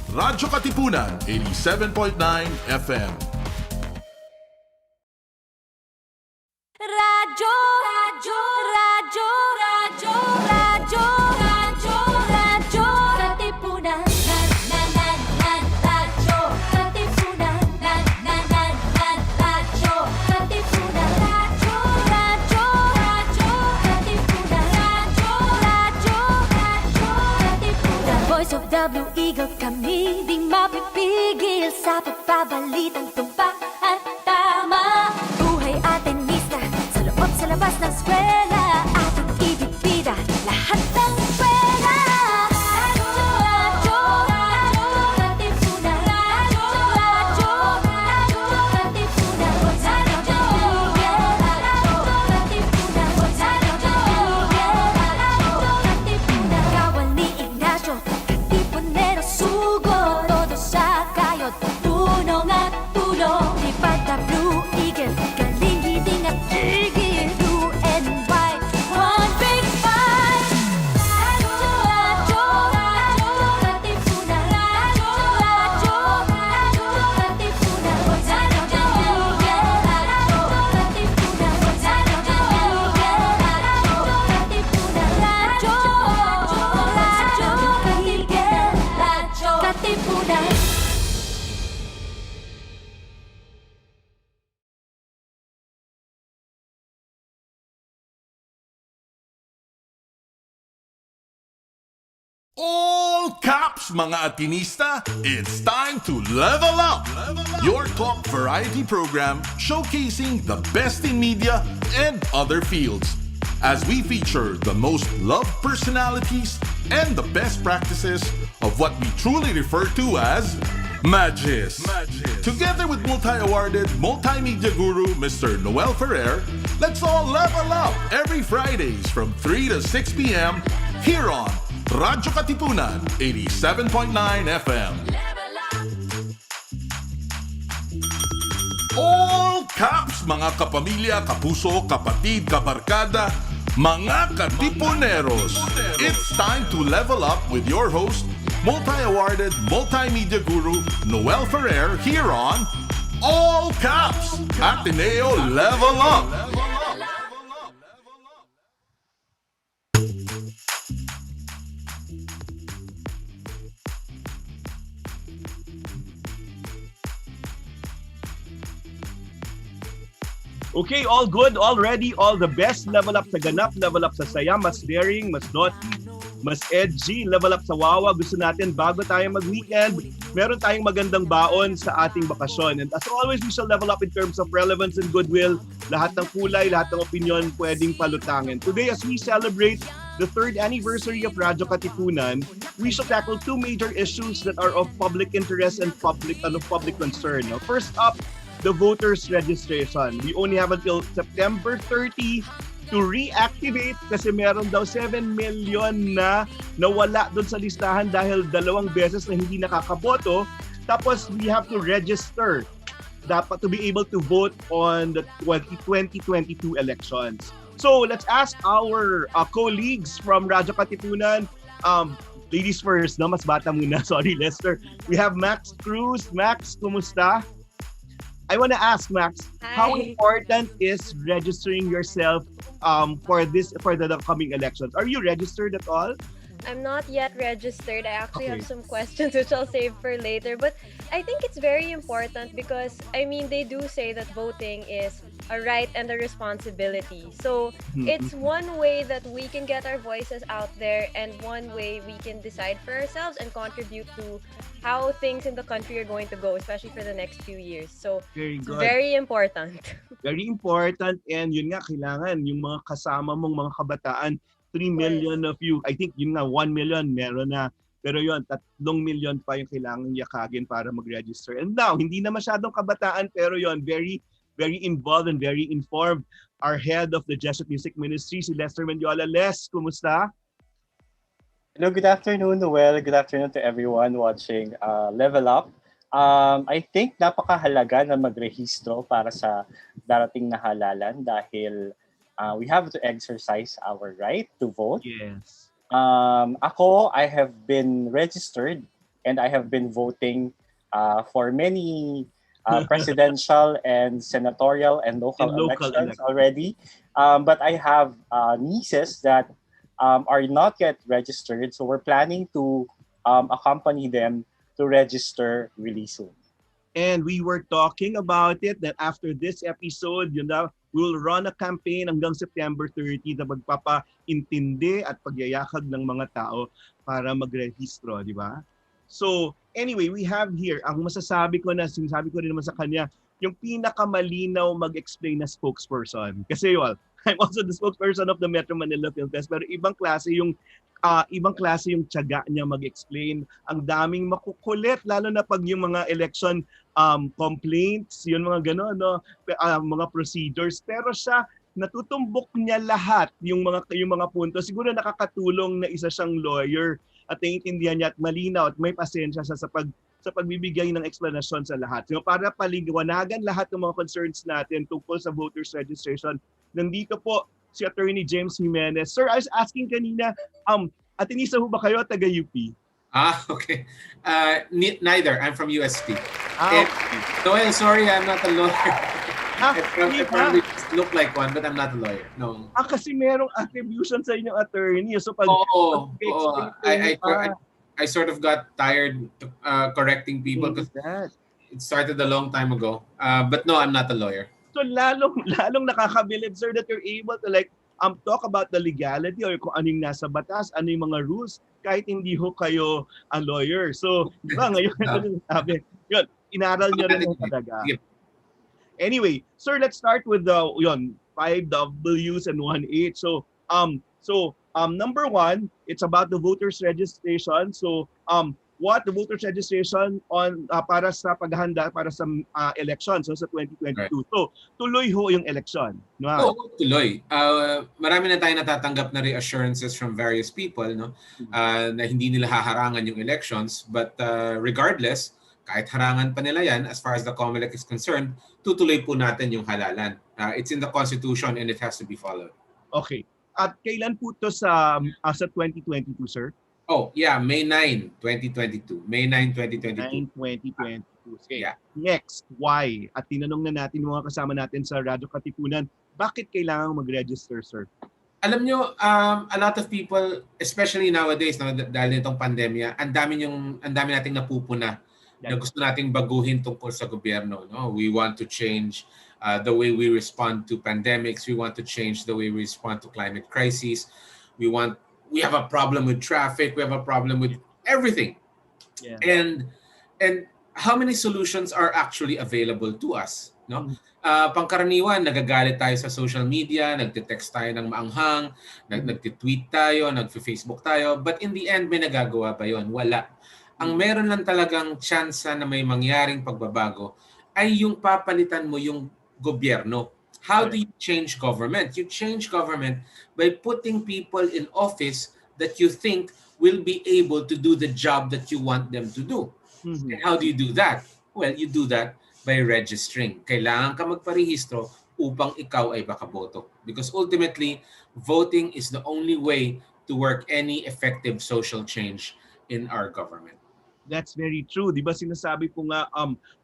Radyo-Katipunan, 87.9 FM. Radyo, radyo, radyo, radyo, radyo, radyo, radyo, katipunan. Radyo, katipunan. Radyo, katipunan. Radyo, radyo, radyo, katipunan. Radyo, katipunan. Voice of the Eagle, kami di mapipigil sa pagbabalitang tumpak at tama. Buhay Atenista, sa loob sa labas ng eskwela, ating ibibida lahat ng eskwela. Radyo, radyo, katipunan. Radyo, radyo, katipunan. Radyo, katipunan. Katipunan. Kawal ni Ignacio, katipunero sugo. Todo sa kayod, tunong at tulong. Lipad na Blue Eagle, galing hiding at tigil. Blue and white, one big fight. Radyo, radyo, radyo, katipunan. Radyo, radyo, radyo, katipunan. Radyo, katipunan. Radyo, katipunan. All caps, mga Atenista! It's time to level up! Your talk variety program showcasing the best in media and other fields. As we feature the most loved personalities and the best practices of what we truly refer to as Magis. Together with multi-awarded multimedia guru Mr. Noel Ferrer, let's all level up every Fridays from 3 to 6 p.m. here on Radyo-Katipunan, 87.9 FM. All caps, mga kapamilya, kapuso, kapatid, kabarkada, mga katipuneros. It's time to level up with your host, multi-awarded multimedia guru Noel Ferrer here on All Caps, Ateneo Level Up. Okay, all good, all ready, all the best. Level up sa ganap, level up sa saya, mas daring, mas naughty, mas edgy, level up sa wawa. Gusto natin bago tayo mag-weekend, meron tayong magandang baon sa ating bakasyon. And as always, we shall level up in terms of relevance and goodwill. Lahat ng kulay, lahat ng opinion pwedeng palutangin. Today, as we celebrate the 3rd anniversary of Radyo-Katipunan, we shall tackle 2 major issues that are of public interest and public concern. Now, first up, the voters registration. We only have until September 30 to reactivate kasi meron daw 7 million na nawala doon sa listahan dahil 2 beses na hindi nakakaboto. Tapos we have to register dapat to be able to vote on the 2022 elections. So let's ask our colleagues from Radyo-Katipunan. Ladies first, no? Mas bata muna. Sorry, Lester. We have Max Cruz. Max, kumusta? I want to ask, Max, how important is registering yourself for the upcoming elections? Are you registered at all? I'm not yet registered. I actually have some questions which I'll save for later. But I think it's very important because, I mean, they do say that voting is a right and a responsibility. So it's one way that we can get our voices out there and one way we can decide for ourselves and contribute to how things in the country are going to go, especially for the next few years. So Very good. very important. Very important, and yun nga, kailangan yung mga kasama mong mga kabataan, 3 million of you, I think yun nga, 1 million meron na. Pero yun, 3 million pa yung kailangan yakagin para mag-register. And now, hindi na masyadong kabataan, pero yun, very, very involved and very informed. Our head of the Jesuit Music Ministry, si Lester Mendiola. Les, kumusta? Hello, good afternoon, Noel. Good afternoon to everyone watching Level Up. I think napakahalaga na magrehistro para sa darating na halalan dahil we have to exercise our right to vote. Yes. Ako, I have been registered and I have been voting for many presidential and senatorial and local In local elections elections. already. But I have nieces that are not yet registered, so we're planning to accompany them to register really soon. And we were talking about it that after this episode, we will run a campaign hanggang September 30 na magpapaintindi at pagyayakag ng mga tao para magrehistro, di ba? So, anyway, we have here, ang masasabi ko na, sinasabi ko rin naman sa kanya, yung pinakamalinaw mag-explain na spokesperson. Kasi I'm also the spokesperson of the Metro Manila Film Fest, pero ibang klase yung tiyaga niya mag-explain. Ang daming makukulit, lalo na pag yung mga election complaints, yun mga gano'n, mga procedures. Pero siya, natutumbok niya lahat yung mga punto. Siguro nakakatulong na isa siyang lawyer at naiintindihan niya at malinaw at may pasensya siya sa pagbibigay ng explanation sa lahat. So para paliwanagan lahat ng mga concerns natin tungkol sa voters registration, nandito po si Attorney James Jimenez. Sir, I was asking kanina, Ateneo ho ba kayo taga-UP? Okay. Neither. I'm from UST. Okay. Noel, sorry, I'm not a lawyer. I probably ba? just look like one, but I'm not a lawyer. No. Kasi merong attribution sa inyong attorney. So pag I sort of got tired correcting people because it started a long time ago. But no, I'm not a lawyer. So lalong nakakabilib, sir, that you're able to talk about the legality or kung anong nasa batas, ano yung mga rules, kahit hindi ho kayo ang lawyer. So, di ba, ngayon, sabi, yun, inaral niyo rin talaga. Anyway, sir, let's start with the 5 W's and 1 H. So, number 1, it's about the voters registration. So, what the voters registration on para sa paghahanda para sa election sa 2022. Right. So, tuloy ho yung election. No? Tuloy. Marami na tayong natatanggap na reassurances from various people, no? Na hindi nila haharangan yung elections, but regardless, kahit harangan pa nila yan, as far as the COMELEC is concerned, tutuloy po natin yung halalan. It's in the Constitution and it has to be followed. Okay. At kailan po to sa 2022, sir? Oh, yeah, May 9, 2022. May 9, 2022. 9, 2022. Okay. Yeah. Next, why? At tinanong na natin mga kasama natin sa radyo-katipunan, bakit kailangan mag-register, sir? Alam nyo, a lot of people, especially nowadays, no, dahil nitong pandemya, ang dami nating napupuna na gusto nating baguhin tungkol sa gobyerno. No? We want to change the way we respond to pandemics. We want to change the way we respond to climate crises. We have a problem with traffic. We have a problem with everything. Yeah. And how many solutions are actually available to us? No? Pangkaraniwan, nagagalit tayo sa social media, nagte-text tayo ng maanghang, nagte-tweet tayo, nagfe-Facebook tayo. But in the end, may nagagawa ba yun? Wala. Ang meron lang talagang tsansa na may mangyaring pagbabago ay yung papalitan mo yung gobyerno. How do you change government? You change government by putting people in office that you think will be able to do the job that you want them to do. Mm-hmm. And how do you do that? Well, you do that by registering. Kailangan ka magparehistro upang ikaw ay makaboto. Because ultimately, voting is the only way to work any effective social change in our government. That's very true. Di ba sinasabi ko nga,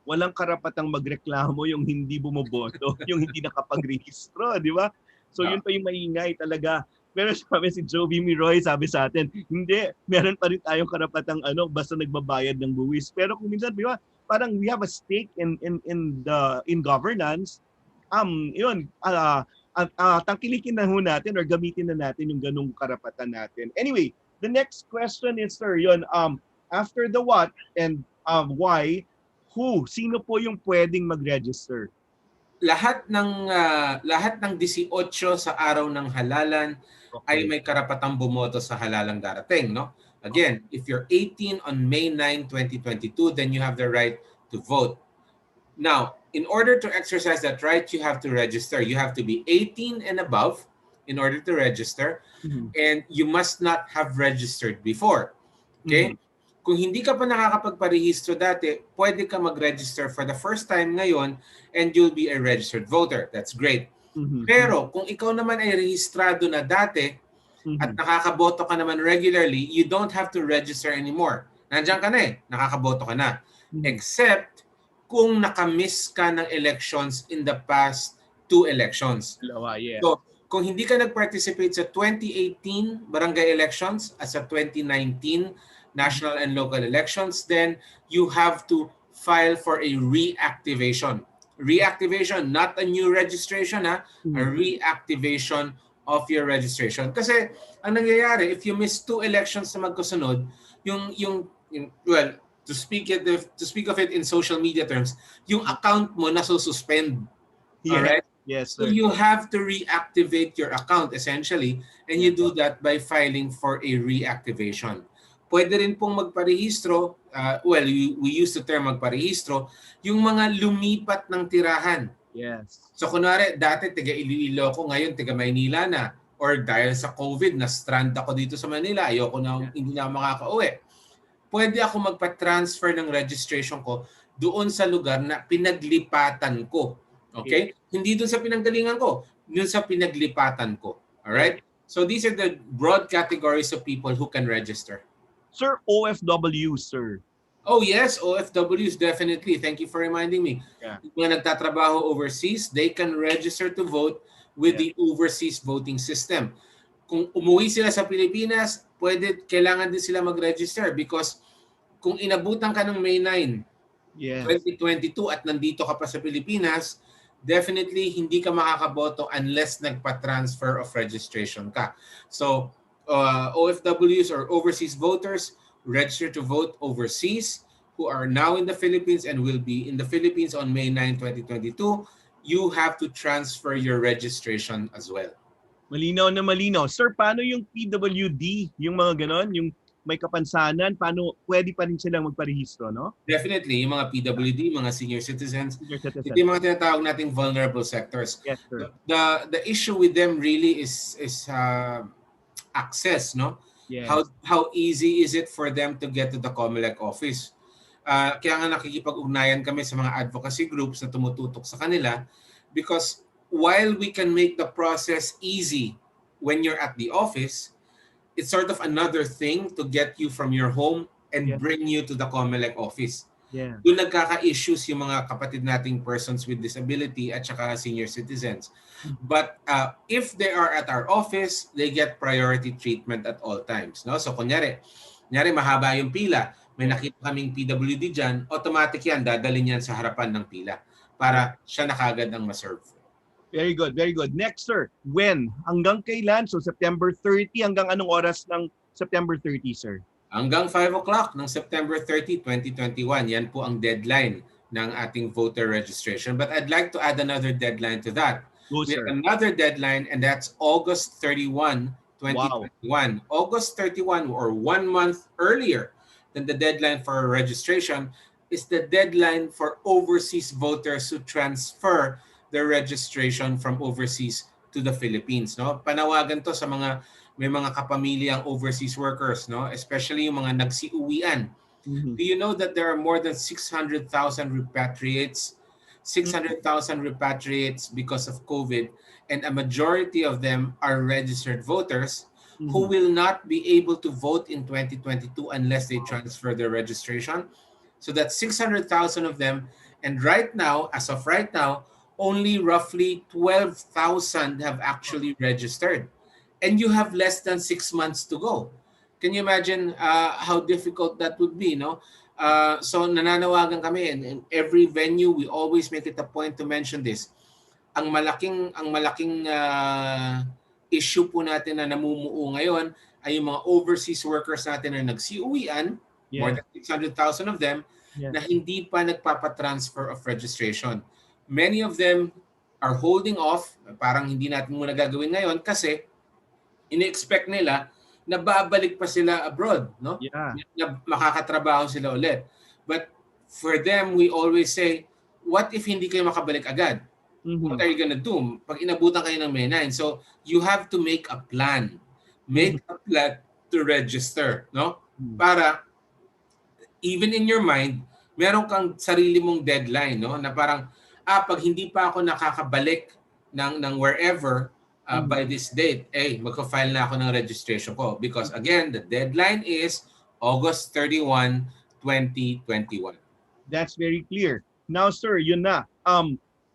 walang karapatang magreklamo yung hindi bumoboto, yung hindi nakapagrehistro, di ba? So yun pa yung maingay talaga. Pero sabi si Joby Miroy, sabi sa atin, hindi, meron pa rin tayong karapatang basta nagbabayad ng buwis. Pero kung minsan, di ba, parang we have a stake in governance, tangkilikin na ho natin or gamitin na natin yung ganung karapatan natin. Anyway, the next question is, sir, after the what and why, who? Sino po yung pwedeng mag-register? Lahat ng 18 sa araw ng halalan ay may karapatang bumoto sa halalang darating, no? Again, if you're 18 on May 9, 2022, then you have the right to vote. Now, in order to exercise that right, you have to register. You have to be 18 and above in order to register, and you must not have registered before. Okay? Kung hindi ka pa nakakapagparehistro dati, pwede ka mag-register for the first time ngayon and you'll be a registered voter. That's great. Pero kung ikaw naman ay rehistrado na dati at nakakaboto ka naman regularly, you don't have to register anymore. Nandiyan ka na nakakaboto ka na. Except kung nakamiss ka ng elections in the past 2 elections. Dalawa, yeah. So, kung hindi ka nag-participate sa 2018 barangay elections at sa 2019 national and local elections, then you have to file for a reactivation. Reactivation, not a new registration, a reactivation of your registration. Kasi ang nangyayari, if you miss 2 elections na magkasunod, well, to speak of it in social media terms, yung account mo nasususpend. Alright? Yes, So sir. you have to reactivate your account essentially, and you do that by filing for a reactivation. Pwede rin pong magparehistro, we use the term magparehistro, yung mga lumipat ng tirahan. Yes. So kunwari, dati tiga Iloilo ko, ngayon tiga Maynila na. Or dahil sa COVID, na-strand ako dito sa Manila, ayoko na, hindi na makaka-uwi. Pwede ako magpa-transfer ng registration ko doon sa lugar na pinaglipatan ko. Okay? Hindi doon sa pinanggalingan ko, doon sa pinaglipatan ko. Alright? So these are the broad categories of people who can register. Sir, OFW, sir. Oh yes, OFWs definitely. Thank you for reminding me. Yeah. Yung mga nagtatrabaho overseas, they can register to vote with the overseas voting system. Kung umuwi sila sa Pilipinas, kailangan din sila mag-register because kung inabutan ka ng May 9, 2022 at nandito ka pa sa Pilipinas, definitely hindi ka makakaboto unless nagpa-transfer of registration ka. So, OFWs or overseas voters register to vote overseas who are now in the Philippines and will be in the Philippines on May 9, 2022, you have to transfer your registration as well. Malinaw na malinaw. Sir, paano yung PWD? Yung mga ganon? Yung may kapansanan? Paano pwede pa rin silang magparehistro, no? Definitely, yung mga PWD, mga senior citizens, ito Yes, yung mga tinatawag nating vulnerable sectors. sir. The issue with them really is access, no? Yes. How easy is it for them to get to the COMELEC office? Kaya nga nakikipag-ugnayan kami sa mga advocacy groups na tumututok sa kanila because while we can make the process easy when you're at the office, it's sort of another thing to get you from your home and bring you to the COMELEC office. Yeah. Doon nagkaka-issues yung mga kapatid nating persons with disability at saka senior citizens. But if they are at our office, they get priority treatment at all times. No? So kunyari mahaba yung pila, may nakita kaming PWD dyan, automatic yan, dadalhin yan sa harapan ng pila para siya na kagad ang ma-serve. Very good, very good. Next, sir. When? Hanggang kailan? So, September 30. Hanggang anong oras ng September 30, sir? Hanggang 5 o'clock ng September 30, 2021. Yan po ang deadline ng ating voter registration. But I'd like to add another deadline to that. Go, We sir. have another deadline, and that's August 31, 2021. Wow. August 31, or 1 month earlier than the deadline for registration, is the deadline for overseas voters who transfer their registration from overseas to the Philippines. No? Panawagan to sa may mga kapamilyang overseas workers, no? Especially yung mga nagsiuwian. Do you know that there are more than 600,000 repatriates? 600,000 repatriates because of COVID, and a majority of them are registered voters who will not be able to vote in 2022 unless they transfer their registration. So that's 600,000 of them. And right now, as of right now, only roughly 12,000 have actually registered. And you have less than 6 months to go. Can you imagine how difficult that would be, no? So nananawagan kami, and in every venue, we always make it a point to mention this. Ang malaking issue po natin na namumuo ngayon ay yung mga overseas workers natin na nagsiuwian, more than 600,000 of them, na hindi pa nagpapatransfer of registration. Many of them are holding off, parang hindi natin muna gagawin ngayon kasi ini-expect nila na babalik pa sila abroad, no? Na makakatrabaho sila ulit. But for them, we always say, what if hindi kayo makabalik agad? What are you gonna do? Pag inabutan kayo ng May 9. So, you have to make a plan. Make a plan to register, no? Para, even in your mind, meron kang sarili mong deadline, no? Na parang, pag hindi pa ako nakakabalik ng wherever by this date, magka-file na ako ng registration ko. Because again, the deadline is August 31, 2021. That's very clear. Now, sir, yun na.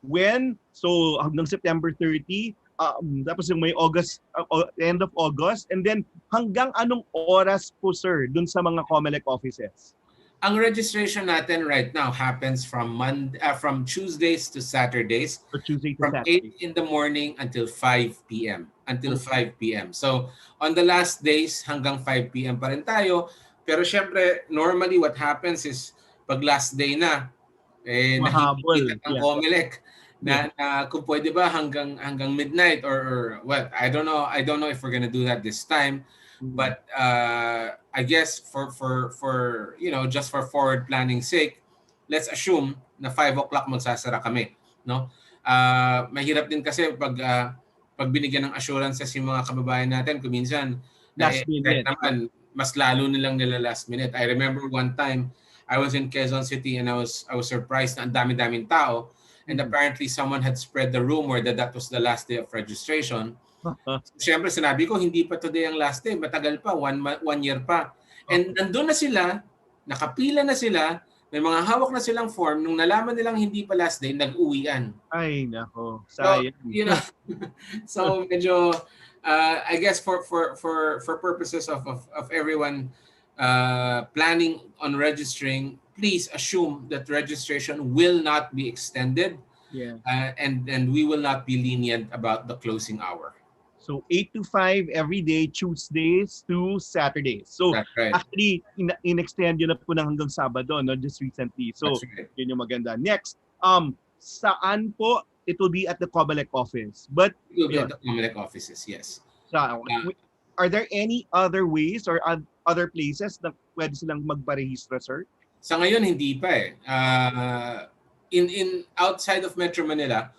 When? So, hanggang September 30, tapos yung may August, end of August, and then hanggang anong oras po, sir, dun sa mga COMELEC offices? Ang registration natin right now happens from from Tuesdays to Saturdays, So, Tuesday to from Saturday. 8 in the morning until 5 p.m. Okay. 5 p.m. So, on the last days, hanggang 5 p.m. pa rin tayo. Pero syempre, normally what happens is, pag last day na, Mahabol. nakikita ng Yeah. COMELEC Yeah. na kung pwede ba hanggang midnight or what, I don't know if we're gonna do that this time. But I guess for just for forward planning sake, let's assume na 5 o'clock magsasara kami, no? Mahirap din kasi pag binigyan ng assurances yung mga kababayan natin, kung minsan Last minute. naman mas lalo nilang nila last minute. I remember one time I was in Quezon City and I was surprised na ang dami-daming tao, and apparently someone had spread the rumor that was the last day of registration. Siyempre sinabi ko, hindi pa today ang last day, matagal pa, one year pa. And nandun na sila, nakapila na sila, may mga hawak na silang form, nung nalaman nilang hindi pa last day, nag-uwian. Ay, nako. So, Sayang. so medyo, I guess for purposes of everyone planning on registering, please assume that registration will not be extended. Yeah. And we will not be lenient about the closing hour. So 8 to 5 every day, Tuesdays to Saturdays. So That's right. actually, in-extend yun na po ng hanggang Sabado, no? Just recently. So That's right. yun yung maganda. Next, saan po? It will be at the COMELEC office. But It will be at the COMELEC offices, yes. are there any other ways or other places na pwede silang magparehistro, sir? Sa ngayon, hindi pa eh. In outside of Metro Manila,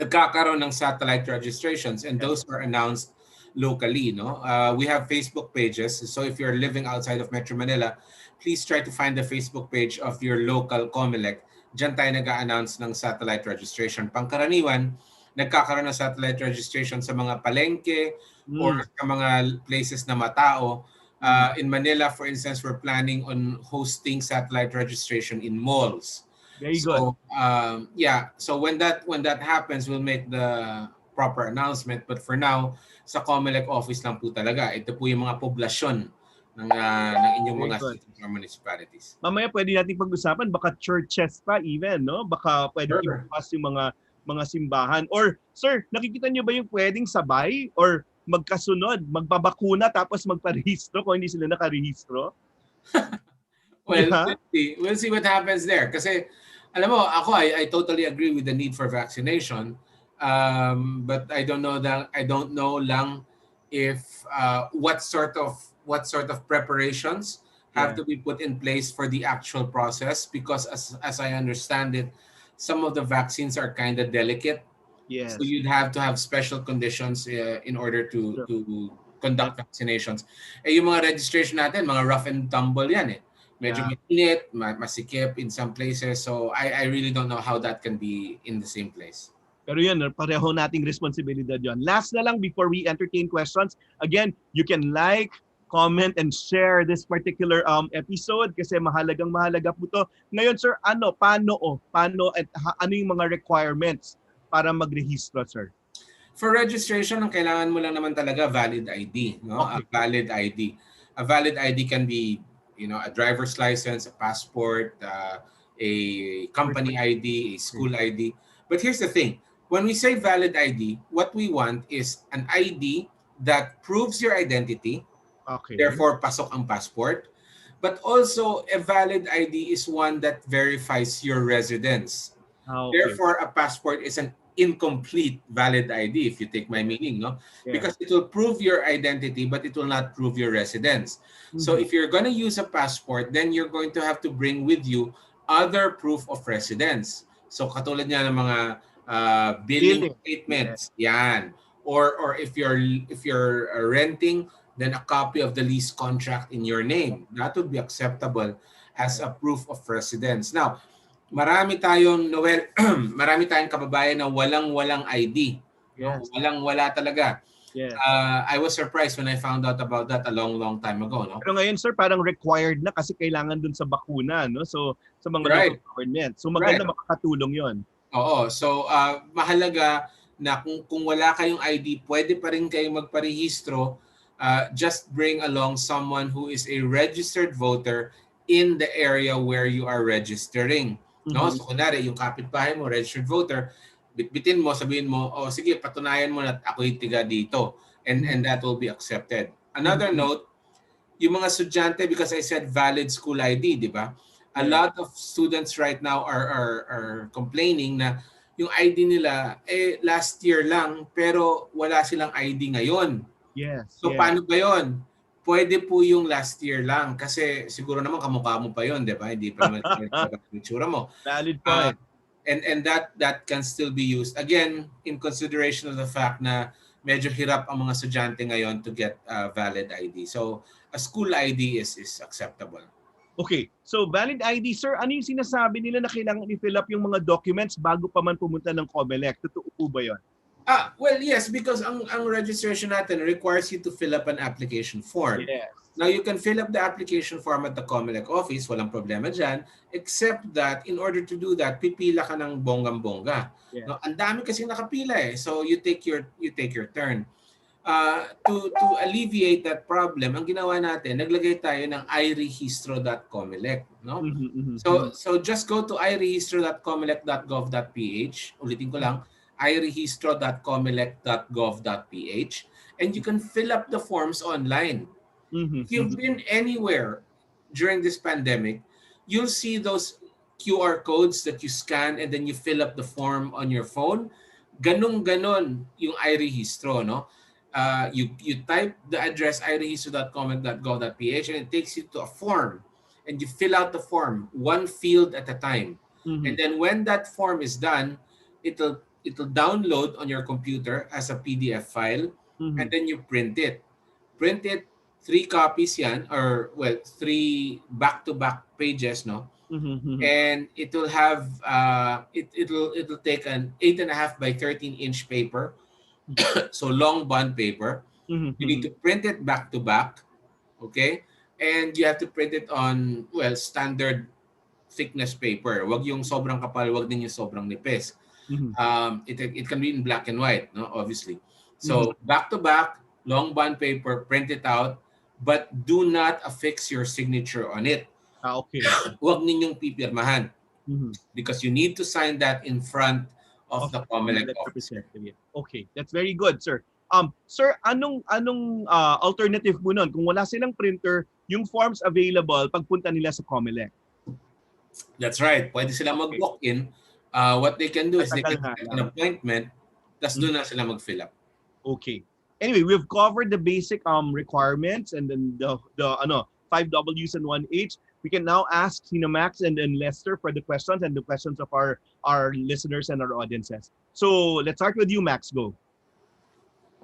nagkakaroon ng satellite registrations, and those were announced locally, no? We have Facebook pages, so if you're living outside of Metro Manila, please try to find the Facebook page of your local COMELEC. Diyan tayo nag-a-announce ng satellite registration. Pangkaraniwan, nagkakaroon ng satellite registration sa mga palengke or sa mga places na matao. In Manila, for instance, we're planning on hosting satellite registration in malls. Very good. So when that happens, we'll make the proper announcement. But for now, sa COMELEC office lang po talaga. Ito po yung mga poblasyon ng inyong mga cities or municipalities. Mamaya pwede natin pag-usapan, baka churches pa even, no? Baka pwede ibukas yung mga simbahan. Or, sir, nakikita niyo ba yung pwedeng sabay or magkasunod, magbabakuna tapos magparehistro kung hindi sila nakarehistro? Well, we'll see what happens there. Kasi, alam mo, ako, I totally agree with the need for vaccination. But I don't know lang if what sort of preparations have to be put in place for the actual process, because as I understand it, some of the vaccines are kind of delicate. Yes. So you'd have to have special conditions in order to conduct vaccinations. Yung mga registration natin, mga rough and tumble yan eh. Medyo mainit, masikip in some places. So I really don't know how that can be in the same place. Pero yun, pareho nating responsibilidad yun. Last na lang before we entertain questions. Again, you can like, comment, and share this particular episode kasi mahalaga po to. Ngayon, sir, paano at ano yung mga requirements para magrehistro, sir? For registration, ang kailangan mo lang naman talaga valid ID, no? Okay. A valid ID. A valid ID can be, a driver's license, a passport, a company ID, a school ID. But here's the thing. When we say valid ID, what we want is an ID that proves your identity. Okay. Therefore, pasok ang passport. But also, a valid ID is one that verifies your residence. Okay. Therefore, a passport is an incomplete valid ID, if you take my meaning, no? Yeah. Because it will prove your identity, but it will not prove your residence. So if you're going to use a passport, then you're going to have to bring with you other proof of residence. So katulad niya ng mga billing statements, yan. Or if you're renting, then a copy of the lease contract in your name. That would be acceptable as a proof of residence. Now, marami tayong kababayan na walang ID. Yes. Walang-wala talaga. Yes. I was surprised when I found out about that a long time ago, no? Pero ngayon, sir, parang required na kasi kailangan dun sa bakuna, no? So, sa mga Right. local government. So, Right. maganda makakatulong yon. Oo. So, mahalaga na kung wala kayong ID, pwede pa rin kayong magparehistro. Just bring along someone who is a registered voter in the area where you are registering. No? So, kunwari, yung kapitbahay mo, registered voter, bitbitin mo, sabihin mo, oh, sige, patunayan mo na ako'y tiga dito. And that will be accepted. Another note, yung mga estudyante, because I said valid school ID, di ba? A lot of students right now are complaining na yung ID nila, last year lang, pero wala silang ID ngayon. Yes. So, paano ba yun? Pwede po yung last year lang kasi siguro naman kamukha mo pa yun, di ba? Hindi pa naman yung itsura mo. Valid point. And that can still be used. Again, in consideration of the fact na medyo hirap ang mga estudyante ngayon to get valid ID. So, a school ID is acceptable. Okay. So, valid ID, sir, ano yung sinasabi nila na kailangan i-fill up yung mga documents bago pa man pumunta ng COMELEC? Totoo po ba yun? Well, yes, because ang registration natin requires you to fill up an application form. Yes. Now, you can fill up the application form at the COMELEC office, walang problema dyan, except that in order to do that, pipila ka ng bonggang-bongga. Yes. No, ang dami kasi nakapila so you take your turn. To alleviate that problem, ang ginawa natin, naglagay tayo ng irehistro.comelec, no? So just go to irehistro.comelec.gov.ph. Ulitin ko lang, irehistro.comelec.gov.ph, and you can fill up the forms online. If you've been anywhere during this pandemic, you'll see those QR codes that you scan and then you fill up the form on your phone. Ganon yung iRehistro, no? You type the address irehistro.comelec.gov.ph and it takes you to a form, and you fill out the form one field at a time. And then when that form is done, it'll download on your computer as a PDF file, and then you print it. 3 copies yan, or 3 back-to-back pages, no? And it will have it'll take an 8.5 by 13-inch paper, so long bond paper. You need to print it back-to-back, okay? And you have to print it on standard thickness paper. Wag yung sobrang kapal, wag din yung sobrang nipis. It can be in black and white, no? Obviously. So back-to-back, long bond paper, print it out, but do not affix your signature on it. Okay. Huwag ninyong pipirmahan because you need to sign that in front of the COMELEC office. Okay, that's very good, sir. Sir, anong alternative mo nun? Kung wala silang printer, yung forms available pagpunta nila sa COMELEC. That's right. Pwede sila mag-walk-in. What they can do is they can set an appointment, tas doon na sila mag-fill up. Okay. Anyway, we've covered the basic requirements and then the 5 W's and 1 H. We can now ask Max and Lester for the questions and the questions of our listeners and our audiences. So let's start with you, Max. Go.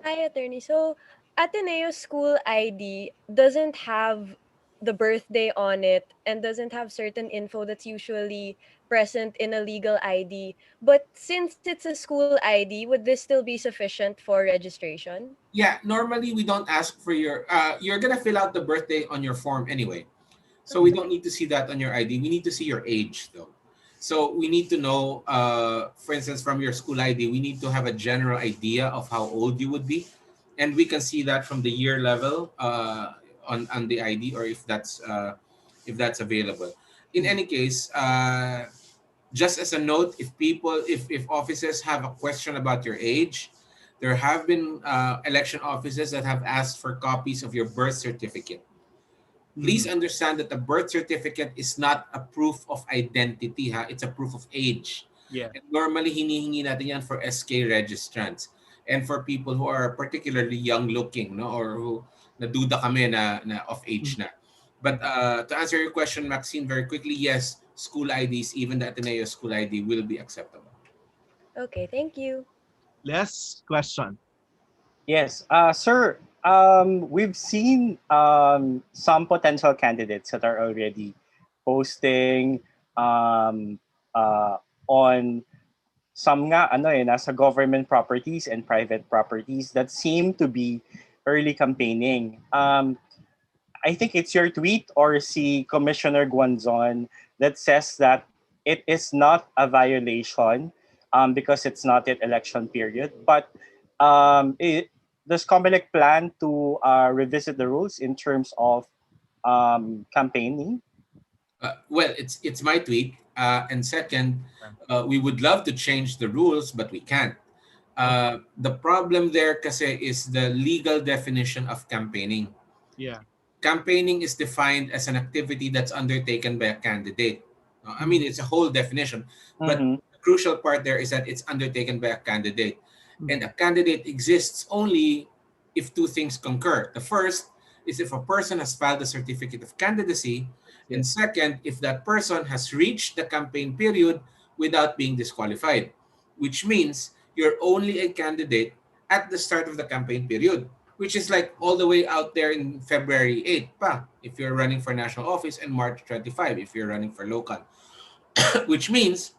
Hi, Attorney. So, Ateneo school ID doesn't have the birthday on it and doesn't have certain info that's usually present in a legal ID. But since it's a school ID, would this still be sufficient for registration? Yeah, normally we don't ask for you're gonna fill out the birthday on your form anyway. So we don't need to see that on your ID. We need to see your age though. So we need to know, for instance, from your school ID, we need to have a general idea of how old you would be. And we can see that from the year level on the ID, or if that's available. In any case, just as a note, if offices have a question about your age, there have been election offices that have asked for copies of your birth certificate. Please understand that the birth certificate is not a proof of identity, it's a proof of age. Yeah. And normally, hinihingi natin yan for SK registrants and for people who are particularly young-looking, no, or who naduda kami na of age na. But to answer your question, Maxine, very quickly, yes, school IDs, even the Ateneo school ID, will be acceptable. Okay, thank you. Last question. Yes, sir. We've seen some potential candidates that are already posting on some nga nasa government properties and private properties that seem to be early campaigning. I think it's your tweet or si Commissioner Guanzon that says that it is not a violation because it's not yet election period. But does COMELEC plan to revisit the rules in terms of campaigning? Well, it's my tweet. And second, we would love to change the rules, but we can't. The problem there kasi is the legal definition of campaigning. Yeah. Campaigning is defined as an activity that's undertaken by a candidate. I mean, it's a whole definition, but Mhm. the crucial part there is that it's undertaken by a candidate. And a candidate exists only if two things concur. The first is if a person has filed a certificate of candidacy, and second, if that person has reached the campaign period without being disqualified, which means you're only a candidate at the start of the campaign period, which is like all the way out there in February 8 pa, if you're running for national office, and March 25 if you're running for local. Which means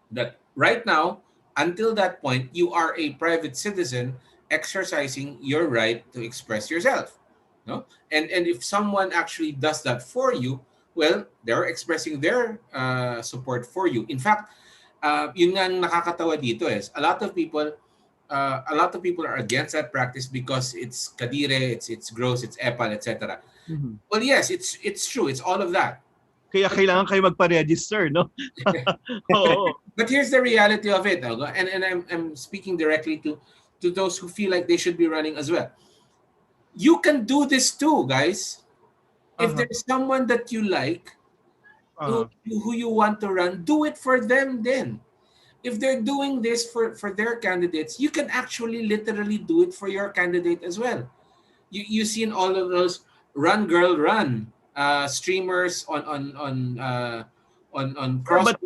that right now, until that point, you are a private citizen exercising your right to express yourself. No? And if someone actually does that for you, well, they're expressing their support for you. In fact, yun nga ang nakakatawa dito is a lot of people are against that practice because it's kadire, it's gross, it's epal, etc. Well, yes, it's true. It's all of that. Kaya kailangan kayo magpa-register, no? Oo. But here's the reality of it, Algo, and I'm speaking directly to those who feel like they should be running as well. You can do this too, guys. If there's someone that you like, who you want to run, do it for them then. If they're doing this for their candidates, you can actually literally do it for your candidate as well. You've seen all of those run girl run streamers on cross. But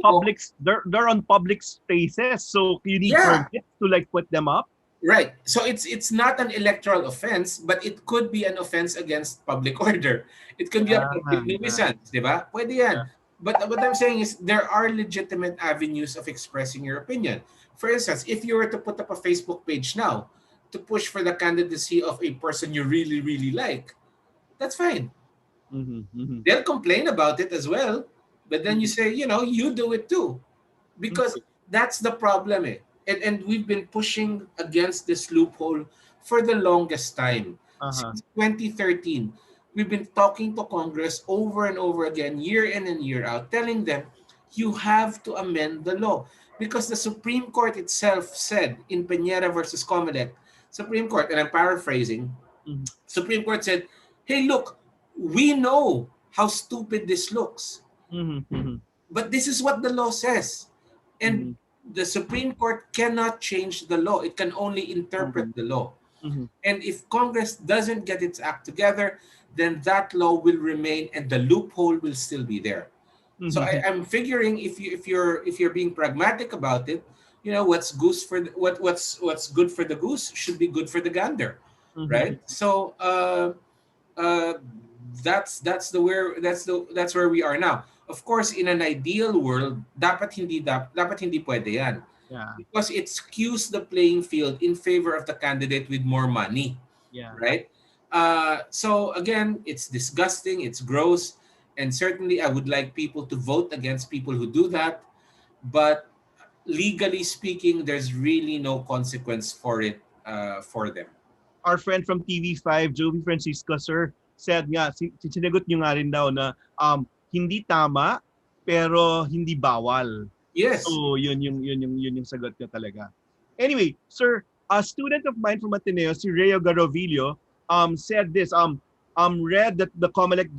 they're on public spaces, so you need permits to like put them up. Right. So it's not an electoral offense, but it could be an offense against public order. It could be a public nuisance, di ba? Pwede yan. But what I'm saying is there are legitimate avenues of expressing your opinion. For instance, if you were to put up a Facebook page now to push for the candidacy of a person you really, really like, that's fine. They'll complain about it as well. But then you say, you do it too. Because that's the problem. And we've been pushing against this loophole for the longest time. Since 2013. We've been talking to Congress over and over again, year in and year out, telling them, you have to amend the law. Because the Supreme Court itself said in Peñera versus COMELEC, Supreme Court, and I'm paraphrasing, Supreme Court said, hey, look, we know how stupid this looks. But this is what the law says. And the Supreme Court cannot change the law. It can only interpret the law. And if Congress doesn't get its act together, then that law will remain and the loophole will still be there. So I'm figuring if you're being pragmatic about it, what's good for the goose should be good for the gander, right? So that's where we are now. Of course, in an ideal world, dapat hindi pwede yan. Because it skews the playing field in favor of the candidate with more money, right? So again, it's disgusting, it's gross, and certainly I would like people to vote against people who do that. But legally speaking, there's really no consequence for it for them. Our friend from TV5, Joey Francisco, sir, said nga, sinagot nyo nga rin daw na hindi tama, pero hindi bawal. Yes. So yun yung sagot niya talaga. Anyway, sir, a student of mine from Ateneo, si Reo Garovillo, said this, read that the COMELEC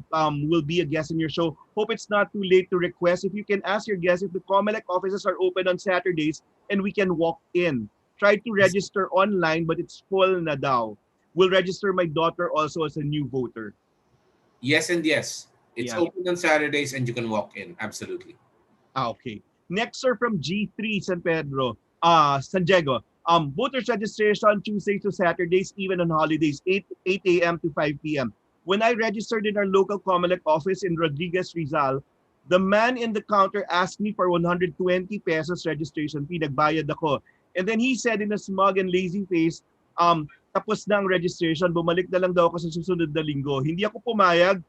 will be a guest in your show. Hope it's not too late to request. If you can ask your guest if the COMELEC offices are open on Saturdays and we can walk in. Try to register online but it's full na daw. Will register my daughter also as a new voter. Yes and yes. It's open on Saturdays and you can walk in. Absolutely. Okay. Next, sir, from G3 San Pedro, San Diego. Voters registration Tuesday to Saturdays, even on holidays, 8 a.m. to 5 p.m. When I registered in our local COMELEC office in Rodriguez, Rizal, The man in the counter asked me for 120 pesos registration fee. Nagbayad ako. And then he said in a smug and lazy face, tapos na ang registration, bumalik na lang daw ako sa susunod na linggo. Hindi ako pumayag.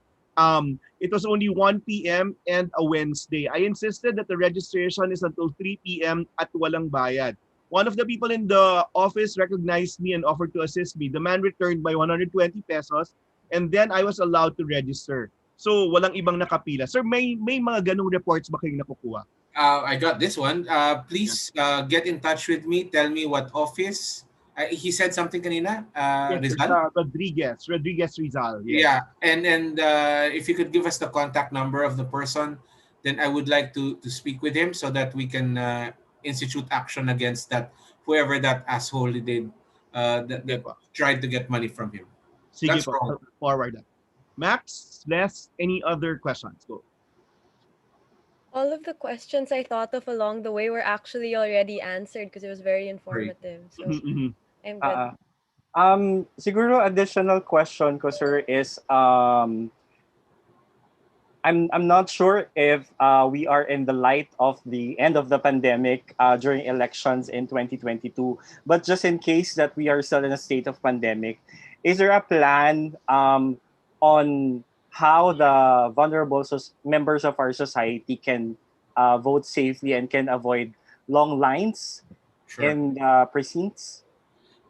It was only 1 p.m. and a Wednesday. I insisted that the registration is until 3 p.m. at walang bayad. One of the people in the office recognized me and offered to assist me. The man returned my 120 pesos and then I was allowed to register. So walang ibang nakapila. Sir, may mga ganung reports ba kayong nakukuha? I got this one. Please get in touch with me. Tell me what office. He said something kanina. Yes, Rizal? Rodriguez Rizal. Yes. Yeah, and if you could give us the contact number of the person, then I would like to speak with him so that we can institute action against that whoever that asshole did that tried to get money from him. Sige That's po, wrong. forward that. Max, Les, any other questions? Go. All of the questions I thought of along the way were actually already answered because it was very informative. So I'm good. Siguro additional question ko, sir, is I'm not sure if we are in the light of the end of the pandemic during elections in 2022. But just in case that we are still in a state of pandemic, is there a plan on how the vulnerable members of our society can vote safely and can avoid long lines Sure. in precincts?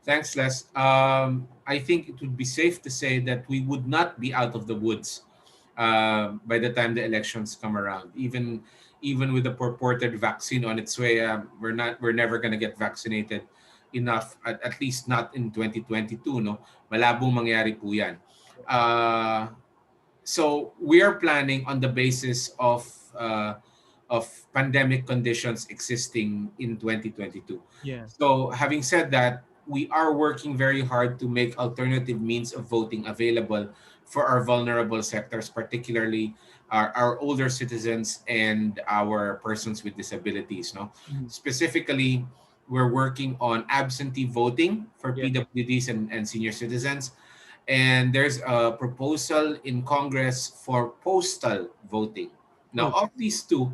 Thanks, Les. I think it would be safe to say that we would not be out of the woods by the time the elections come around. Even with the purported vaccine on its way, we're never going to get vaccinated enough. At least not in 2022. No, malabong mangyari po yan. So we are planning on the basis of pandemic conditions existing in 2022. Yeah. So having said that, we are working very hard to make alternative means of voting available for our vulnerable sectors, particularly our older citizens and our persons with disabilities. No, specifically, we're working on absentee voting for PWDs and senior citizens, and there's a proposal in Congress for postal voting. Now, of these two,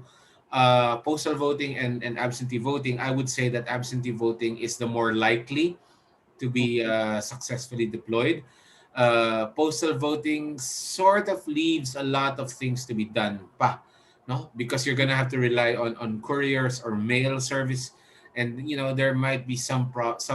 postal voting and absentee voting, I would say that absentee voting is the more likely to be successfully deployed. Postal voting sort of leaves a lot of things to be done pa, no? Because you're gonna have to rely on couriers or mail service, and there might be some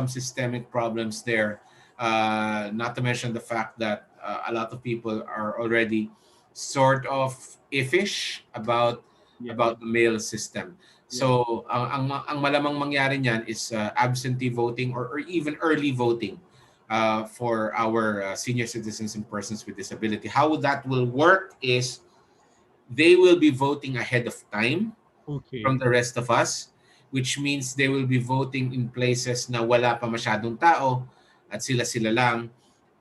systemic problems there. Not to mention the fact that a lot of people are already sort of iffish about the mail system. So ang malamang mangyari niyan is absentee voting or even early voting for our senior citizens and persons with disability. How that will work is they will be voting ahead of time from the rest of us, which means they will be voting in places na wala pa masyadong tao at sila lang.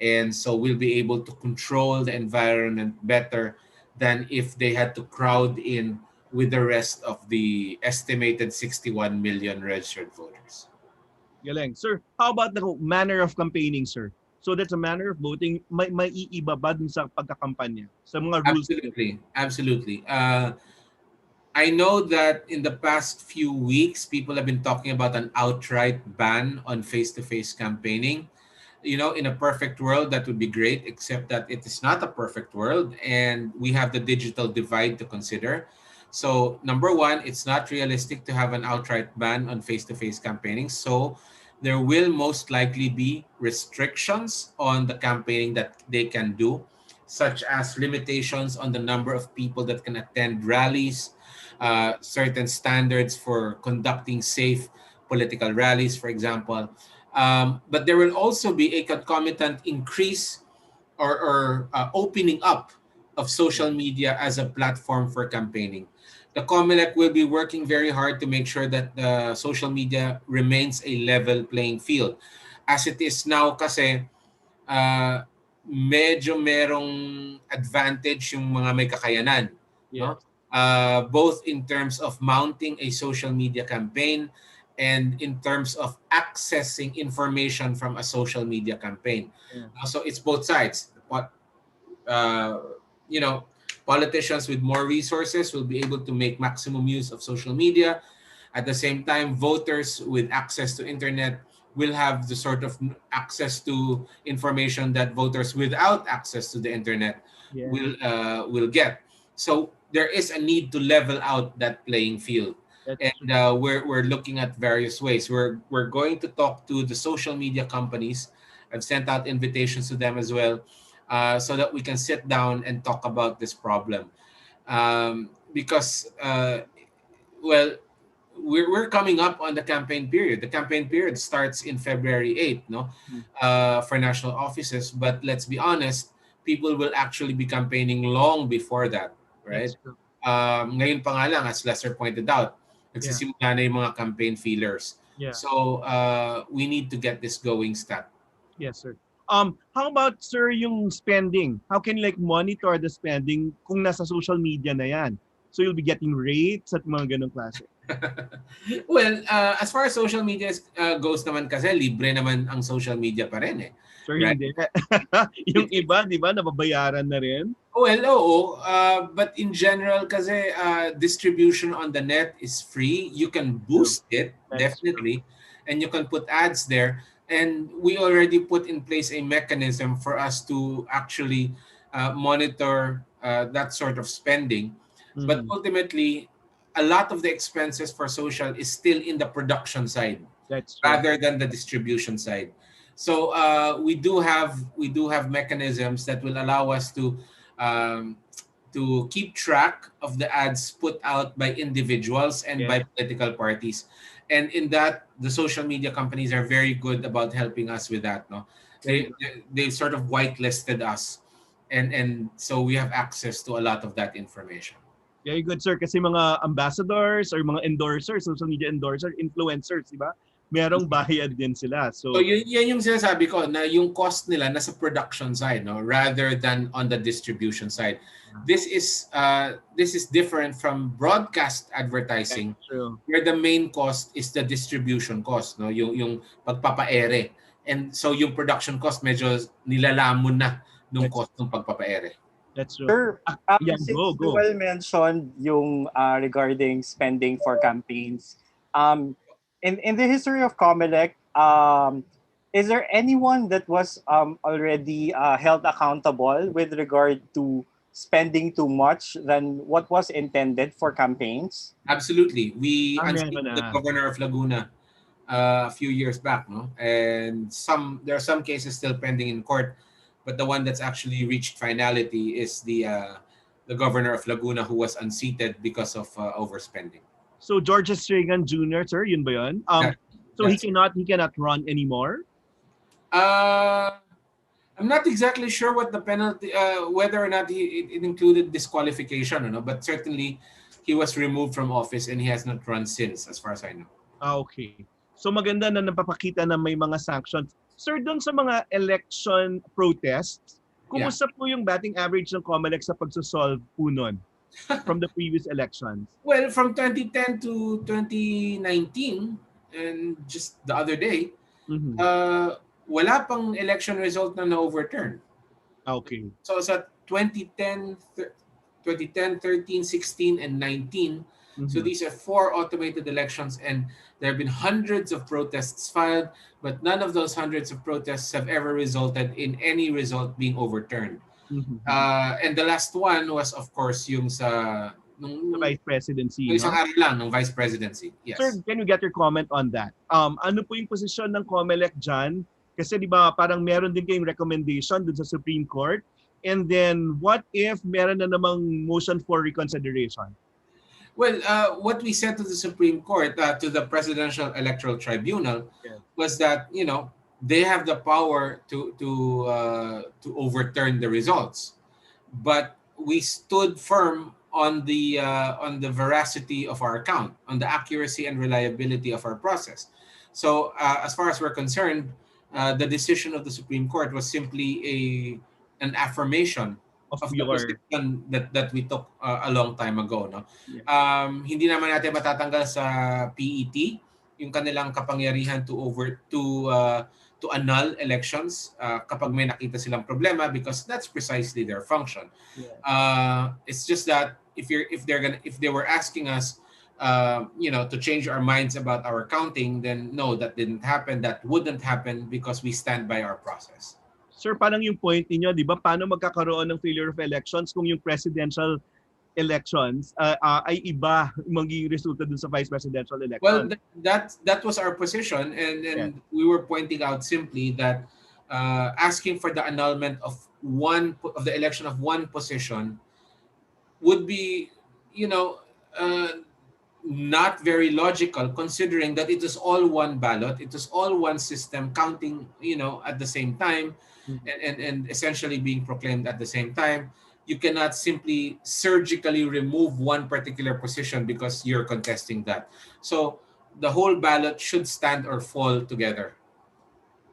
And so we'll be able to control the environment better than if they had to crowd in with the rest of the estimated 61 million registered voters. Galing. Sir, how about the manner of campaigning, sir? So that's a manner of voting. May iiba ba dun sa pagkakampanya? Sa mga rules? Absolutely. I know that in the past few weeks, people have been talking about an outright ban on face-to-face campaigning. In a perfect world, that would be great, except that it is not a perfect world, and we have the digital divide to consider. So, number one, it's not realistic to have an outright ban on face-to-face campaigning. So, there will most likely be restrictions on the campaigning that they can do, such as limitations on the number of people that can attend rallies, certain standards for conducting safe political rallies, for example. But there will also be a concomitant increase or opening up of social media as a platform for campaigning. The COMELEC will be working very hard to make sure that the social media remains a level playing field. As it is now kasi, medyo merong advantage yung mga may kakayanan. No? Both in terms of mounting a social media campaign and in terms of accessing information from a social media campaign. So it's both sides. Politicians with more resources will be able to make maximum use of social media. At the same time, voters with access to internet will have the sort of access to information that voters without access to the internet Yeah. will get. So there is a need to level out that playing field, That's and we're looking at various ways. We're going to talk to the social media companies. I've sent out invitations to them as well, so that we can sit down and talk about this problem, because well, we're coming up on the campaign period. The campaign period starts in February 8th, no, for national offices. But let's be honest, people will actually be campaigning long before that, right? that's true. Ngayon pa nga lang, as Lester pointed out, Yeah. nagsisimula na yung mga campaign feelers. Yeah. So we need to get this going stat. Yes, sir. How about, sir, yung spending? How can you like monitor the spending kung nasa social media na yan? So you'll be getting rates at mga ganong klase. Well, as far as social media goes naman kasi, libre naman ang social media pa rin eh. Sir, Right. hindi. Yung iba, di ba, nababayaran na rin? Well, oo. But in general kasi, distribution on the net is free. You can boost it, That's definitely. And you can put ads there. And we already put in place a mechanism for us to actually monitor that sort of spending. But ultimately, a lot of the expenses for social is still in the production side That's true. rather than the distribution side. So we do have mechanisms that will allow us to keep track of the ads put out by individuals and by political parties. And in that, the social media companies are very good about helping us with that. No, they sort of whitelisted us, and so we have access to a lot of that information. Very good, sir. Kasi mga ambassadors or mga endorsers, social media endorsers, influencers, di ba? Merong bayad din sila. So Yan yung sinasabi ko na yung cost nila nasa production side, no, rather than on the distribution side. This is different from broadcast advertising, true. where the main cost is the distribution cost, no, yung pagpapa-ere. And so yung production cost medyo nilalamon na nung cost ng pagpapa-ere. That's true. Sir, Yeah, since go. Noel mentioned yung regarding spending for campaigns, in the history of COMELEC, is there anyone that was already held accountable with regard to spending too much than what was intended for campaigns? Absolutely. We unseated meron the na. governor of Laguna a few years back, no? And there are some cases still pending in court, but the one that's actually reached finality is the governor of Laguna, who was unseated because of overspending. So George Reagan Jr., sir, yun ba yun? So he cannot run anymore? I'm not exactly sure what the penalty, whether or not it included disqualification, but certainly he was removed from office and he has not run since, as far as I know. Okay. So maganda na napapakita na may mga sanctions. Sir, doon sa mga election protests, kumusta po yung batting average ng COMELEC sa pagsosolve po nun from the previous elections? Well, from 2010 to 2019, and just the other day, wala pang election result na na-overturn. Okay. So sa 2010, 13, 16, and 19, so these are 4 automated elections, and there have been hundreds of protests filed, but none of those hundreds of protests have ever resulted in any result being overturned. And the last one was, of course, yung sa The vice presidency. Isang araw lang ng vice presidency. Yes. Sir, can you get your comment on that? Ano po yung posisyon ng COMELEC dyan? Kasi di ba parang meron din kayong recommendation dun sa Supreme Court. And then what if meron na namang motion for reconsideration? Well, what we said to the Supreme Court, to the Presidential Electoral Tribunal, was that they have the power to overturn the results, but we stood firm on the veracity of our account, on the accuracy and reliability of our process. So, as far as we're concerned, the decision of the Supreme Court was simply an affirmation of the position that we took a long time ago, no? Hindi naman natin matatanggal sa PET yung kanilang kapangyarihan to to annul elections kapag may nakita silang problema, because that's precisely their function. It's just that if they were asking us to change our minds about our counting, then no, that didn't happen. That wouldn't happen because we stand by our process. Sir, parang yung point niyo, di ba, paano magkakaroon ng failure of elections kung yung presidential elections ay iba magiging resulta dun sa vice presidential election? Well, that was our position, and we were pointing out simply that asking for the annulment of the election of one position would be, not very logical, considering that it is all one ballot, it is all one system counting, at the same time, and essentially being proclaimed at the same time. You cannot simply surgically remove one particular position because you're contesting that. So the whole ballot should stand or fall together.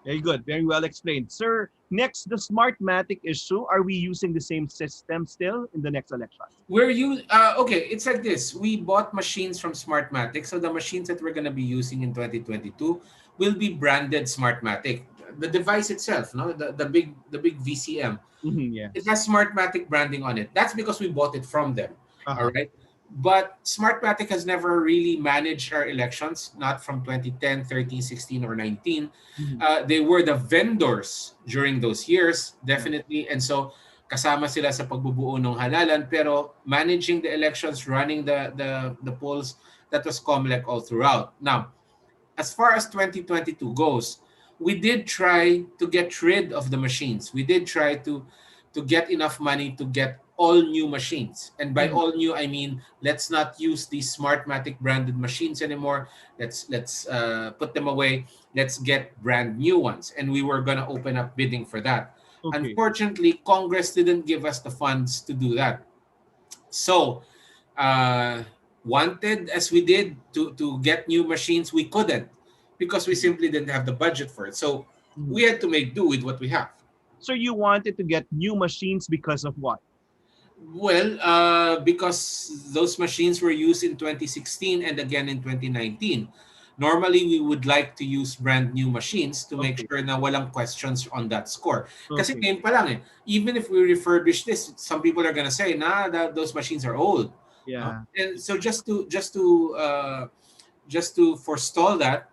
Very good. Very well explained. Sir, next, the Smartmatic issue. Are we using the same system still in the next election? Okay, it's like this. We bought machines from Smartmatic. So the machines that we're going to be using in 2022 will be branded Smartmatic. The device itself, no, the big VCM. It has Smartmatic branding on it. That's because we bought it from them. All right. But Smartmatic has never really managed our elections, not from 2010, 13, 16, or 19. They were the vendors during those years, definitely. And so kasama sila sa pagbubuo ng halalan, pero managing the elections, running the polls, that was COMELEC all throughout. Now, as far as 2022 goes, we did try to get rid of the machines. We did try to get enough money to get all new machines. And by all new, I mean, let's not use these Smartmatic branded machines anymore. Let's put them away. Let's get brand new ones. And we were going to open up bidding for that. Okay. Unfortunately, Congress didn't give us the funds to do that. So, wanted as we did to get new machines, we couldn't, because we simply didn't have the budget for it. So we had to make do with what we have. So you wanted to get new machines because of what? Well, because those machines were used in 2016 and again in 2019. Normally, we would like to use brand new machines to make sure na walang questions on that score. Kasi ngayon pa lang even if we refurbish this, some people are gonna say, those machines are old. Yeah. And so just to forestall that,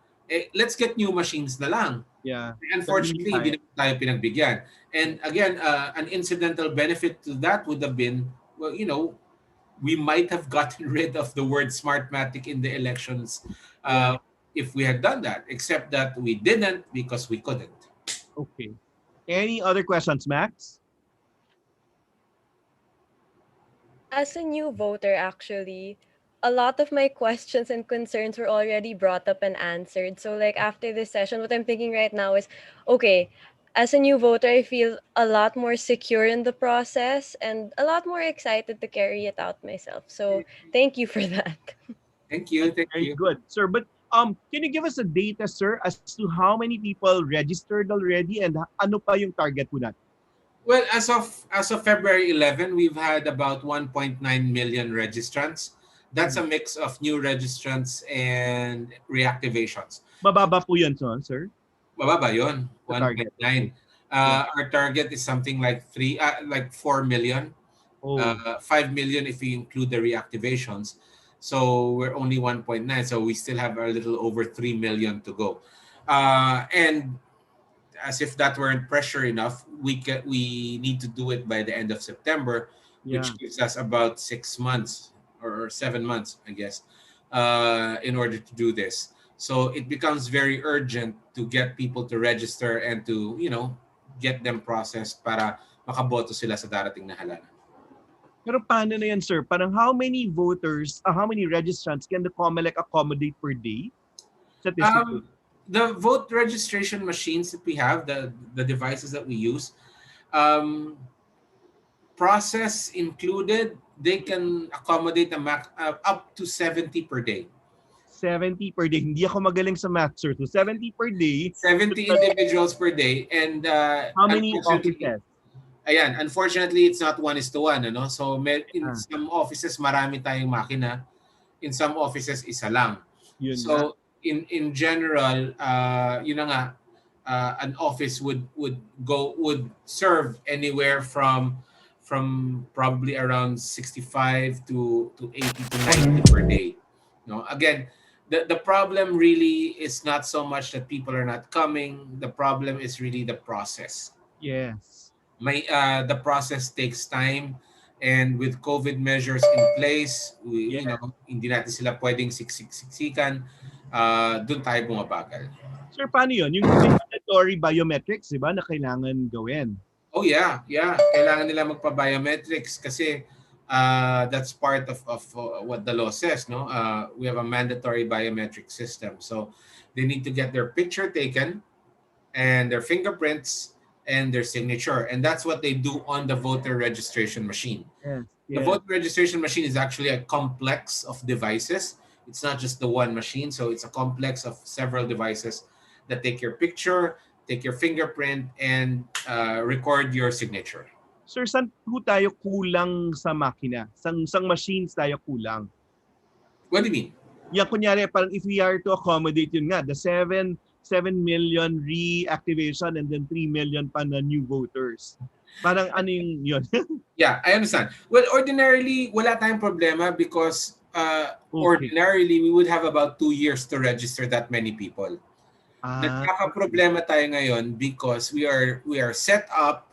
let's get new machines na lang. Yeah. Unfortunately, hindi naman tayo pinagbigyan. And again, an incidental benefit to that would have been, we might have gotten rid of the word Smartmatic in the elections if we had done that, except that we didn't because we couldn't. Okay. Any other questions, Max? As a new voter, actually, a lot of my questions and concerns were already brought up and answered. So like after this session, what I'm thinking right now is, okay, as a new voter, I feel a lot more secure in the process and a lot more excited to carry it out myself. So thank you for that. Thank you. Very good, sir. But can you give us a data, sir, as to how many people registered already and ano pa yung target po natin? Well, as of February 11, we've had about 1.9 million registrants. That's a mix of new registrants and reactivations. Mababa po yun, sir? Mababa yun, 1.9. Our target is something like 4 million. 5 million if we include the reactivations. So we're only 1.9. So we still have a little over 3 million to go. And as if that weren't pressure enough, we need to do it by the end of September, which gives us about 6 months or 7 months, I guess, in order to do this. So it becomes very urgent to get people to register and to, get them processed para makaboto sila sa darating na halalan. Pero paano na yan, sir? Parang how many voters, how many registrants can the COMELEC accommodate per day? The vote registration machines that we have, the devices that we use, process included, they can accommodate up to 70 per day. 70 per day. Hindi ako magaling sa math, sir. So 70 per day. 70 individuals per day. And how many offices? Ayan, unfortunately, it's not 1:1. Ano? So in some offices, marami tayong makina. In some offices, isa lang. In general, yun na nga, an office would serve anywhere from probably around 65 to 80 to 90 per day. No, again, the problem really is not so much that people are not coming. The problem is really the process. Yes. The process takes time, and with COVID measures in place, we Yeah. hindi natin sila pwedeng siksikan. Doon tayo bumabagal. Sir, paano yun? Yung mandatory biometrics, di ba, na kailangan gawin? Oh yeah. Kailangan nila magpa-biometrics kasi that's part of what the law says, no? We have a mandatory biometric system. So they need to get their picture taken and their fingerprints and their signature. And that's what they do on the voter registration machine. Yes. The voter registration machine is actually a complex of devices. It's not just the one machine. So it's a complex of several devices that take your picture, take your fingerprint, and record your signature. Sir, saan po tayo kulang sa makina? Sang machines tayo kulang? What do you mean? Yan, kunyari, parang if we are to accommodate yun nga, the 7 million reactivation and then 3 million pa na new voters. Parang ano yung yun? Yeah, I understand. Well, ordinarily, wala tayong problema because ordinarily, we would have about 2 years to register that many people. Nagkaka-problema tayo ngayon because we are set up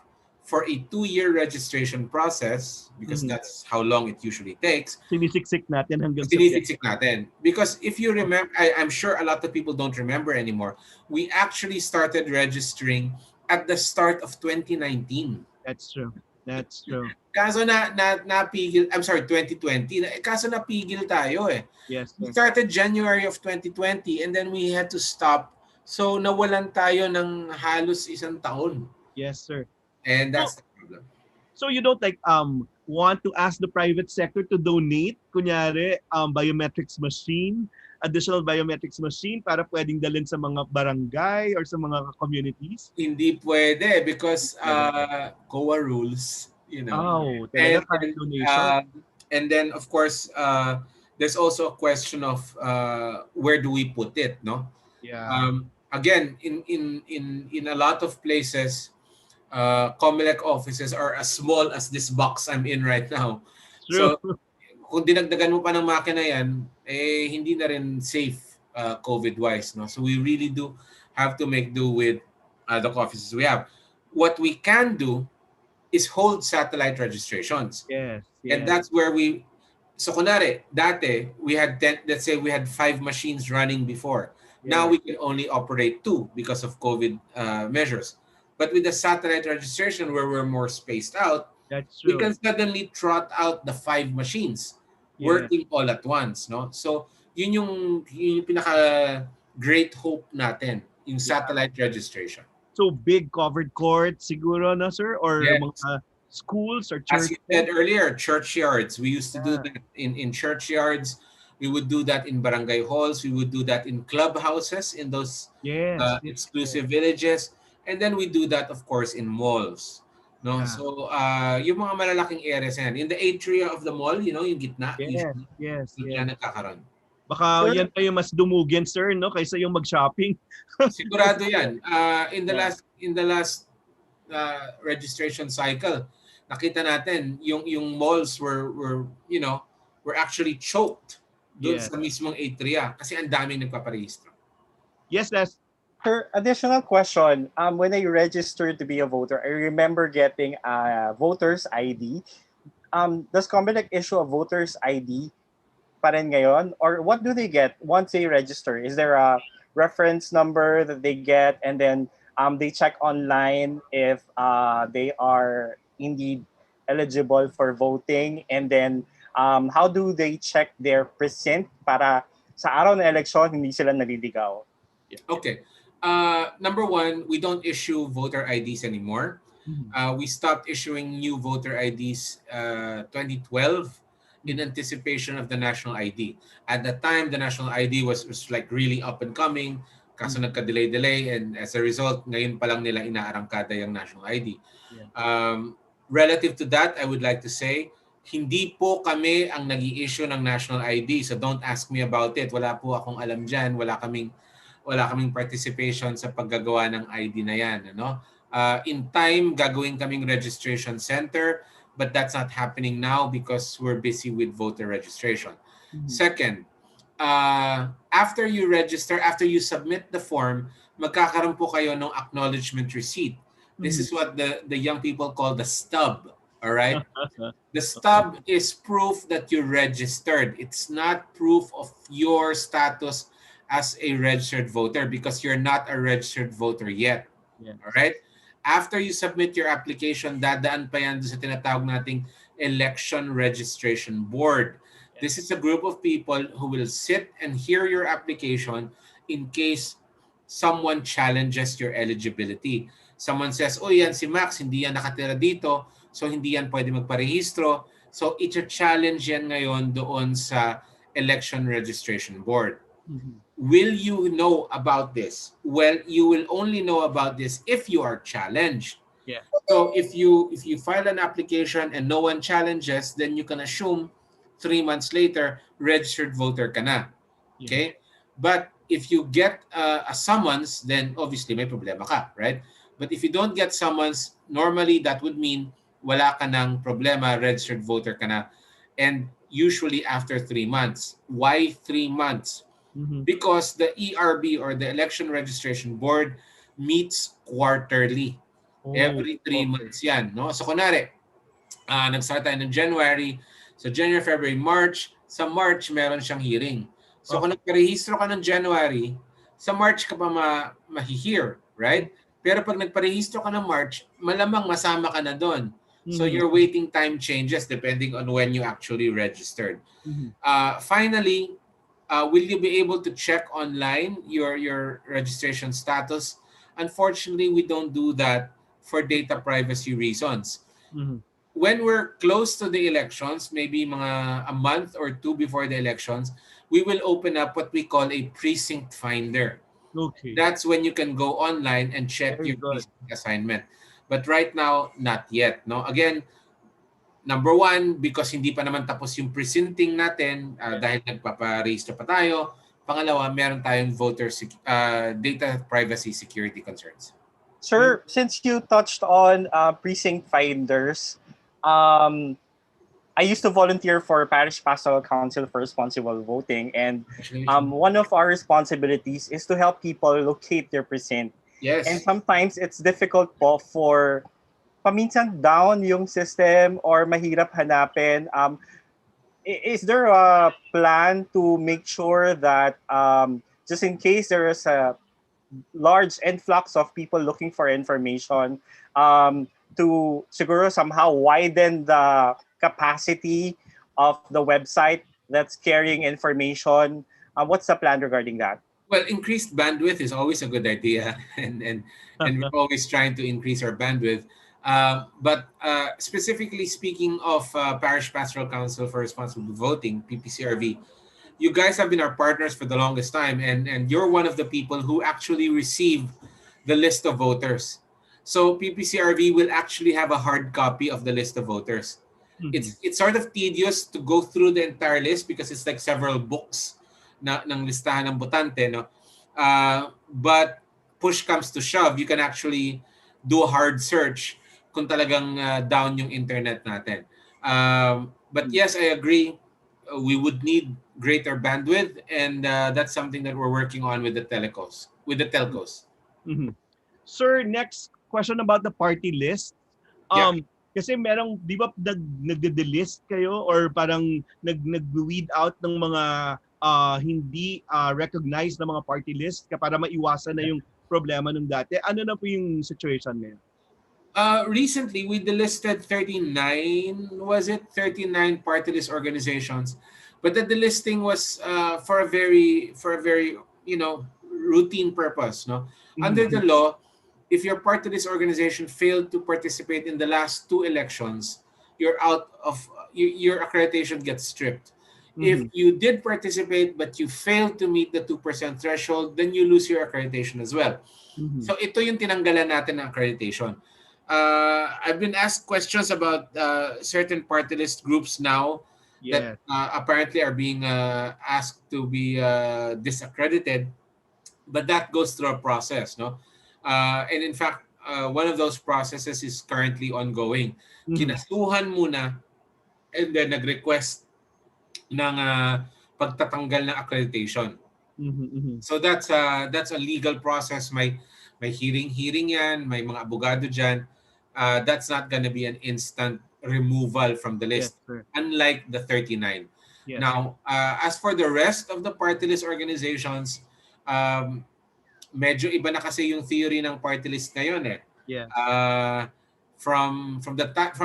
for a 2-year registration process because that's how long it usually takes. Sinisiksik natin hanggang Sinisiksik natin. Because if you remember, I'm sure a lot of people don't remember anymore, we actually started registering at the start of 2019. That's true. Kaso napigil, 2020. Kaso napigil tayo eh. Yes, sir. We started January of 2020 and then we had to stop. So nawalan tayo ng halos 1 taon. Yes, sir. And that's the problem. So you don't want to ask the private sector to donate, kunyari, biometrics machine, additional biometrics machine para pwedeng dalhin sa mga barangay or sa mga communities? Hindi pwede because COA rules, and then of course there's also a question of where do we put it, no? Yeah. Again, in a lot of places, COMELEC offices are as small as this box I'm in right now. True. So kung dinagdagan mo pa ng makina yan, hindi na rin safe COVID-wise. No? So we really do have to make do with the offices we have. What we can do is hold satellite registrations. Yes. And that's where so kunwari, dati, we had 10, let's say we had 5 machines running before. Now we can only operate 2 because of COVID measures. But with the satellite registration where we're more spaced out, we can suddenly trot out the 5 machines working all at once. No? So yun yung pinaka great hope natin, yung satellite registration. So big covered courts siguro, no, sir? Or mga schools or churches? As you said earlier, churchyards. We used to do that in churchyards. We would do that in barangay halls. We would do that in clubhouses in those exclusive villages. And then we do that, of course, in malls. No, so yung mga malalaking areas yan, in the atria of the mall, yung gitna, yes, nagkakaroon. Baka yan pa yung mas dumugin, sir, no, kaysa yung mag-shopping. Sigurado yan. In the last registration cycle, nakita natin yung malls were actually choked doon sa mismong atria kasi ang daming nagpaparehistro. Yes, that's Sir, additional question. When I registered to be a voter, I remember getting a voter's ID. Does COMELEC issue a voter's ID pa rin ngayon? Or what do they get once they register? Is there a reference number that they get and then they check online if they are indeed eligible for voting? And then how do they check their precinct para sa araw ng eleksyon hindi sila naliligaw? Okay. Number one, we don't issue voter IDs anymore. We stopped issuing new voter IDs 2012 in anticipation of the national ID. At that time, the national ID was like really up and coming. Kaso nagka-delay, and as a result, ngayon pa lang nila inaarangkada yung national ID. Relative to that, I would like to say, hindi po kami ang nag-i-issue ng national ID. So don't ask me about it. Wala po akong alam dyan. Wala kaming wala kaming participation sa paggagawa ng ID na yan. Ano? In time, gagawin kaming registration center, but that's not happening now because we're busy with voter registration. Second, after you register, after you submit the form, magkakaroon po kayo ng acknowledgement receipt. This is what the young people call the stub. All right? The stub is proof that you registered. It's not proof of your status as a registered voter because you're not a registered voter yet. Yes. All right? After you submit your application, dadaan pa yan sa tinatawag nating Election Registration Board. This is a group of people who will sit and hear your application in case someone challenges your eligibility. Someone says, oh yan si Max, hindi yan nakatira dito, so hindi yan pwede magparehistro. So i-challenge yan ngayon doon sa Election Registration Board. Will you know about this? Well, you will only know about this if you are challenged. Yeah. So if you file an application and no one challenges, then you can assume 3 months later, registered voter ka na. Okay? But if you get a summons, then obviously may problema ka, right? But if you don't get summons, normally that would mean wala ka ng problema, registered voter ka na. And usually after 3 months. Why 3 months? Because the ERB or the Election Registration Board meets quarterly. Every 3 months yan. No? So kunwari, nag-start tayo ng January. So January, February, March. Sa March, meron siyang hearing. So kung nagparehistro ka ng January, sa March ka pa ma-hear, right? Pero pag nagparehistro ka ng March, malamang masama ka na doon. So your waiting time changes depending on when you actually registered. Finally, will you be able to check online your registration status? Unfortunately, we don't do that for data privacy reasons. When we're close to the elections, maybe mga a month or two before the elections, we will open up what we call a precinct finder. Okay. That's when you can go online and check your precinct assignment. But right now, not yet. No, again, number one, because hindi pa naman tapos yung precincting natin dahil nagpapa-register pa tayo. Pangalawa, meron tayong data privacy security concerns. Sir, since you touched on precinct finders, I used to volunteer for Parish Pastoral Council for Responsible Voting, and one of our responsibilities is to help people locate their precinct. Yes. And sometimes it's difficult po for paminsan down yung system or mahirap hanapin. Is there a plan to make sure that just in case there is a large influx of people looking for information, to siguro somehow widen the capacity of the website that's carrying information? What's the plan regarding that? Well, increased bandwidth is always a good idea, and we're always trying to increase our bandwidth. But specifically speaking of Parish Pastoral Council for Responsible Voting, PPCRV, you guys have been our partners for the longest time, and you're one of the people who actually receive the list of voters. So PPCRV will actually have a hard copy of the list of voters. It's sort of tedious to go through the entire list because it's like several books ng listahan ng botante, no? But push comes to shove, you can actually do a hard search kung talagang down yung internet natin. But yes, I agree. We would need greater bandwidth, and that's something that we're working on with the telcos. Sir, next question about the party list. Kasi merong, di ba, nagde-delist kayo or parang nag-weed out ng mga hindi recognized na mga party list para maiwasan na yung problema nung dati. Ano na po yung situation ngayon? Recently, we delisted 39 party list organizations. But the delisting was for a very routine purpose. No? Under the law, if your party list organization failed to participate in the last 2 elections, you're out of your accreditation gets stripped. If you did participate but you failed to meet the 2% threshold, then you lose your accreditation as well. So ito yung tinanggalan natin ng accreditation. I've been asked questions about certain party list groups now that apparently are being asked to be disaccredited. but that goes through a process, no? And in fact, one of those processes is currently ongoing. Mhm. Kinasuhan muna and then nag-request ng pagtatanggal ng accreditation. Mhm. Mhm. So that's a legal process. May hearing yan, may mga abogado diyan. That's not gonna be an instant removal from the Yes, list, sir. unlike the 39. Yes. Now, as for the rest of the party list organizations, um, medyo iba na kasi yung theory ng party list ngayon eh. Yes. Uh, from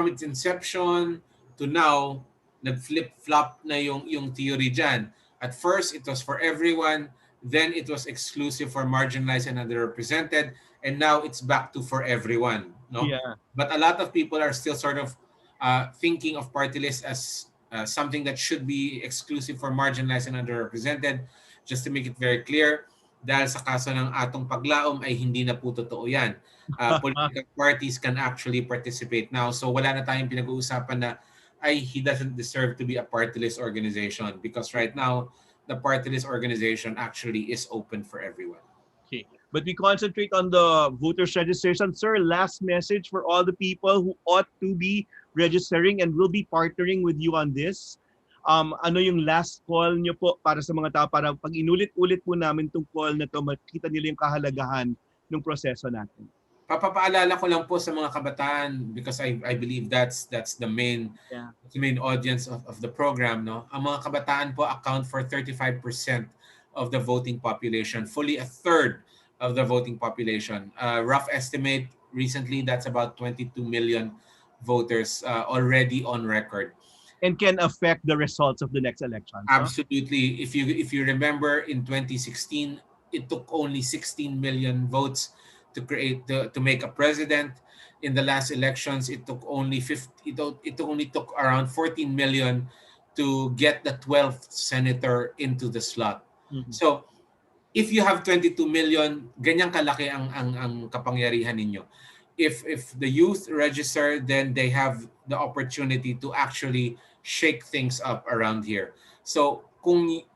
its inception to now, nag-flip-flop na yung theory diyan. At first, it was for everyone, then it was exclusive for marginalized and underrepresented, and now it's back to for everyone, no? Yeah. But a lot of people are still sort of thinking of party list as something that should be exclusive for marginalized and underrepresented. Just to make it very clear, dahil sa kaso ng atong paglaom ay hindi na po totoo yan. Political parties can actually participate now. So wala na tayong pinag-uusapan na ay he doesn't deserve to be a party list organization, because right now the party list organization actually is open for everyone. Okay. But we concentrate on the voters registration. Sir, last message for all the people who ought to be registering and will be partnering with you on this. Ano yung last call nyo po para sa mga tao, para pag inulit-ulit po namin itong call na to, makita nila yung kahalagahan ng proseso natin. Papapaalala ko lang po sa mga kabataan, because I believe that's the main Yeah. the main audience of the program, no? Ang mga kabataan po account for 35% of the voting population, fully a third of the voting population. Rough estimate recently, that's about 22 million voters already on record. And can affect the results of the next election. So? Absolutely. If you remember, in 2016, it took only 16 million votes to make a president. In the last elections, it took only took around 14 million to get the 12th senator into the slot. Mhm. So if you have 22 million, ganyang kalaki ang kapangyarihan ninyo. If the youth register, then they have the opportunity to actually shake things up around here. So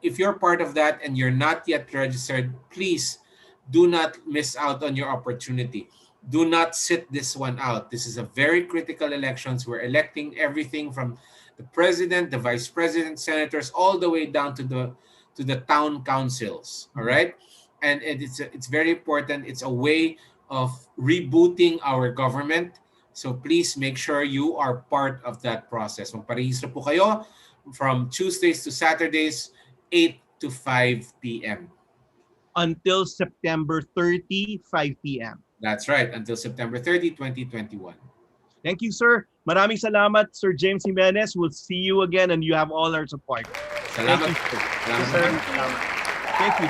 if you're part of that and you're not yet registered, please do not miss out on your opportunity. Do not sit this one out. This is a very critical elections. We're electing everything from the president, the vice president, senators, all the way down to the town councils. All right, and it's very important. It's a way of rebooting our government. So please make sure you are part of that process. Magparehistro po kayo from Tuesdays to Saturdays, 8 to 5 p.m. Until September 30, 5 p.m. That's right, until September 30, 2021. Thank you, sir. Maraming salamat, Sir James Jimenez. We'll see you again and you have all our support. Salamat. Thank you, Salamat. sir.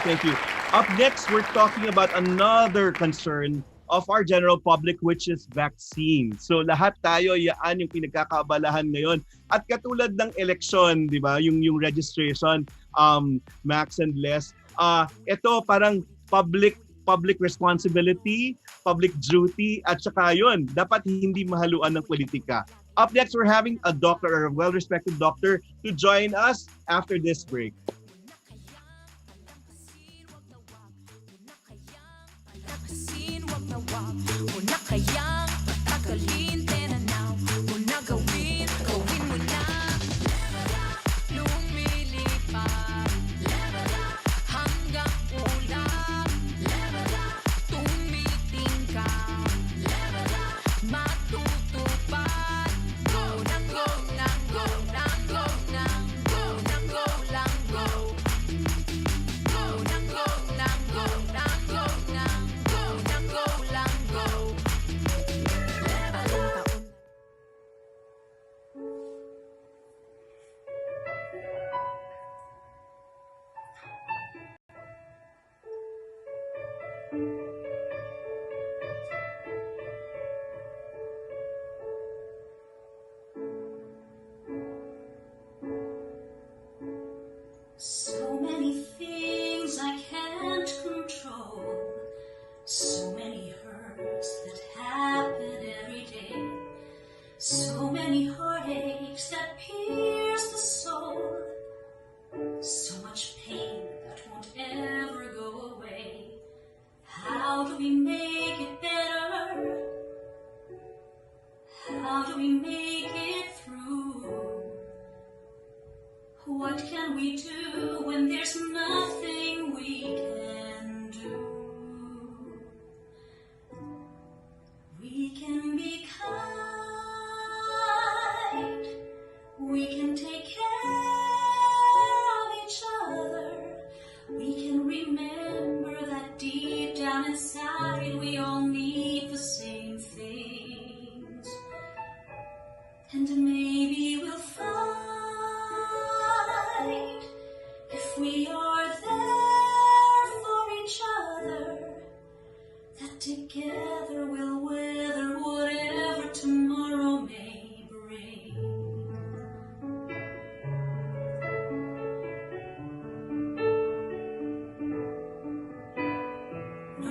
Thank you. Up next, we're talking about another concern of our general public, which is vaccine. So lahat tayo, yaan yung pinagkakaabalahan ngayon. At katulad ng election, di ba, yung registration, Max and Les, ito parang public responsibility, public duty, at saka yun, dapat hindi mahaluan ng politika. Up next, we're having a doctor, or a well-respected doctor, to join us after this break. Una kayang patagalin, tinanaw mo na gawin mo na. Lumilipad hanggang ulan, tumitingkad, matutupad. Go nang go nang go nang go nang go nang go lang go. Go nang go nang go nang go nang go nang go lang go. So many things I can't control, so many hurts that happen every day, so many heartaches that pierce the soul, so much pain that won't ever go away. remember that deep down inside we all need the same things. And maybe we'll find, if we are there for each other, that together we'll weather whatever tomorrow may bring.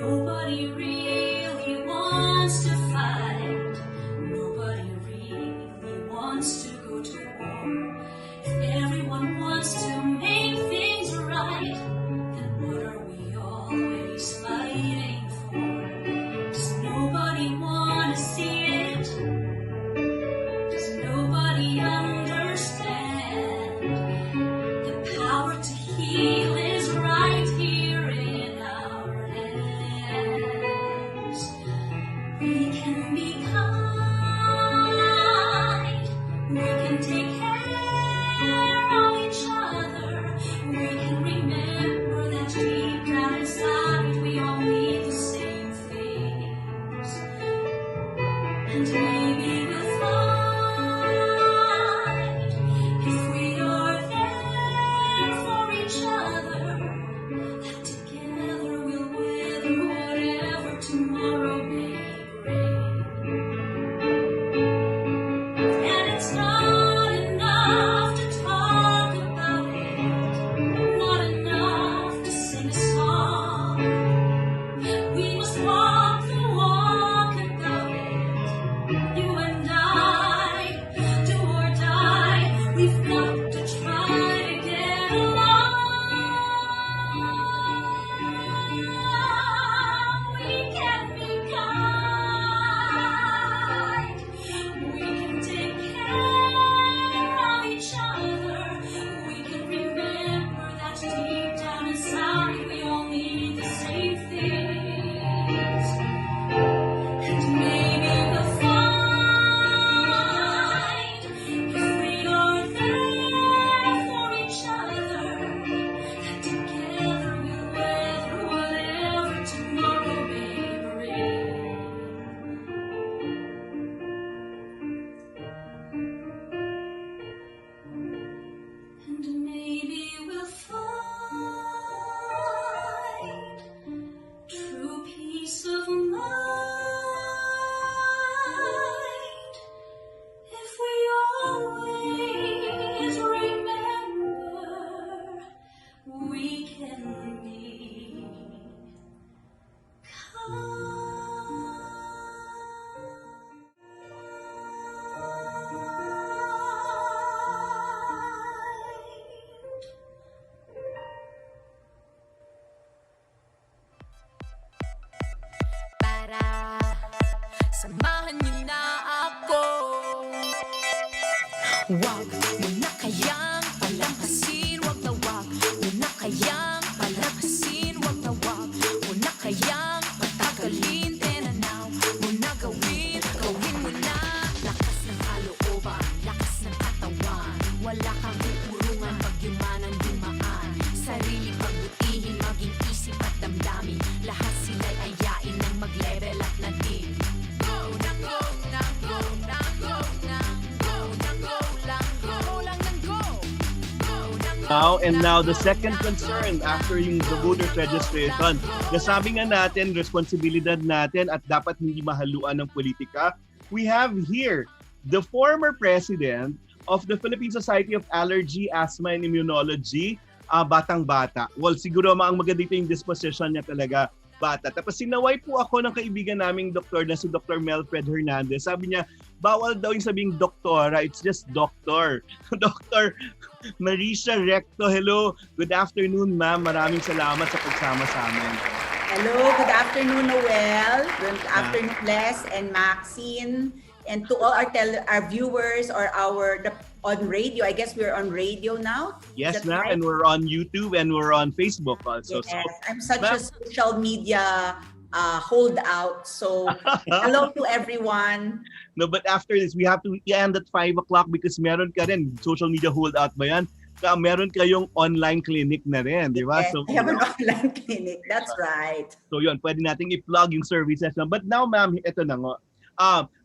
Nobody really wants to fight. Nobody really wants to go to war. If everyone wants to make things right, then what are we always fighting for? Does nobody want to see it? Does nobody understand? The power to heal is right here in our hands. We can be kind. We can take care of each other. We can remember that deep down inside we all need the same things. And maybe we'll find, if we are there for each other, that together we'll weather whatever tomorrow may bring. And it's not enough to talk about it, not enough to sing a song. We must walk the walk about it. You and I, do or die. We've got to try to get along. We can be kind. We can take care of each other. We can remember that deep down inside we all need the same things. And maybe we'll find, if we are there for each other, that together we'll weather whatever tomorrow may bring. And maybe we'll find true peace of mind, if we always remember we can be Para samahan niyo na ako. Wag mo na kayang palampasin, wag na wag mo na kayang palampasin, wag na wag mo na kayang patagalin. Tinanaw mo na gawin, gawin mo na. Lakas ng kalooban, lakas ng katawan, wala kang pupurungan pag yumanan dumaan. Sarili pagbutihin, maging isip at damdamin, lahat sila'y ayain ng mag-level up na din. Go na go na go na go na go na go lang ng go. Go na go. Now the second concern after yung the voters registration, nasabi nga natin, responsibilidad natin at dapat hindi mahaluan ng politika. We have here the former president of the Philippine Society of Allergy, Asthma and Immunology, batang-bata. Well, siguro ang maganda dito yung disposition niya talaga, bata. Tapos sinaway po ako ng kaibigan naming doktor na si Dr. Melfred Hernandez. Sabi niya, bawal daw yung sabing doktora, it's just doctor. Dr. Marysia Recto, hello. Good afternoon, ma'am. Maraming salamat sa pagsama sa amin. Hello, good afternoon, Noel. Good afternoon, Les and Maxine. And to all our viewers or on radio. I guess we're on radio now. Yes, ma'am. Right? And we're on YouTube and we're on Facebook also. Yes, so, I'm such a social media holdout. So hello to everyone. No, but after this, we have to end at 5 o'clock because meron ka rin social media holdout ba yan? meron kayong online clinic na rin, di ba? Yes, So, I have an online clinic. That's right. so yun, pwede nating i-plug yung services. But now, ma'am, ito na nga.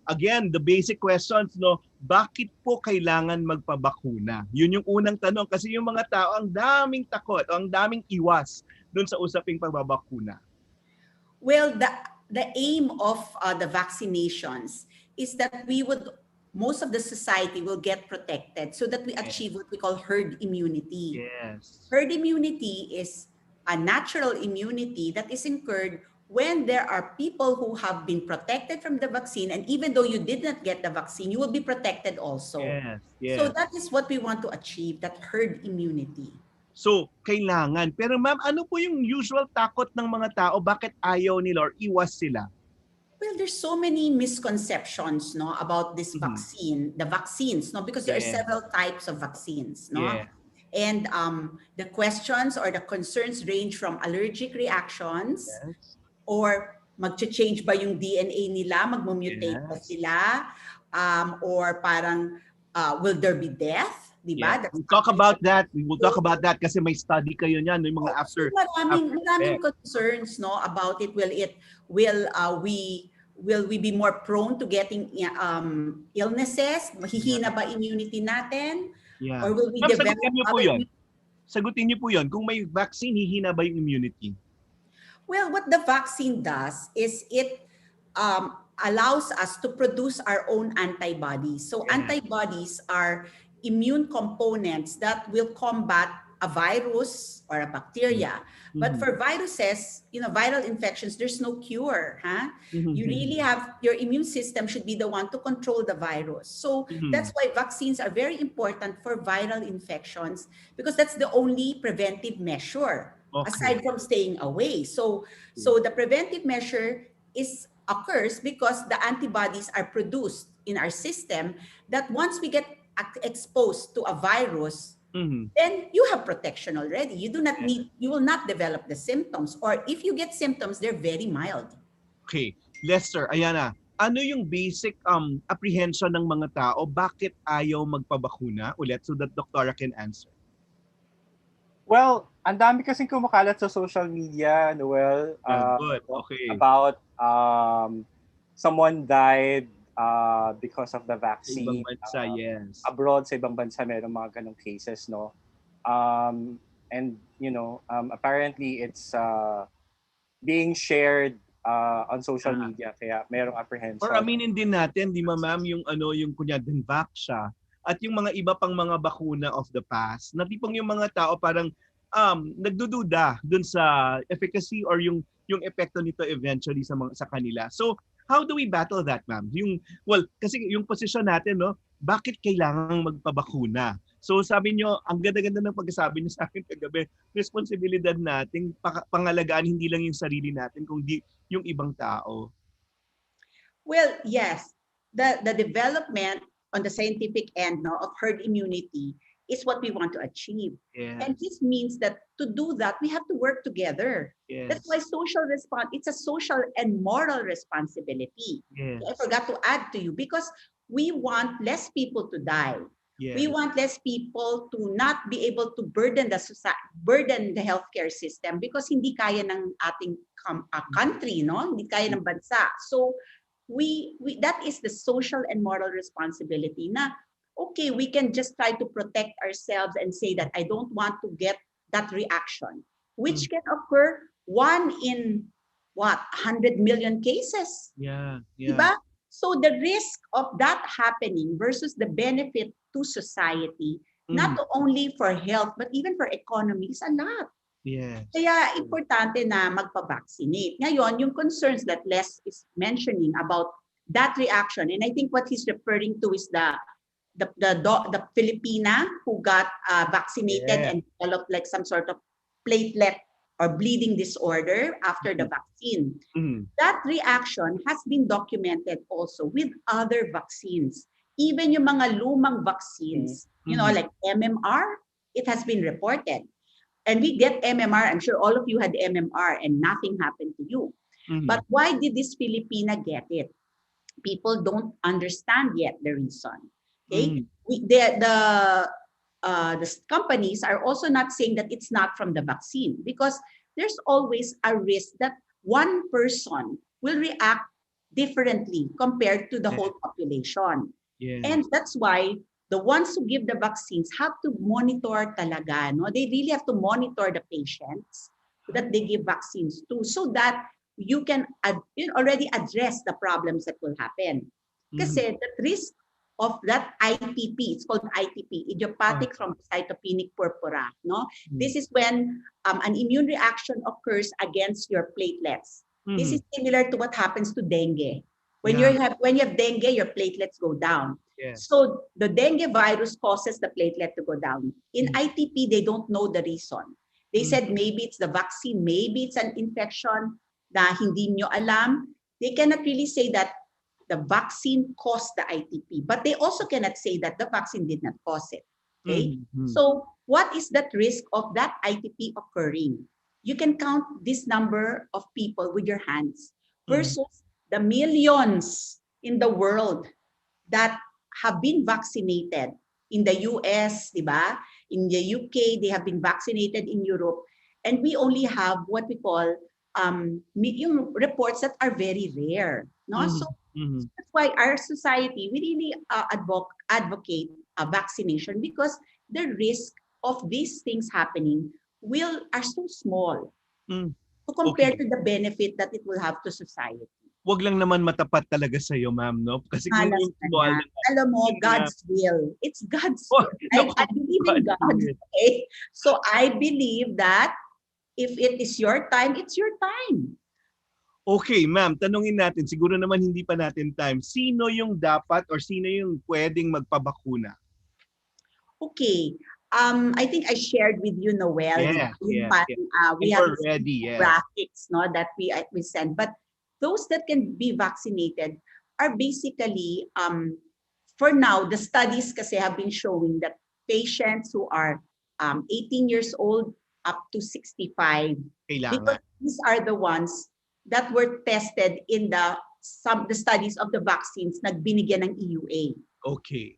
Again, the basic questions, no, bakit po kailangan magpabakuna? Yun yung unang tanong kasi yung mga tao ang daming takot, ang daming iwas dun sa usaping pagbabakuna. Well, the aim of the vaccinations is that most of the society will get protected so that we achieve what we call herd immunity. Yes. Herd immunity is a natural immunity that is incurred when there are people who have been protected from the vaccine, and even though you did not get the vaccine, you will be protected also. Yes, yes. So that is what we want to achieve, that herd immunity. So, kailangan. Pero ma'am, ano po yung usual takot ng mga tao? Bakit ayaw nila or iwas sila? Well, there's so many misconceptions, no, about this vaccine, the vaccines, no, because there are several types of vaccines, no. Yeah. And the questions or the concerns range from allergic reactions, or mag-change ba yung DNA nila, mag-mutate ba sila, or parang will there be death, di ba? Yeah. We'll talk about that. We will talk about that kasi may study kayo niyan, yung mga after. Maraming concerns, no, about it. Will we be more prone to getting illnesses? Mahihina ba immunity natin? Yeah. Or will we Ma'am, develop sagutin niyo po yun. Sagutin niyo po yun. Kung may vaccine, hihina ba yung immunity? Well, what the vaccine does is it allows us to produce our own antibodies. So antibodies are immune components that will combat a virus or a bacteria. But for viruses, viral infections, there's no cure. You really your immune system should be the one to control the virus. So that's why vaccines are very important for viral infections, because that's the only preventive measure. Aside from staying away. So the preventive measure occurs because the antibodies are produced in our system that once we get exposed to a virus, then you have protection already. You will not develop the symptoms, or if you get symptoms, they're very mild. Okay. Lester, ayan na. Ano yung basic apprehension ng mga tao? Bakit ayaw magpabakuna? Ulit, so that Doktora can answer. Well, ang dami kasing kumakalat sa social media, Noel, Good. Okay. about someone died because of the Sa vaccine. ibang bansa, yes. Abroad, sa ibang bansa, mayroong mga ganong cases, no? And, apparently it's being shared on social media, kaya mayroong apprehension. Or aminin din natin, di ba ma'am, yung kunya Denvac siya, at yung mga iba pang mga bakuna of the past, na tipong yung mga tao parang nagdududa dun sa efficacy or yung epekto nito eventually sa kanila. So, how do we battle that, ma'am? Kasi yung posisyon natin, no, bakit kailangang magpabakuna? So, sabi nyo, ang ganda-ganda ng pagkasabi nyo sa akin kagabi, responsibilidad nating pangalagaan hindi lang yung sarili natin, kundi yung ibang tao. Well, yes. The development on the scientific end, no, of herd immunity is what we want to achieve. Yes. And this means that to do that, we have to work together. Yes. That's why it's a social and moral responsibility. Yes. I forgot to add to you, because we want less people to die. Yes. We want less people to not be able to burden the healthcare system because hindi kaya ng ating country, no? Hindi kaya ng bansa. So that is the social and moral responsibility na, okay, we can just try to protect ourselves and say that I don't want to get that reaction, which can occur 1 in 100 million cases. Yeah. Diba? So the risk of that happening versus the benefit to society, not only for health, but even for economy, is a lot. Yes. Kaya importante na magpa-vaccinate. Ngayon, yung concerns that Les is mentioning about that reaction, and I think what he's referring to is the Filipina who got vaccinated and developed like some sort of platelet or bleeding disorder after the vaccine. That reaction has been documented also with other vaccines. Even yung mga lumang vaccines, like MMR, it has been reported. And we get MMR, I'm sure all of you had MMR and nothing happened to you. But why did this Filipina get it? People don't understand yet the reason. Okay, the companies are also not saying that it's not from the vaccine, because there's always a risk that one person will react differently compared to the whole population. Yes. And that's why the ones who give the vaccines have to monitor talaga. No? They really have to monitor the patients that they give vaccines to, so that you can already address the problems that will happen. Kasi the risk of that ITP, it's called ITP, idiopathic thrombocytopenic purpura. No? This is when an immune reaction occurs against your platelets. This is similar to what happens to dengue. When you have dengue, your platelets go down. Yes. So the dengue virus causes the platelet to go down. In ITP, they don't know the reason. They said maybe it's the vaccine, maybe it's an infection na hindi nyo alam. They cannot really say that the vaccine caused the ITP, but they also cannot say that the vaccine did not cause it. Okay? So what is that risk of that ITP occurring? You can count this number of people with your hands versus the millions in the world that have been vaccinated. In the US, di ba? In the UK, they have been vaccinated. In Europe. And we only have what we call yung reports that are very rare. No? So that's why our society, we really advocate vaccination, because the risk of these things happening are so small to compare to the benefit that it will have to society. Wag lang naman matapat talaga sa iyo, ma'am, no? Kasi kung yung small, alam mo, God's will. It's God's will. I believe in God. Okay? So I believe that if it is your time, it's your time. Okay, ma'am, tanungin natin, siguro naman hindi pa natin time. Sino yung dapat or sino yung pwedeng magpabakuna? Okay. I think I shared with you, Noel. We have already, graphics, no, that we send. But those that can be vaccinated are basically, for now, the studies kasi have been showing that patients who are 18 years old up to 65, because these are the ones that were tested in the studies of the vaccines nagbinigyan ng EUA. Okay.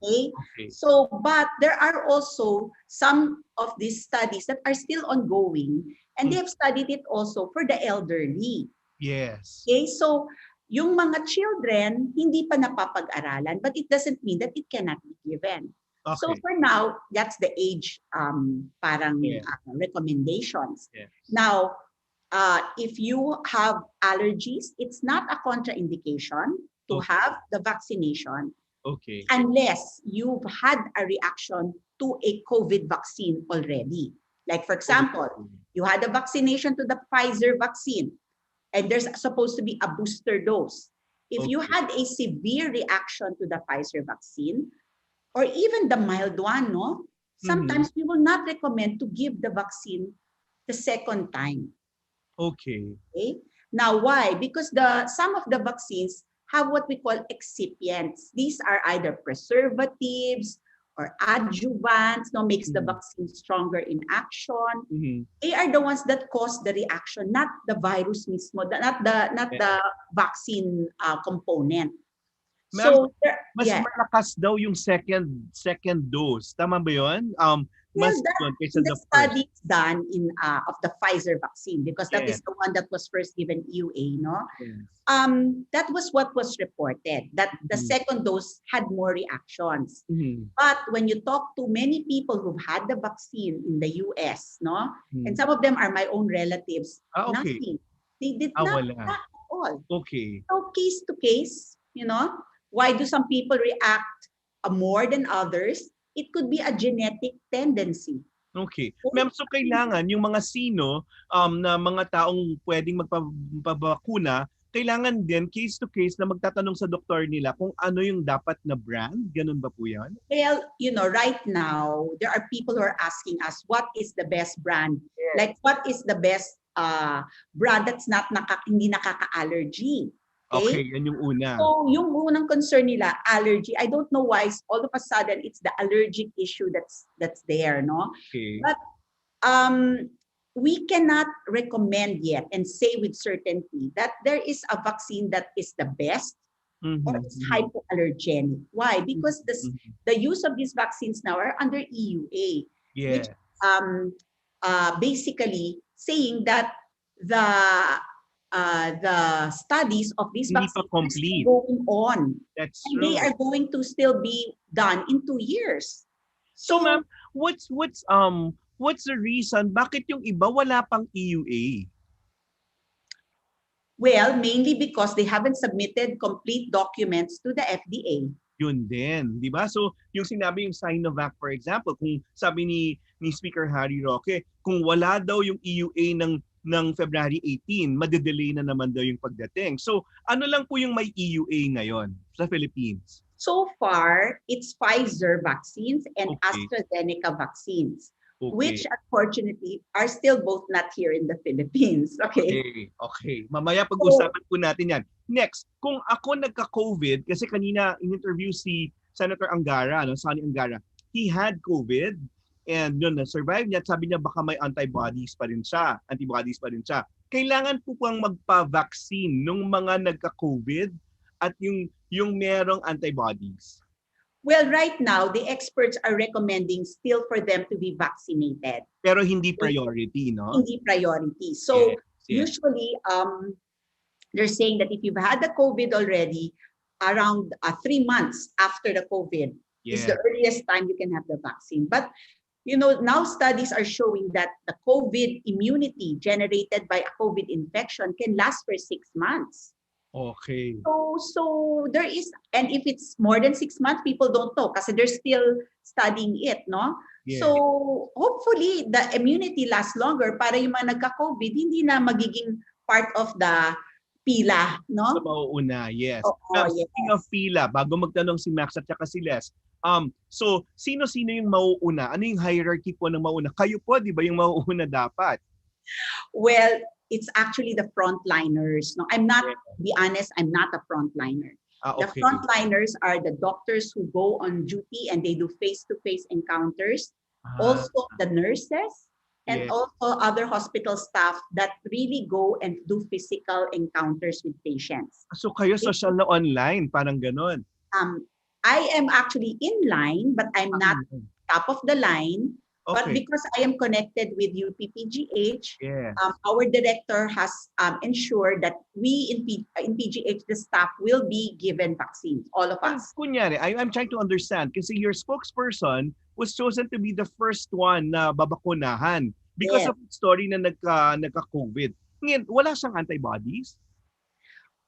So, but there are also some of these studies that are still ongoing, and they have studied it also for the elderly. Yes. Okay, so yung mga children, hindi pa napapag-aralan, but it doesn't mean that it cannot be given. Okay. So for now, that's the age recommendations. Yes. Now, if you have allergies, it's not a contraindication to have the vaccination. Okay. Unless you've had a reaction to a COVID vaccine already. Like for example, you had a vaccination to the Pfizer vaccine, and there's supposed to be a booster dose. If you had a severe reaction to the Pfizer vaccine, or even the mild one, no, sometimes we will not recommend to give the vaccine the second time. Okay. Now, why? Because some of the vaccines have what we call excipients. These are either preservatives or adjuvants, no, makes the vaccine stronger in action. They are the ones that cause the reaction, not the virus mismo, not the vaccine component. So, mas malakas daw yung second dose. Tama ba yun? Well, that's the studies done in of the Pfizer vaccine, because that is the one that was first given EUA, no? That was what was reported, that the second dose had more reactions. But when you talk to many people who've had the vaccine in the US, no, and some of them are my own relatives, nothing. They did not at all. Okay. So case to case, you know, why do some people react more than others? It could be a genetic tendency. Okay. Ma'am, so kailangan yung mga sino na mga taong pwedeng magpabakuna, kailangan din case to case na magtatanong sa doktor nila kung ano yung dapat na brand? Ganun ba po yan? Well, you know, right now, there are people who are asking us, what is the best brand? Like, what is the best brand that's not hindi nakaka-allergy? Okay, yan yung una. So, yung unang concern nila, allergy. I don't know why all of a sudden it's the allergic issue that's there, no? Okay. But we cannot recommend yet and say with certainty that there is a vaccine that is the best or Mhm, it's mhm, hypoallergenic. Why? Because mhm. the use of these vaccines now are under EUA, which Yeah. basically saying that the the studies of these Hindi pa vaccines are still complete. going on, That's and they true. are going to still be done in 2 years. So So, ma'am, what's the reason bakit yung iba wala pang EUA? well, mainly because they haven't submitted complete documents to the FDA. Yun din, di ba? So, yung sinabi yung Sinovac, for example, kung sabi ni Speaker Harry Roque, kung wala daw yung EUA ng February 18, madedelay na naman daw yung pagdating. So, ano lang po yung may EUA ngayon sa Philippines? So far, it's Pfizer vaccines and Okay. AstraZeneca vaccines, which Okay. unfortunately are still both not here in the Philippines. Okay. Okay. Okay. Mamaya pag-usapan po natin yan. Next, kung ako nagka-COVID, kasi kanina in-interview si Senator Angara, no, Sonny Angara, he had COVID and yun, na-survive niya at sabi niya baka may antibodies pa rin siya. Kailangan po pang magpa-vaccine nung mga nagka-COVID at yung merong antibodies. Well, right now, the experts are recommending still for them to be vaccinated. Pero hindi priority, no? Hindi priority. So Yes. usually, they're saying that if you've had the COVID already, around 3 months after the COVID is the Yeah. earliest time you can have the vaccine. But you know, now studies are showing that the COVID immunity generated by a COVID infection can last for 6 months. Okay. So there is, and if it's more than 6 months, people don't know kasi they're still studying it, no? Yeah. So hopefully the immunity lasts longer para yung mga nagka-COVID hindi na magiging part of the pila, no? Sa mauuna, yes. Oo, Speaking yes. of pila, bago magtanong si Max at saka si Les, so sino-sino yung mauuna? Ano yung hierarchy po ng mauuna? Kayo po, di ba yung mauuna dapat? Well, it's actually the frontliners. No, I'm not, to be honest, I'm not a frontliner. Okay. The frontliners are the doctors who go on duty and they do face-to-face encounters. Also the nurses and Yes. also other hospital staff that really go and do physical encounters with patients. So kayo social na online, parang ganon. I am actually in line, but I'm not top of the line. But Okay. because I am connected with UPPGH, Yes. our director has ensured that we in PGH, the staff will be given vaccines, all of us. Kunyari, I'm trying to understand kasi your spokesperson was chosen to be the first one na babakunahan because Yes. of the story na nagka-COVID. Ngayon, wala siyang antibodies?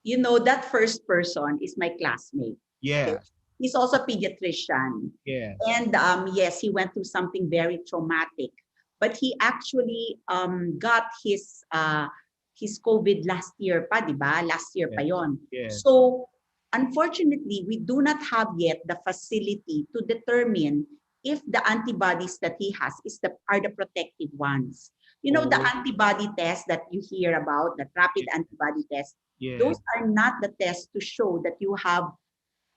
You know, that first person is my classmate. Yes. He's also a pediatrician. Yes. And yes, he went through something very traumatic. But he actually got his COVID last year pa, di ba? Last year pa yon. Yes. So, unfortunately, we do not have yet the facility to determine if the antibodies that he has are the protective ones. You know, the antibody test that you hear about, the rapid antibody test, those are not the tests to show that you have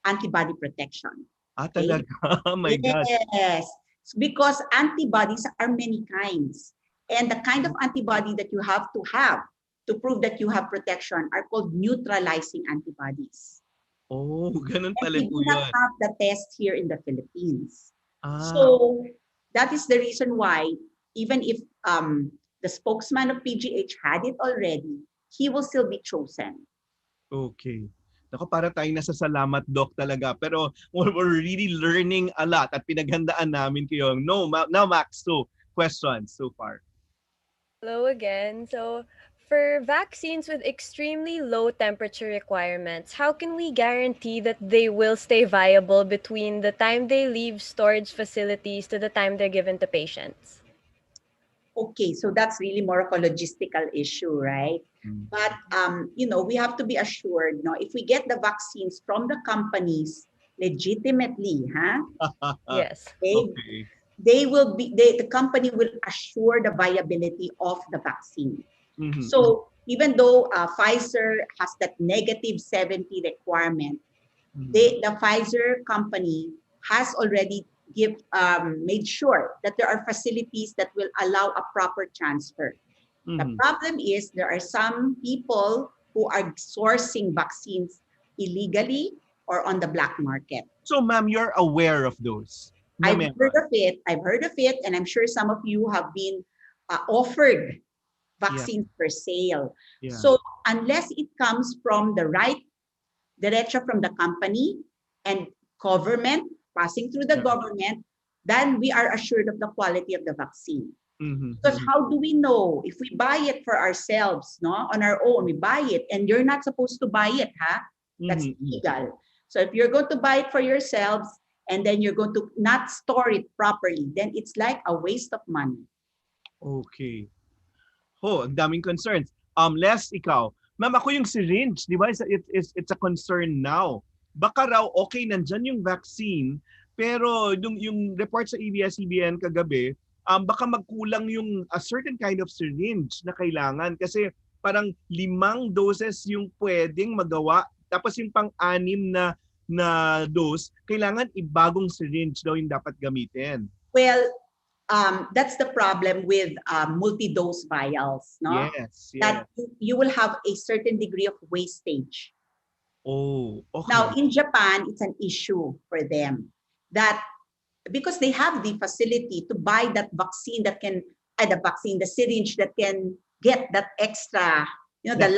antibody protection. Talaga? My God. Yes, because antibodies are many kinds. And the kind of antibody that you have to prove that you have protection are called neutralizing antibodies. Oh, ganun And pala we po do not yun. have the test here in the Philippines. So that is the reason why, even if the spokesman of PGH had it already, he will still be chosen. Okay. Ako, para tayong nasa salamat, Doc, talaga. Pero we're really learning a lot at pinaghandaan namin kayo. Now, Max, so questions so far. Hello again. So, for vaccines with extremely low temperature requirements, how can we guarantee that they will stay viable between the time they leave storage facilities to the time they're given to patients? Okay, so that's really more of a logistical issue, right? But you know, we have to be assured, if we get the vaccines from the companies legitimately, Yes. Okay. the company will assure the viability of the vaccine. Mhm. So even though Pfizer has that -70 requirement, the Pfizer company has already made sure that there are facilities that will allow a proper transfer. The problem is there are some people who are sourcing vaccines illegally or on the black market. So ma'am, you're aware of those? Na I've meron? heard of it, and I'm sure some of you have been offered vaccines for sale. Yeah. So unless it comes from the right direction from the company and government, passing through the government, then we are assured of the quality of the vaccine. Because how do we know if we buy it for ourselves, no, on our own, we buy it, and you're not supposed to buy it, That's illegal. So if you're going to buy it for yourselves and then you're going to not store it properly, then it's like a waste of money. Okay. Ang daming concerns. Les, ikaw. Ma'am, ako yung syringe, di ba? It's a concern now. Baka raw, okay, nandyan yung vaccine, pero yung report sa ABS-CBN kagabi, baka magkulang yung a certain kind of syringe na kailangan kasi parang 5 doses yung pwedeng magawa, tapos yung pang-6 na dose, kailangan ibagong syringe daw yung dapat gamitin. Well, that's the problem with multi-dose vials, no? Yes. That you will have a certain degree of wastage. Oh, okay. Now, in Japan, it's an issue for them that because they have the facility to buy that vaccine that can, the syringe that can get that extra, the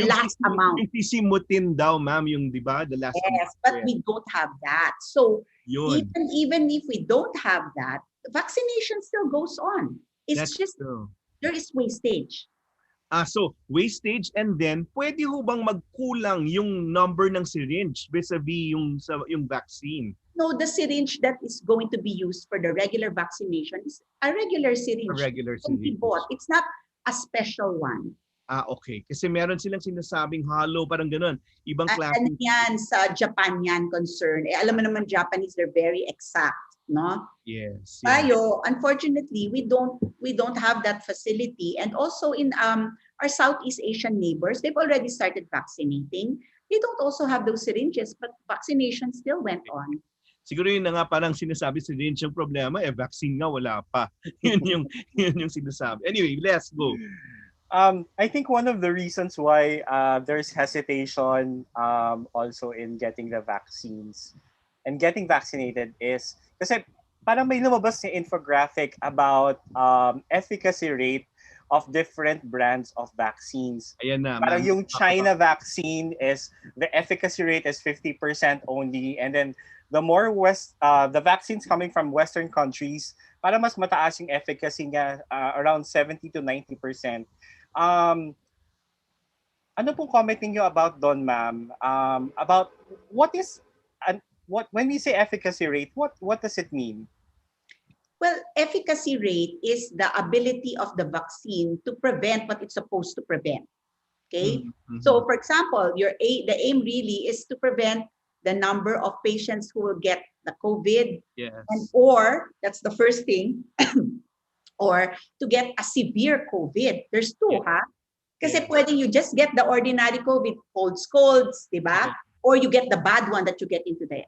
last amount. Yung sisimutin daw, ma'am, yung, di ba, the last amount. Yes, but we don't have that. So even if we don't have that, vaccination still goes on. It's there is wastage. So wastage, and then pwede ho bang magkulang yung number ng syringe vis-a-vis yung vaccine? No, the syringe that is going to be used for the regular vaccination is a regular syringe. A regular syringe. It's not a special one. Okay. Kasi meron silang sinasabing hollow, parang ganun. Ibang klase. Ano yan, sa Japan yan concern. Alam mo naman, Japanese, they're very exact, no? Yes. Tayo, unfortunately, we don't have that facility. And also in our Southeast Asian neighbors, they've already started vaccinating. They don't also have those syringes, but vaccination still went on. Siguro yun na nga parang sinasabi syringe yung problema, vaccine nga wala pa. yun yung sinasabi. Anyway, let's go. I think one of the reasons why there's hesitation also in getting the vaccines and getting vaccinated is kasi parang may lumabas na infographic about efficacy rate of different brands of vaccines. Ayan na. Parang yung China vaccine is, the efficacy rate is 50% only, and then the more the vaccines coming from Western countries, para mas mataas yung efficacy niya, around 70 to 90%. Ano pong comment niyo about doon, ma'am? About when we say efficacy rate, what does it mean? Well, efficacy rate is the ability of the vaccine to prevent what it's supposed to prevent. Okay? Mm-hmm. So, for example, the aim really is to prevent the number of patients who will get the COVID, or that's the first thing, or to get a severe COVID. There's two, Kasi pwede you just get the ordinary COVID, colds, di ba? Or you get the bad one that you get into the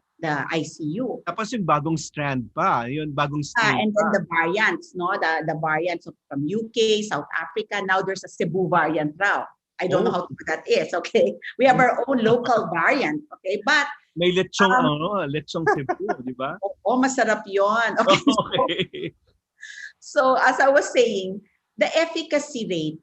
ICU. Tapos yung bagong strand pa, yung bagong strain and then the variants, no? The variants from UK, South Africa. Now there's a Cebu variant now. I don't know how that is, okay? We have our own local variant, okay? But may lechong Cebu, di ba? Masarap yon. Okay. So as I was saying, the efficacy rate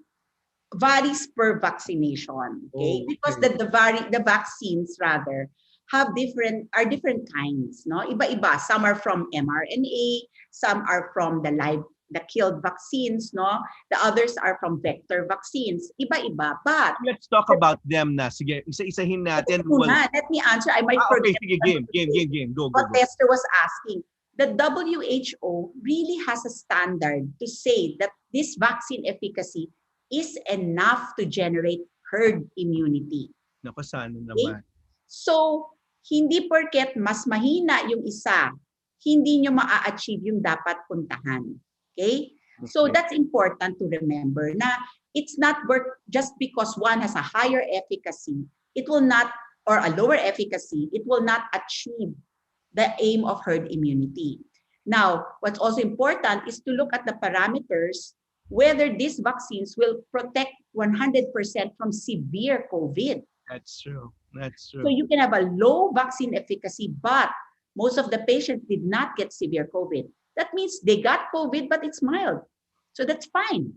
varies per vaccination, okay? Because the vaccines rather are different kinds, no? Iba-iba. Some are from mRNA, some are from the killed vaccines, no? The others are from vector vaccines. Iba-iba. But let's talk about them na. Sige, isa-isahin natin. Let me answer. I might forget. Okay, sige, game. Go. What Lester was asking. The WHO really has a standard to say that this vaccine efficacy is enough to generate herd immunity. Naku, sana naman. So, hindi porket mas mahina yung isa, hindi nyo maa-achieve yung dapat puntahan. Okay? So, that's important to remember na it's not just because one has a higher efficacy, it will not, or a lower efficacy, it will not achieve the aim of herd immunity. Now, what's also important is to look at the parameters whether these vaccines will protect 100% from severe COVID. That's true. That's true. So you can have a low vaccine efficacy, but most of the patients did not get severe COVID. That means they got COVID, but it's mild. So that's fine.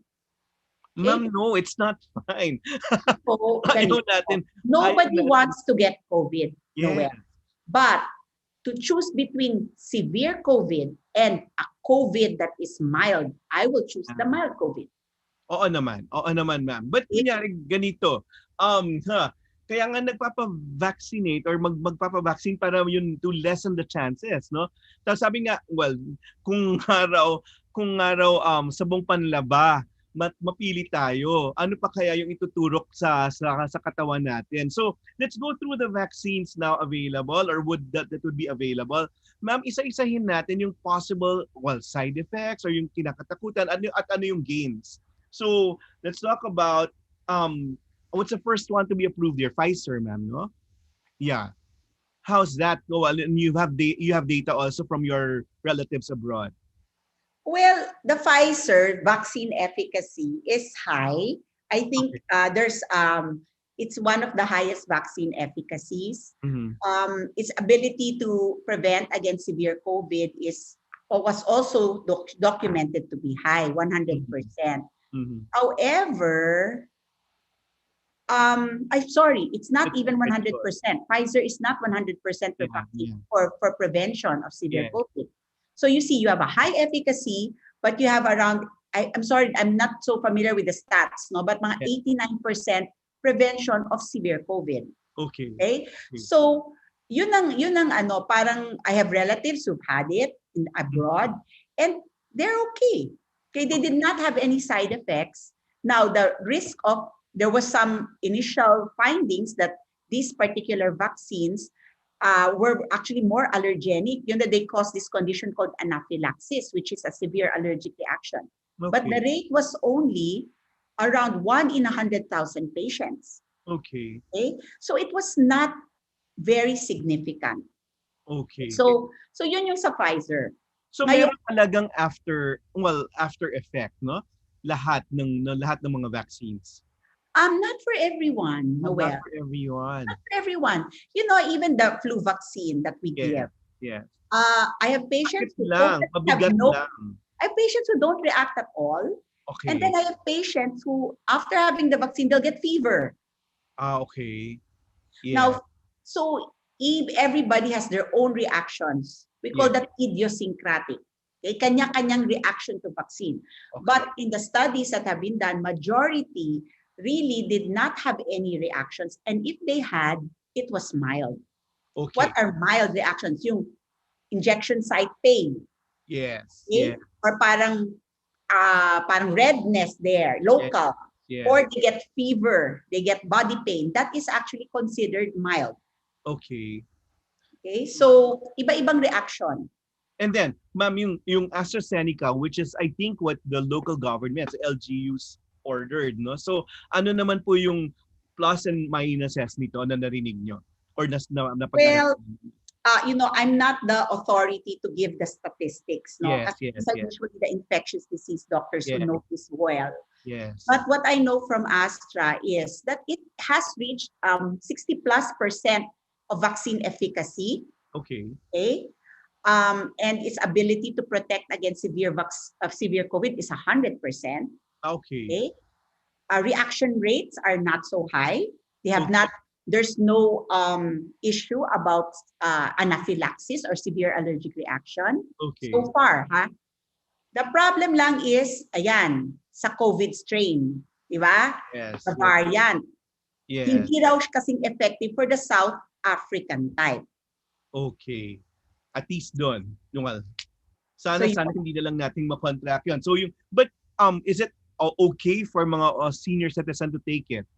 Ma'am, no, it's not fine. So, Ayaw ganito. natin. Nobody Ayaw natin. wants to get COVID, Yeah. Noel. But to choose between severe COVID and a COVID that is mild, I will choose the mild COVID. Oo naman. Oo naman, ma'am. But kunyari ganito, kaya nga nagpapa-vaccinate or magpapa-vaccine para yun to lessen the chances, no? Tapos sabi nga, well, kung nga raw sa buong panlaba mapili tayo, ano pa kaya yung ituturok sa katawan natin? So, let's go through the vaccines now available or that would be available. Ma'am, isa-isahin natin yung possible side effects or yung kinakatakutan at ano yung gains. So, let's talk about what's the first one to be approved here? Pfizer, ma'am, no? Yeah. How's that go? And you have data also from your relatives abroad. Well, the Pfizer vaccine efficacy is high. I think it's one of the highest vaccine efficacies. Mm-hmm. Its ability to prevent against severe COVID was also documented to be high, 100%. Mm-hmm. However, I'm sorry, it's not even 100%. Pfizer is not 100% for vaccine for prevention of severe COVID. So you see, you have a high efficacy, but you have around, I'm sorry, I'm not so familiar with the stats, no, but mga 89% prevention of severe COVID. Okay. So yun ang parang I have relatives who've had it abroad and they're okay. Okay, they did not have any side effects. Now the risk of, there was some initial findings that these particular vaccines were actually more allergenic. You know, they cause this condition called anaphylaxis, which is a severe allergic reaction. Okay. But the rate was only around 1 in 100,000 patients. Okay. So it was not very significant. Okay. So yun yung sa Pfizer. So meron talagang after effect, no? Lahat ng mga vaccines. Not for everyone, Noel. Not for everyone. Not for everyone. You know, even the flu vaccine that we give. Yeah. I have patients who I have patients who don't react at all. Okay. And then I have patients who, after having the vaccine, they'll get fever. Okay. Yeah. Now, so everybody has their own reactions. We call that idiosyncratic. Okay? Kanya-kanyang reaction to vaccine. Okay. But in the studies that have been done, majority really did not have any reactions. And if they had, it was mild. Okay. What are mild reactions? Yung injection site pain. Yes. Okay? Or parang redness there, local. Yes. Or they get fever, they get body pain. That is actually considered mild. Okay. Okay, so iba-ibang reaction. And then, ma'am, yung AstraZeneca, which is I think what the local governments, LGUs, ordered, no? So, ano naman po yung plus and minuses nito na narinig nyo? Or well, you know, I'm not the authority to give the statistics, no? Yes. Usually the infectious disease doctors who know this well. Yes. But what I know from Astra is that it has reached 60+% of vaccine efficacy. Okay. And its ability to protect against severe COVID is 100%. Okay. Reaction rates are not so high. They have there's no issue about anaphylaxis or severe allergic reaction. So far, The problem lang is, ayan, sa COVID strain, di ba? Yes. Sa variant. Yes. Hindi raw kasing effective for the South African type. Okay. At least doon. Sana hindi na lang nating makontract yun. So but is it okay for mga senior citizen to take it?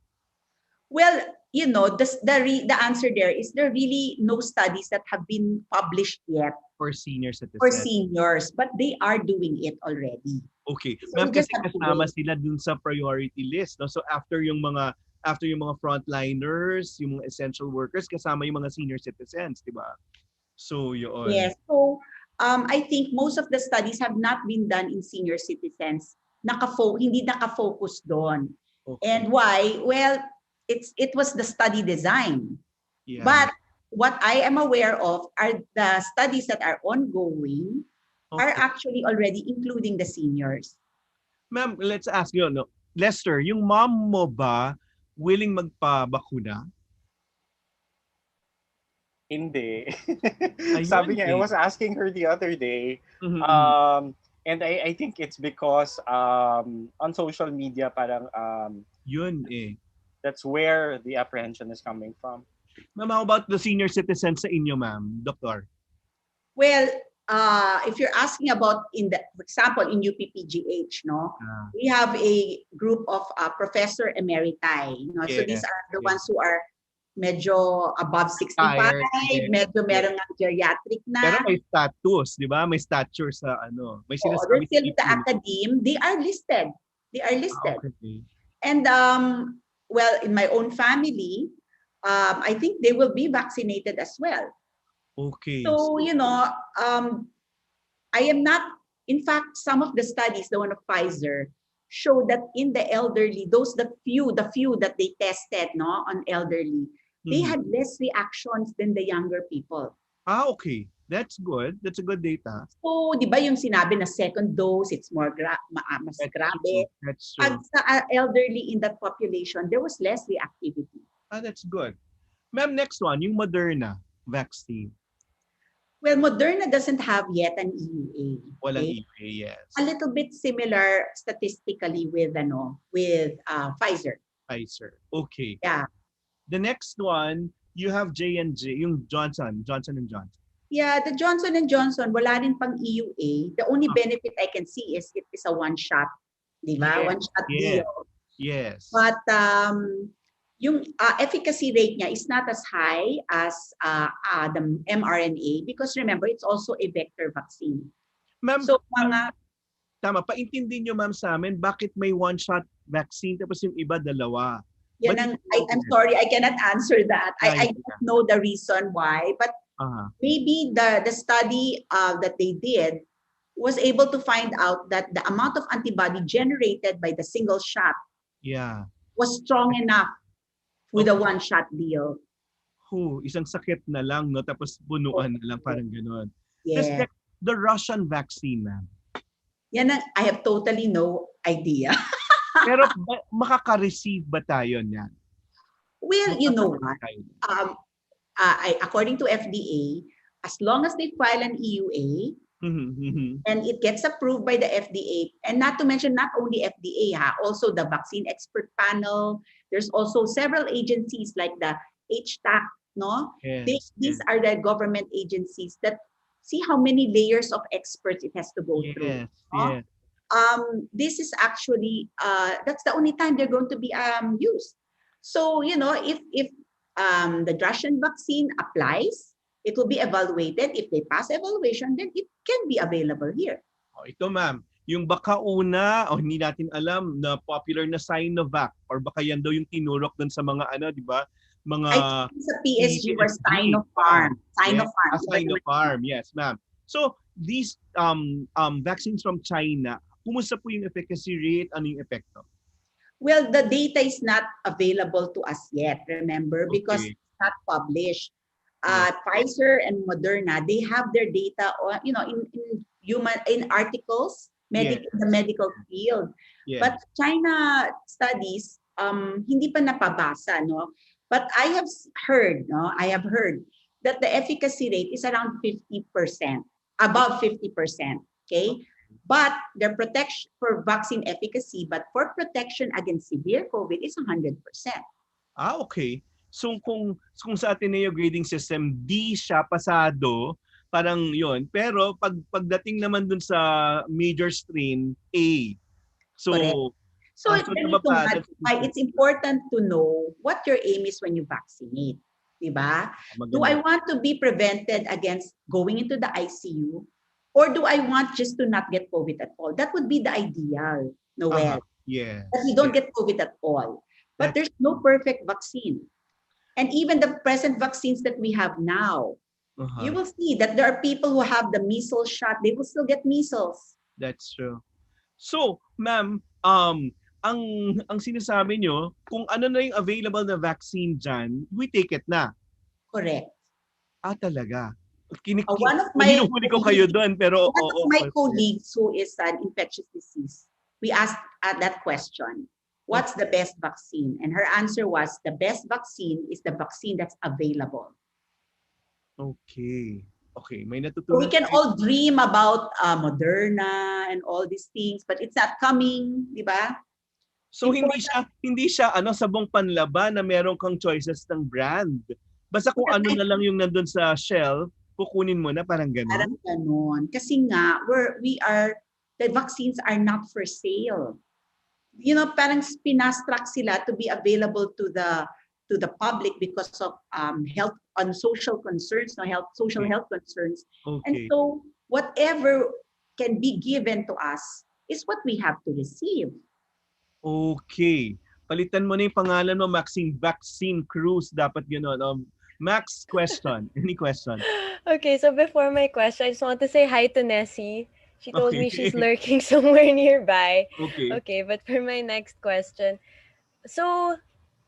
Well, you know, the answer there is there really no studies that have been published yet for senior citizens. For seniors, but they are doing it already. Okay. So ma'am, kasi kasama sila dun sa priority list, no? So after yung mga frontliners, yung mga essential workers, kasama yung mga senior citizens, di ba? So yun. Yes. So I think most of the studies have not been done in senior citizens. Hindi nakafocus doon. Okay. And why? Well, it was the study design. Yeah. But what I am aware of are the studies that are ongoing are Okay. actually already including the seniors. Ma'am, let's ask you, no? Lester, yung mom mo ba willing magpabakuna? Hindi. Ayun Sabi niya, I eh. was asking her the other day, Mhm, mhm. and I think it's because on social media, parang Yun eh. that's where the apprehension is coming from. Ma'am, how about the senior citizens sa inyo, ma'am? Doktor? Well, if you're asking about for example, in UPPGH, no, Ah, we have a group of professor emeriti. No? So these yes, are the yes. ones who are medyo above 65, Tired, yes, medyo yes. meron ng geriatric Pero na. may status, di ba? May stature sa ano. May Oo, they're sinasabi still with the sa academe. They are listed. They are listed. okay. And well, in my own family, I think they will be vaccinated as well. Okay. So, I am not, in fact, some of the studies, the one of Pfizer, show that in the elderly, the few that they tested on elderly, they Mhm. had less reactions than the younger people. Okay. That's good. That's a good data. So, di ba yung sinabi na second dose, it's more mas That's grabe. true. That's Pag true. sa elderly in that population, there was less reactivity. That's good. Ma'am, next one, yung Moderna vaccine. Well, Moderna doesn't have yet an EUA. Walang Okay? EUA, yes. A little bit similar statistically with Pfizer. Pfizer. Okay. Yeah. The next one, you have J&J, yung Johnson & Johnson. Yeah, the Johnson & Johnson, wala rin pang EUA. The only benefit I can see is it is a one-shot, di ba? Yes, One-shot yes. deal. Yes. But yung efficacy rate niya is not as high as the mRNA because remember, it's also a vector vaccine. Ma'am, So, mga tama, paintindi nyo ma'am sa amin, bakit may one-shot vaccine tapos yung iba dalawa? yan ang, I'm sorry, I cannot answer that. I don't know the reason why, but maybe the study that they did was able to find out that the amount of antibody generated by the single shot was strong enough with a one-shot deal. Isang sakit na lang, no? Tapos bunuan na lang, parang gano'n. Yeah. The Russian vaccine, ma'am. Yan ang, I have totally no idea. Pero makaka-receive ba tayo niyan? Well, you know what? According to FDA, as long as they file an EUA, and it gets approved by the FDA, and not to mention not only FDA, also the vaccine expert panel. There's also several agencies like the HTAC, no? Yes, These are the government agencies that see how many layers of experts it has to go through. No? Yes. This is actually that's the only time they're going to be used. So if the Russian vaccine applies, it will be evaluated. If they pass evaluation, then it can be available here. Ito ma'am, yung baka una hindi natin alam na popular na Sinovac or baka yan daw yung tinurok dun sa mga di ba? Mga I think sa PSG or Sinopharm. Sinopharm, yes ma'am. So these vaccines from China, kumusta po yung efficacy rate? Ano yung epekto? Well, the data is not available to us yet, remember, because it's not published. Pfizer and Moderna, they have their data in articles, in the medical field. Yes. But China studies, hindi pa napabasa, no? But I have heard that the efficacy rate is around 50%, above 50%, okay? But their protection for vaccine efficacy, but for protection against severe COVID is 100%. Okay. So kung sa Ateneo grading system, D siya pasado, parang yon. Pero pagdating naman dun sa major strain, A. So, it's important to know what your aim is when you vaccinate. Diba? Do I want to be prevented against going into the ICU? Or do I want just to not get COVID at all? That would be the ideal, Noel. Yes. That we don't get COVID at all. But there's no perfect vaccine. And even the present vaccines that we have now, you will see that there are people who have the measles shot. They will still get measles. That's true. So, ma'am, ang sinasabi nyo, kung ano na yung available na vaccine dyan, we take it na. Correct. Talaga. One of my Hinuhuli ko kayo doon, pero one of my colleagues who is an infectious disease, we asked that question, what's the best vaccine? And her answer was, the best vaccine is the vaccine that's available. Okay. Okay, may So natutunan. we can all dream about Moderna and all these things, but it's not coming, di ba? So hindi siya sabong panlaban na meron kang choices ng brand. Basta kung ano na lang yung nandun sa shelf, kukunin mo na, parang gano'n. Parang gano'n. Kasi nga, the vaccines are not for sale. You know, parang pinastrack sila to be available to the public because of health on social concerns, social health concerns. Okay. And so whatever can be given to us is what we have to receive. Okay. Palitan mo na yung pangalan mo, Vaccine Cruise. Dapat gano'n. Max, question. Any question? Okay, so before my question, I just want to say hi to Nessie. She told me Okay. she's lurking somewhere nearby. Okay. Okay, but for my next question, so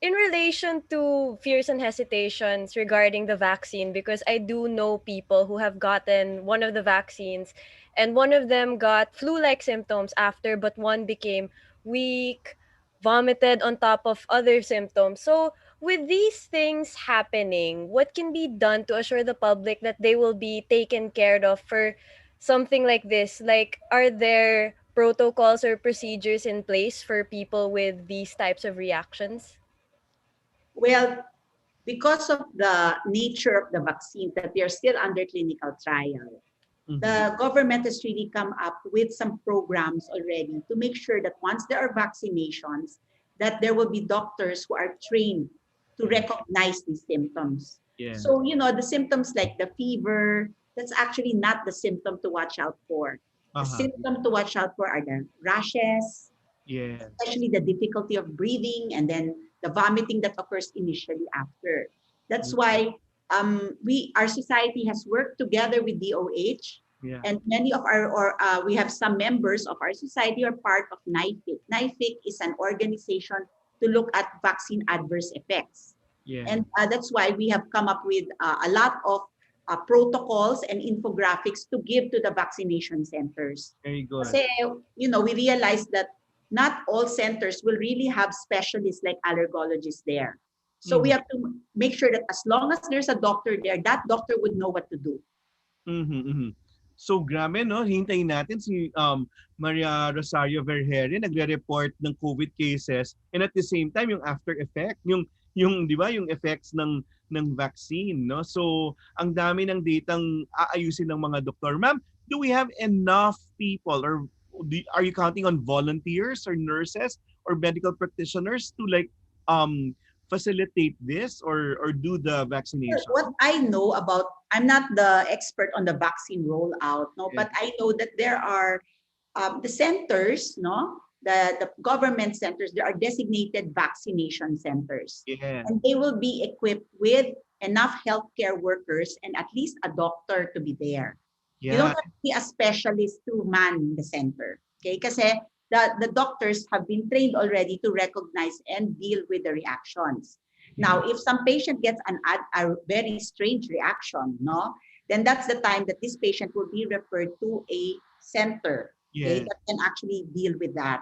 in relation to fears and hesitations regarding the vaccine, because I do know people who have gotten one of the vaccines and one of them got flu-like symptoms after, but one became weak, vomited on top of other symptoms. So with these things happening, what can be done to assure the public that they will be taken care of for something like this? Like, are there protocols or procedures in place for people with these types of reactions? Well, because of the nature of the vaccine that they are still under clinical trial, the government has really come up with some programs already to make sure that once there are vaccinations, that there will be doctors who are trained to recognize these symptoms. Yeah. So, you know, the symptoms like the fever, that's actually not the symptom to watch out for. The symptom to watch out for are the rashes, especially the difficulty of breathing, and then the vomiting that occurs initially after. That's why our society has worked together with DOH, and many of we have some members of our society are part of NIFIC. NIFIC is an organization to look at vaccine adverse effects. And that's why we have come up with a lot of protocols and infographics to give to the vaccination centers. Very good. Kasi, you know, we realize that not all centers will really have specialists like allergologists there. So we have to make sure that as long as there's a doctor there, that doctor would know what to do. So grabe, no? Hintayin natin si Maria Rosario Vergere nagre-report ng COVID cases, and at the same time yung after effect, yung di ba, yung effects ng vaccine, no? So ang dami ng datang aayusin ng mga doktor. Ma'am, do we have enough people, or are you counting on volunteers or nurses or medical practitioners to facilitate this or do the vaccination? What I know about, I'm not the expert on the vaccine rollout, no, but I know that there are the centers, no, the government centers, there are designated vaccination centers. And they will be equipped with enough healthcare workers and at least a doctor to be there. You don't have to be a specialist to man the center. Okay? Kasi the doctors have been trained already to recognize and deal with the reactions. Now, if some patient gets a very strange reaction, no, then that's the time that this patient will be referred to a center that can actually deal with that.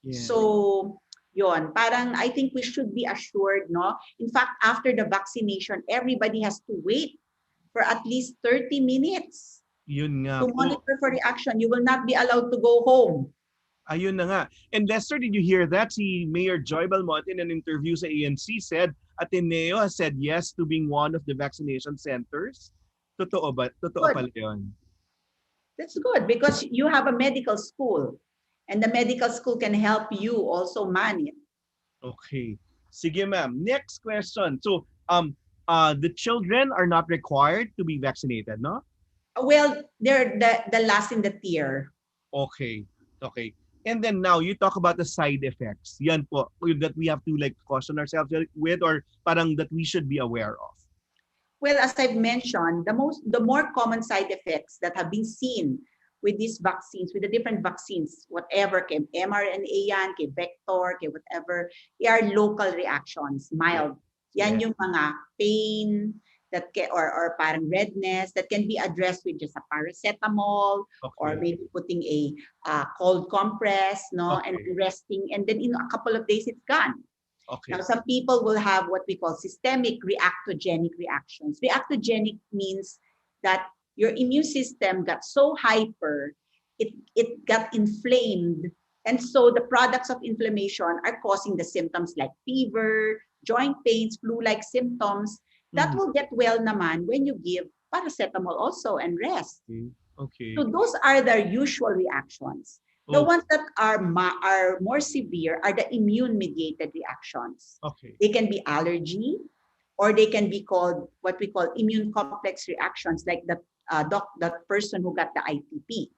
So, yon, parang I think we should be assured, no. In fact, after the vaccination, everybody has to wait for at least 30 minutes Yun nga to monitor for reaction. You will not be allowed to go home. Ayun na nga. And Lester, did you hear that? Si Mayor Joy Belmonte in an interview sa ANC said Ateneo has said yes to being one of the vaccination centers. Totoo ba? Totoo pala yun. That's good because you have a medical school and the medical school can help you also man it. Okay. Sige ma'am. Next question. So, the children are not required to be vaccinated, no? Well, they're the last in the tier. Okay. Okay. And then now you talk about the side effects. Yan po that we have to caution ourselves with, or parang that we should be aware of. Well, as I've mentioned, the more common side effects that have been seen with these vaccines, with the different vaccines, whatever, kay mRNA yan, kay vector, kay whatever, they are local reactions, mild. Yan yung mga pain that or parang redness that can be addressed with just a paracetamol or maybe putting a cold compress, no, and resting, and then in a couple of days it's gone. Now, some people will have what we call systemic reactogenic reactions. Reactogenic means that your immune system got so hyper, it got inflamed, and so the products of inflammation are causing the symptoms like fever, joint pains, flu-like symptoms. That will get well naman when you give paracetamol also and rest. So those are the usual reactions. The ones that are more severe are the immune-mediated reactions. They can be allergy, or they can be called what we call immune complex reactions, like that person who got the ITP.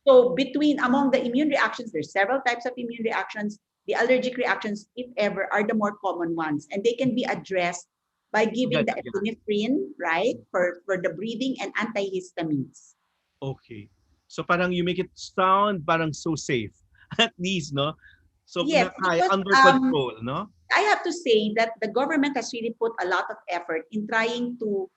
So among the immune reactions, there's several types of immune reactions. The allergic reactions, if ever, are the more common ones, and they can be addressed by giving the epinephrine, right, for the breathing, and antihistamines. So parang you make it sound parang so safe. At least, no? So yes, because, under control, no? I have to say that the government has really put a lot of effort in trying to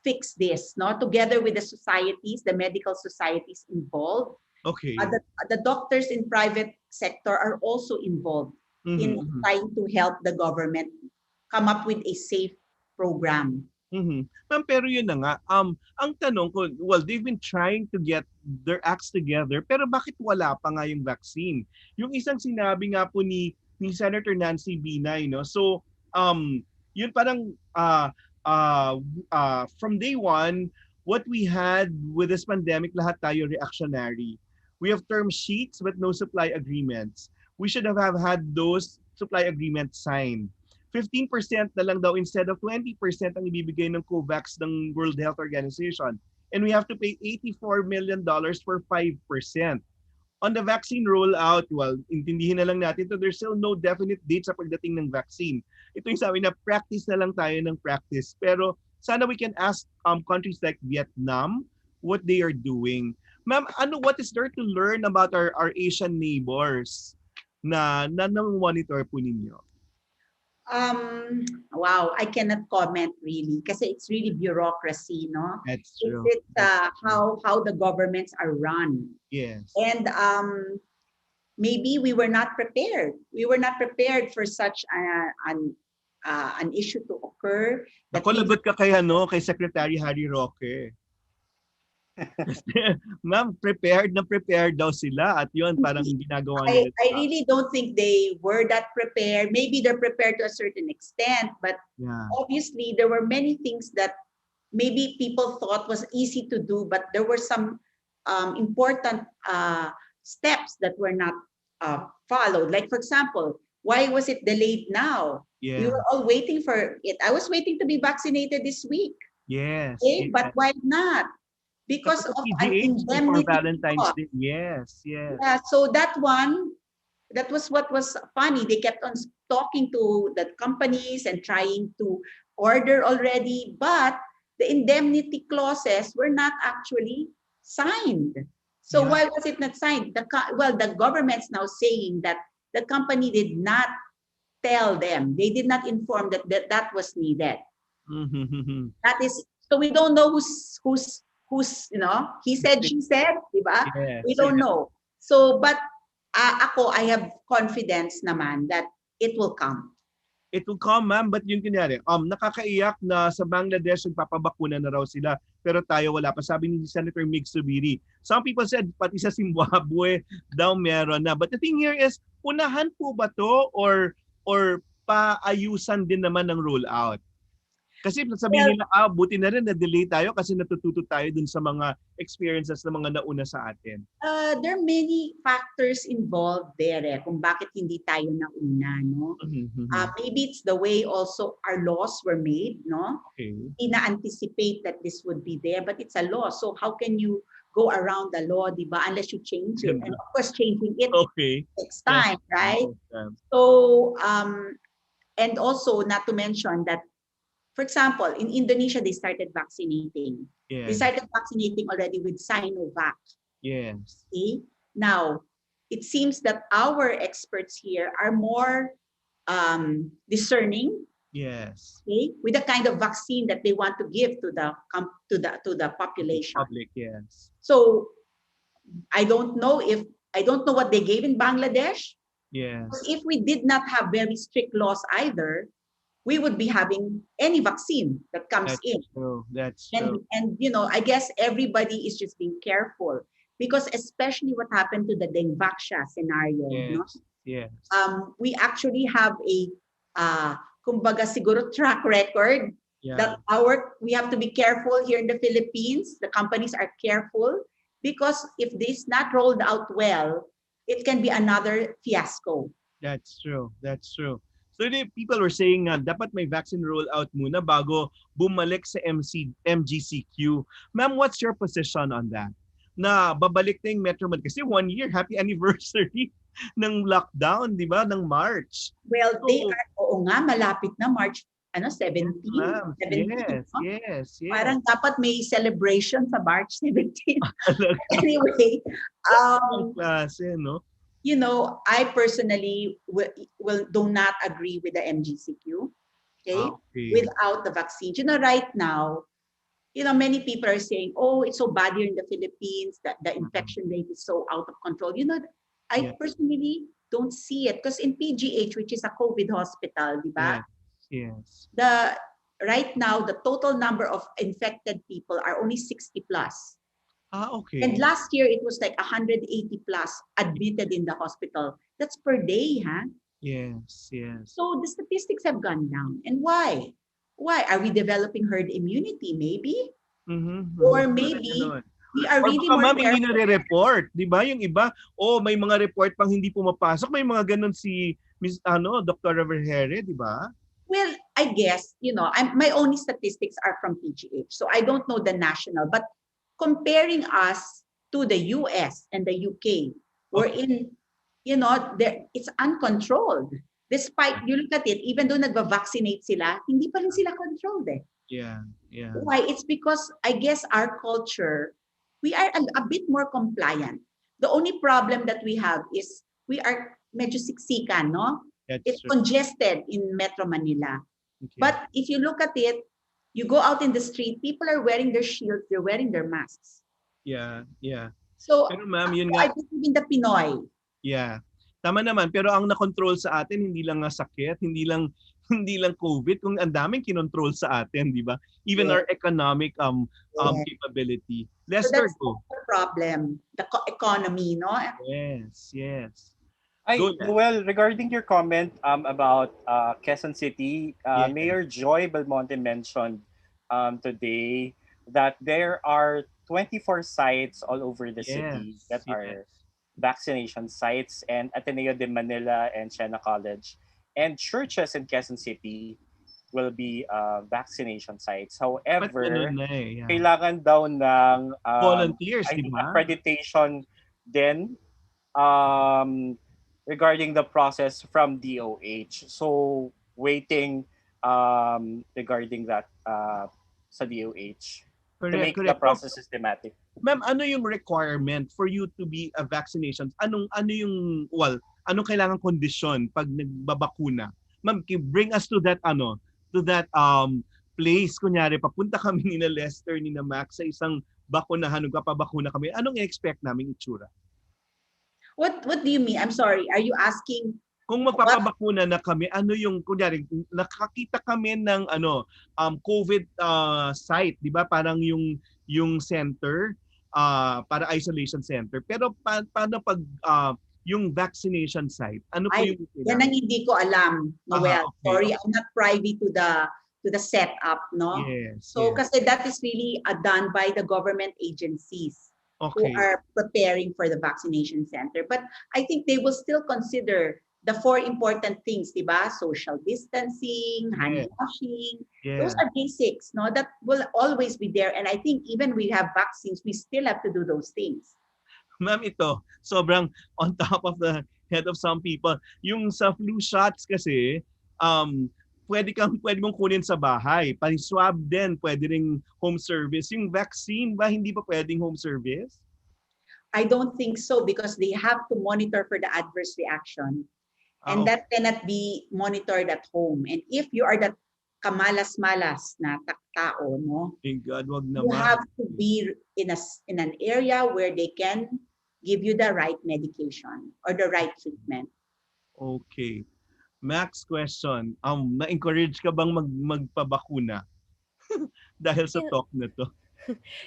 fix this, no? Together with the societies, the medical societies involved. The doctors in private sector are also involved in trying to help the government come up with a safe program. Ma'am, pero yun na nga, ang tanong ko, well, they've been trying to get their acts together, pero bakit wala pa nga yung vaccine? Yung isang sinabi nga po ni Senator Nancy Binay, no? So, yun parang from day one, what we had with this pandemic, lahat tayo reactionary. We have term sheets but no supply agreements. We should have had those supply agreements signed. 15% na lang daw instead of 20% ang ibibigay ng COVAX ng World Health Organization. And we have to pay $84 million for 5%. On the vaccine rollout, well, intindihin na lang natin ito, there's still no definite date sa pagdating ng vaccine. Ito yung sabi na practice na lang tayo ng practice. Pero sana we can ask countries like Vietnam what they are doing. Ma'am, what is there to learn about our Asian neighbors na monitor po ninyo? Wow, I cannot comment really kasi it's really bureaucracy, no? That's true. It's how the governments are run. Yes. And maybe we were not prepared. We were not prepared for such an issue to occur. Ako lagot ka kay Secretary Harry Roque. Ma'am, prepared daw sila at yun parang ginagawa nila. I really don't think they were that prepared. Maybe they're prepared to a certain extent, but obviously there were many things that maybe people thought was easy to do, but there were some important steps that were not followed. Like for example, why was it delayed now? We were all waiting for it. I was waiting to be vaccinated this week. Yes. Okay, but why not? Because of an indemnity Valentine's Day. Yes. Yeah, so that was what was funny. They kept on talking to the companies and trying to order already, but the indemnity clauses were not actually signed. So why was it not signed? The government's now saying that the company did not tell them. They did not inform that was needed. That is, so we don't know who's he said, she said, diba? Yes, we don't know. So, but I have confidence naman that it will come. It will come, ma'am, but yun kunyari, nakakaiyak na sa Bangladesh nagpapabakuna na raw sila, pero tayo wala pa. Sabi ni Senator Mig Subiri. Some people said, pati sa Zimbabwe daw meron na. But the thing here is, unahan po ba to or paayusan din naman ng rollout? Kasi sabihin nila, buti na rin na-delay tayo kasi natututo tayo dun sa mga experiences na mga nauna sa atin. There are many factors involved there kung bakit hindi tayo nauna, no? Maybe it's the way also our laws were made, no? Hindi na-anticipate that this would be there, but it's a law. So how can you go around the law, di ba? Unless you change it. And of course, changing it takes time, right? So, and also not to mention that for example, in Indonesia, they started vaccinating. They Yes. started vaccinating already with Sinovac. Yes. Okay? Now, it seems that our experts here are more discerning, Yes. okay, with the kind of vaccine that they want to give to the population. Public, yes. So I don't know what they gave in Bangladesh. Yes. If we did not have very strict laws either, we would be having any vaccine that comes That's in. true. That's true. And I guess everybody is just being careful because especially what happened to the Dengvaxia scenario, no? Yes. Yes. We actually have a kumbaga siguro track record Yeah. that we have to be careful here in the Philippines. The companies are careful because if this not rolled out well, it can be another fiasco. That's true. That's true. So people were saying nga, dapat may vaccine rollout muna bago bumalik sa MGCQ. Ma'am, what's your position on that? Na babalik na yung Metro Manila. Kasi 1 year, happy anniversary ng lockdown, di ba? Ng March. Well, they are, oo nga, malapit na March 17. Ma'am, 17, yes, no? yes, yes. Parang dapat may celebration sa March 17. Anyway, klase, no? I personally do not agree with the MGCQ, okay? Without the vaccine. Right now, many people are saying, oh, it's so bad here in the Philippines, that the infection rate is so out of control. I personally don't see it because in PGH, which is a COVID hospital, di ba? Yes. Right now, the total number of infected people are only 60 plus. Okay. And last year, it was like 180 plus admitted in the hospital. That's per day, huh? Yes, yes. So the statistics have gone down. And why? Why? Are we developing herd immunity, maybe? Or maybe we are really more careful. Hindi nare-report. Di ba? Yung iba, may mga report pang hindi pumapasok. May mga ganun si Dr. Reverhere, di ba? Well, I guess, my only statistics are from PGH. So I don't know the national. But comparing us to the US and the UK, it's uncontrolled. Despite, you look at it, even though nagva-vaccinate sila, hindi pa rin sila controlled eh. Yeah, yeah. Why? It's because, I guess, our culture, we are a bit more compliant. The only problem that we have is we are medyo siksikan, no? It's congested in Metro Manila. Okay. But if you look at it, you go out in the street, people are wearing their shields, they're wearing their masks. Yeah, yeah. So, pero ma'am, yun nga. I believe in the Pinoy. Yeah. Tama naman, pero ang na-control sa atin hindi lang nga sakit, hindi lang COVID, kung ang daming kinontrol sa atin, di ba? Even our economic capability. Lester, so that's the problem, the economy, no? Yes, yes. Well, regarding your comment about Quezon City, Mayor Joy Belmonte mentioned today that there are 24 sites all over the city that are vaccination sites, and Ateneo de Manila and Siena College and churches in Quezon City will be vaccination sites. However, kailangan daw ng volunteers, di ba? Accreditation din regarding the process from DOH. So, waiting regarding that sa DOH to make the process systematic. Ma'am, ano yung requirement for you to be a vaccination? Anong kailangan kondisyon pag nagbabakuna? Ma'am, bring us to that place. Kunyari, papunta kami ni na Lester, ni na Max sa isang bakunahan, nagpapabakuna kami. Anong i-expect namin itsura? What do you mean? I'm sorry. Are you asking? Kung magpapabakuna na kami, ano yung kunyari nakakita kami ng COVID site, 'di ba? Parang yung center para isolation center. Pero paano pag yung vaccination site? Ano po yung yan ang hindi ko alam, Noel. Okay. Sorry, I'm not privy to the setup, no? Yes. So kasi that is really done by the government agencies. Okay. Who are preparing for the vaccination center. But I think they will still consider the 4 important things, diba? Social distancing, hand washing. Those are basics, no? That will always be there. And I think even we have vaccines, we still have to do those things. Ma'am, ito, sobrang on top of the head of some people. Yung sa flu shots kasi, pwede mong kunin sa bahay. Pang-swab din, pwede ring home service. Yung vaccine ba, hindi pa pwedeng home service? I don't think so because they have to monitor for the adverse reaction. And Okay. that cannot be monitored at home. And if you are that kamalas-malas na tao, no, Thank God, wag you naman. have to be in an area where they can give you the right medication or the right treatment. Okay. Max question, na-encourage ka bang magpabakuna dahil sa You talk na to?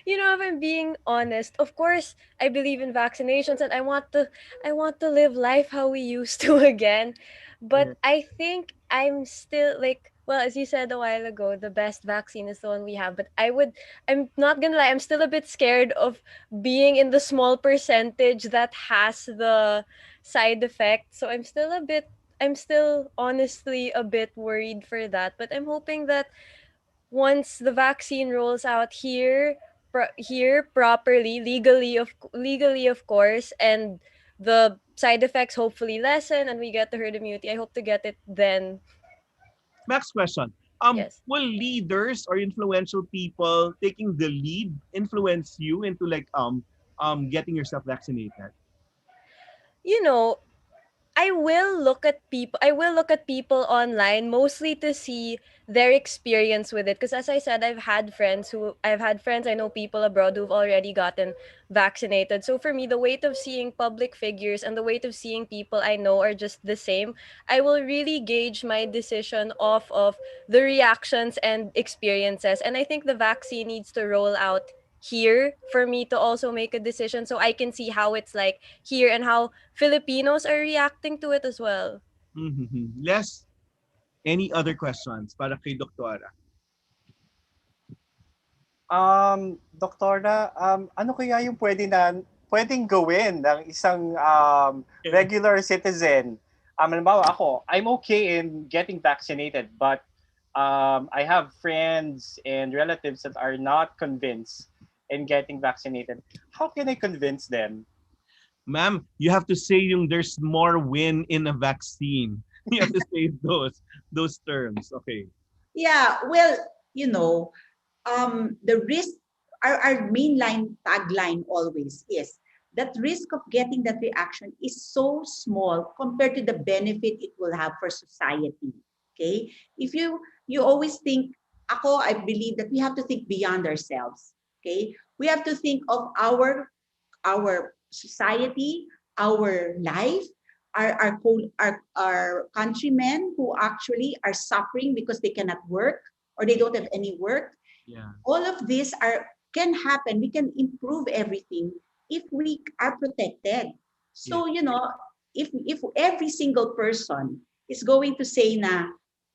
you know, if I'm being honest, of course, I believe in vaccinations and I want to live life how we used to again. Yeah. But I think I'm still like, well, as you said a while ago, the best vaccine is the one we have. But I'm not gonna lie, I'm still a bit scared of being in the small percentage that has the side effect. So I'm still honestly a bit worried for that. But I'm hoping that once the vaccine rolls out here properly, legally of course, and the side effects hopefully lessen and we get the herd immunity, I hope to get it then. Max question, Yes. will leaders or influential people taking the lead influence you into like getting yourself vaccinated? You know, I will look at people online mostly to see their experience with it, because as I said, I've had friends, I know people abroad who've already gotten vaccinated. So for me, the weight of seeing public figures and the weight of seeing people I know are just the same. I will really gauge my decision off of the reactions and experiences. And I think the vaccine needs to roll out here for me to also make a decision so I can see how it's like here and how Filipinos are reacting to it as well. Mm-hmm. Les, any other questions para kay Doktora? Doktora, ano kaya yung pwedeng gawin ng isang Yeah. regular citizen? Halimbawa ako, I'm okay in getting vaccinated, but I have friends and relatives that are not convinced in getting vaccinated. How can I convince them? Ma'am, you have to say yung there's more win in a vaccine. You have to say those terms. Okay. Yeah, well, you know, the risk, our mainline tagline always is that risk of getting that reaction is so small compared to the benefit it will have for society. Okay? If you always think, I believe that we have to think beyond ourselves. Okay? We have to think of our society, our life, our countrymen who actually are suffering because they cannot work or they don't have any work. Yeah. All of these can happen. We can improve everything if we are protected. So, if every single person is going to say na,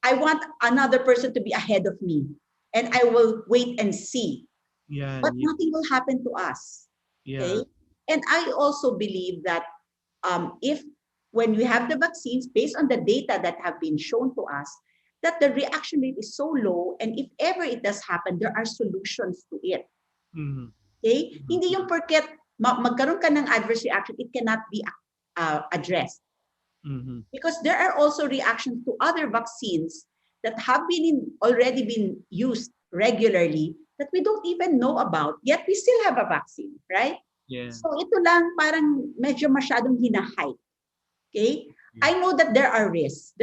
I want another person to be ahead of me and I will wait and see, Yeah. but nothing will happen to us. Yeah. Okay? And I also believe that if when we have the vaccines, based on the data that have been shown to us, that the reaction rate is so low, and if ever it does happen, there are solutions to it. Mm-hmm. Okay? Hindi yung porket magkaroon ka ng adverse reaction, it cannot be addressed. Mm-hmm. Because there are also reactions to other vaccines that have already been used regularly that we don't even know about, yet we still have a vaccine, right? Yeah. So ito lang parang medyo masyadong hinahype. Okay? Yeah. I know that there are risks,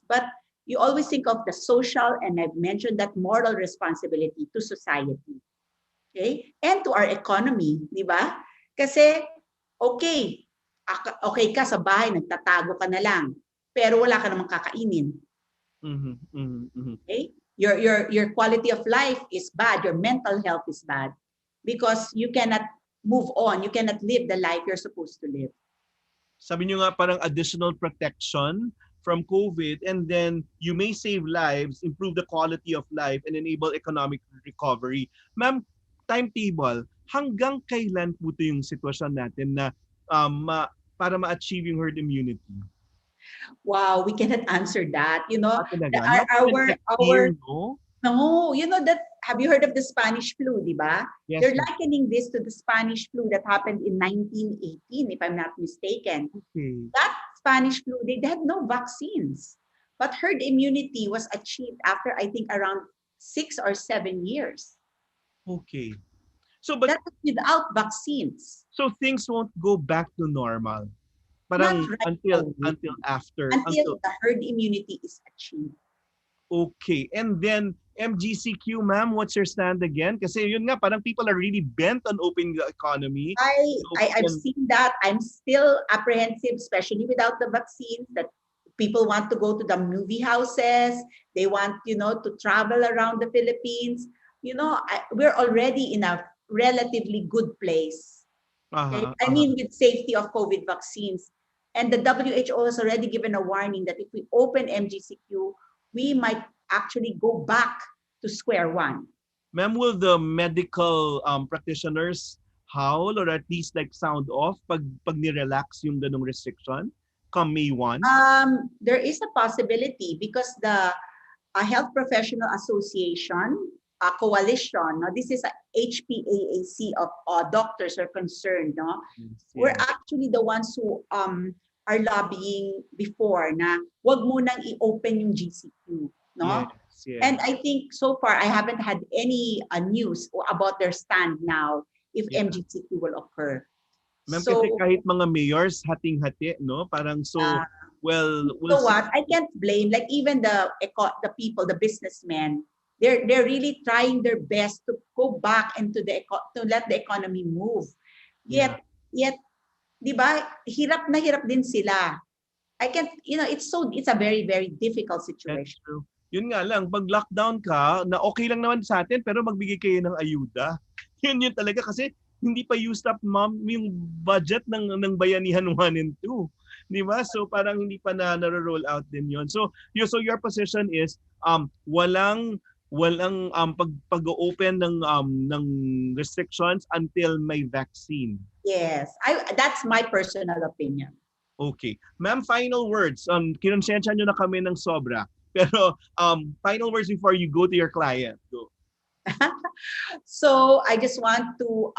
but you always think of the social, and I've mentioned that moral responsibility to society. Okay? And to our economy, di ba? Kasi, okay ka sa bahay, nagtatago ka na lang, pero wala ka namang kakainin. Mm-hmm. Mm-hmm. Mm-hmm. Okay? Your quality of life is bad, your mental health is bad, because you cannot move on, you cannot live the life you're supposed to live. Sabi niyo nga parang additional protection from COVID, and then you may save lives, improve the quality of life, and enable economic recovery. Ma'am, timetable, hanggang kailan po ito yung sitwasyon natin na para ma-achieve yung herd immunity? Wow, we cannot answer that. Talaga? Not even next year, no? No, that, have you heard of the Spanish flu, di ba? Yes, They're ma'am. likening this to the Spanish flu that happened in 1918, if I'm not mistaken. Okay. That Spanish flu, they had no vaccines. But herd immunity was achieved after, I think, around 6 or 7 years. Okay. So but That was without vaccines. so things won't go back to normal. Not Parang right until away, after until the herd immunity is achieved. okay. And then MGCQ, ma'am, what's your stand again? Kasi yun nga, parang people are really bent on opening the economy. I've seen that. I'm still apprehensive, especially without the vaccines, that people want to go to the movie houses. They want, to travel around the Philippines. We're already in a relatively good place. Okay? I mean, with safety of COVID vaccines. And the WHO has already given a warning that if we open MGCQ, we might actually go back to square one. Ma'am, will the medical practitioners howl or at least like sound off pag ni-relax yung ganung restriction come May 1? There is a possibility because the Health Professional Association, a coalition, no, this is a HPAAC of doctors are concerned. No? Yes. We're actually the ones who are lobbying before na wag mo nang i-open yung GCQ. No? Yes. And I think so far, I haven't had any news about their stand now if MGCQ will occur. Ma'am, So, kasi kahit mga mayors, hating-hati, no? Parang so, we'll so what? I can't blame, like even the people, the businessmen, they're really trying their best to go back into to let the economy move. Yet, di ba, hirap na hirap din sila. I can't, it's a very, very difficult situation. That's true. Yun nga lang, pag lockdown ka, na okay lang naman sa atin, pero magbigay kayo ng ayuda. Yun talaga kasi hindi pa used up, ma'am, yung budget ng Bayanihan 1 and 2. Di ba? So parang hindi pa na-roll out din yun. So your position is walang pag-open ng restrictions until may vaccine. Yes, that's my personal opinion. Okay. Ma'am, final words. Kinonsensya nyo na kami ng sobra. Pero final words before you go to your client. Go. So I just want to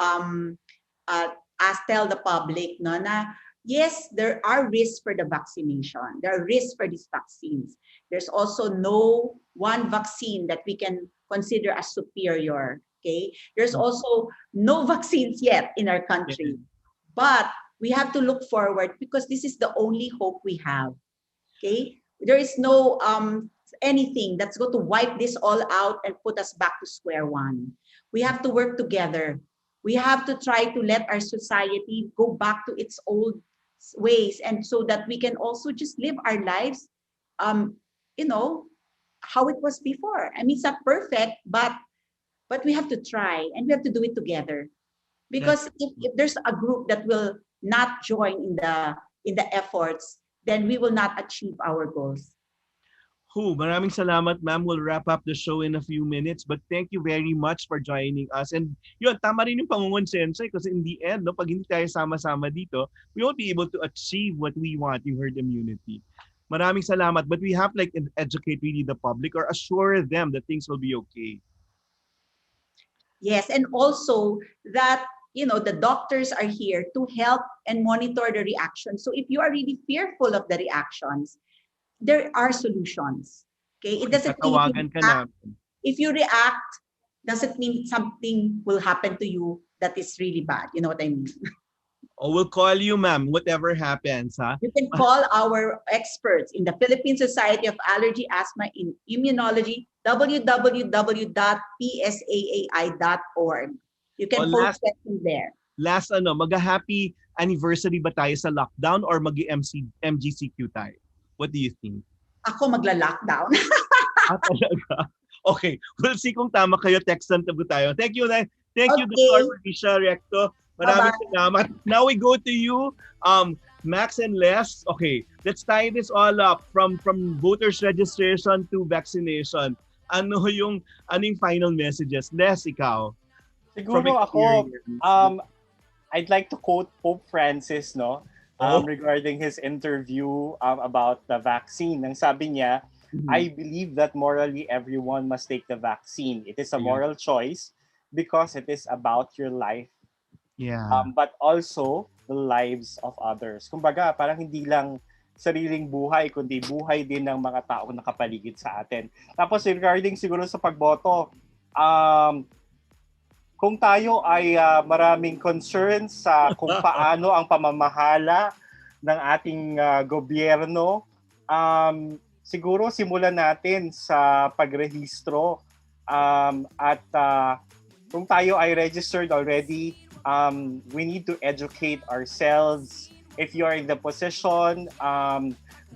tell the public na yes, there are risks for the vaccination. There are risks for these vaccines. There's also no one vaccine that we can consider as superior. Okay, there's also no vaccines yet in our country, but we have to look forward because this is the only hope we have. Okay, there is no anything that's going to wipe this all out and put us back to square one. We have to work together. We have to try to let our society go back to its old ways, and so that we can also just live our lives, how it was before. I mean, it's not perfect, but we have to try and we have to do it together. Because if there's a group that will not join in the efforts, then we will not achieve our goals. Maraming salamat, ma'am. We'll wrap up the show in a few minutes, but thank you very much for joining us. And yun, tama rin yung pangungonsensya kasi in the end, no, pag hindi tayo sama-sama dito, we won't be able to achieve what we want, yung herd immunity. Maraming salamat, but we have like educate really the public or assure them that things will be okay. Yes, and also that the doctors are here to help and monitor the reactions. So if you are really fearful of the reactions, there are solutions. Okay, it doesn't mean if you react, doesn't mean something will happen to you that is really bad. You know what I mean? Oh, we'll call you, ma'am, whatever happens, huh? You can call our experts in the Philippine Society of Allergy, Asthma, in Immunology, www.psaai.org. You can post questions there. Last, mag-happy anniversary ba tayo sa lockdown or mag-MGCQ tayo? What do you think? Ako magla-lockdown. Talaga? Okay. We'll see kung tama kayo. Textan tayo. Thank you, Dr. Marysia, Recto. Maraming salamat. Now we go to you, Max and Les. Okay, let's tie this all up from voters registration to vaccination. Ano yung final messages? Les, ikaw. Siguro ako, I'd like to quote Pope Francis, no? Regarding his interview about the vaccine. Ang sabi niya, I believe that morally everyone must take the vaccine. It is a moral choice because it is about your life. But also the lives of others. Kumbaga, parang hindi lang sariling buhay, kundi buhay din ng mga taong nakapaligid sa atin. Tapos regarding siguro sa pagboto, kung tayo ay maraming concerns sa kung paano ang pamamahala ng ating gobyerno, siguro simulan natin sa pagrehistro at kung tayo ay registered already, we need to educate ourselves. If you are in the position,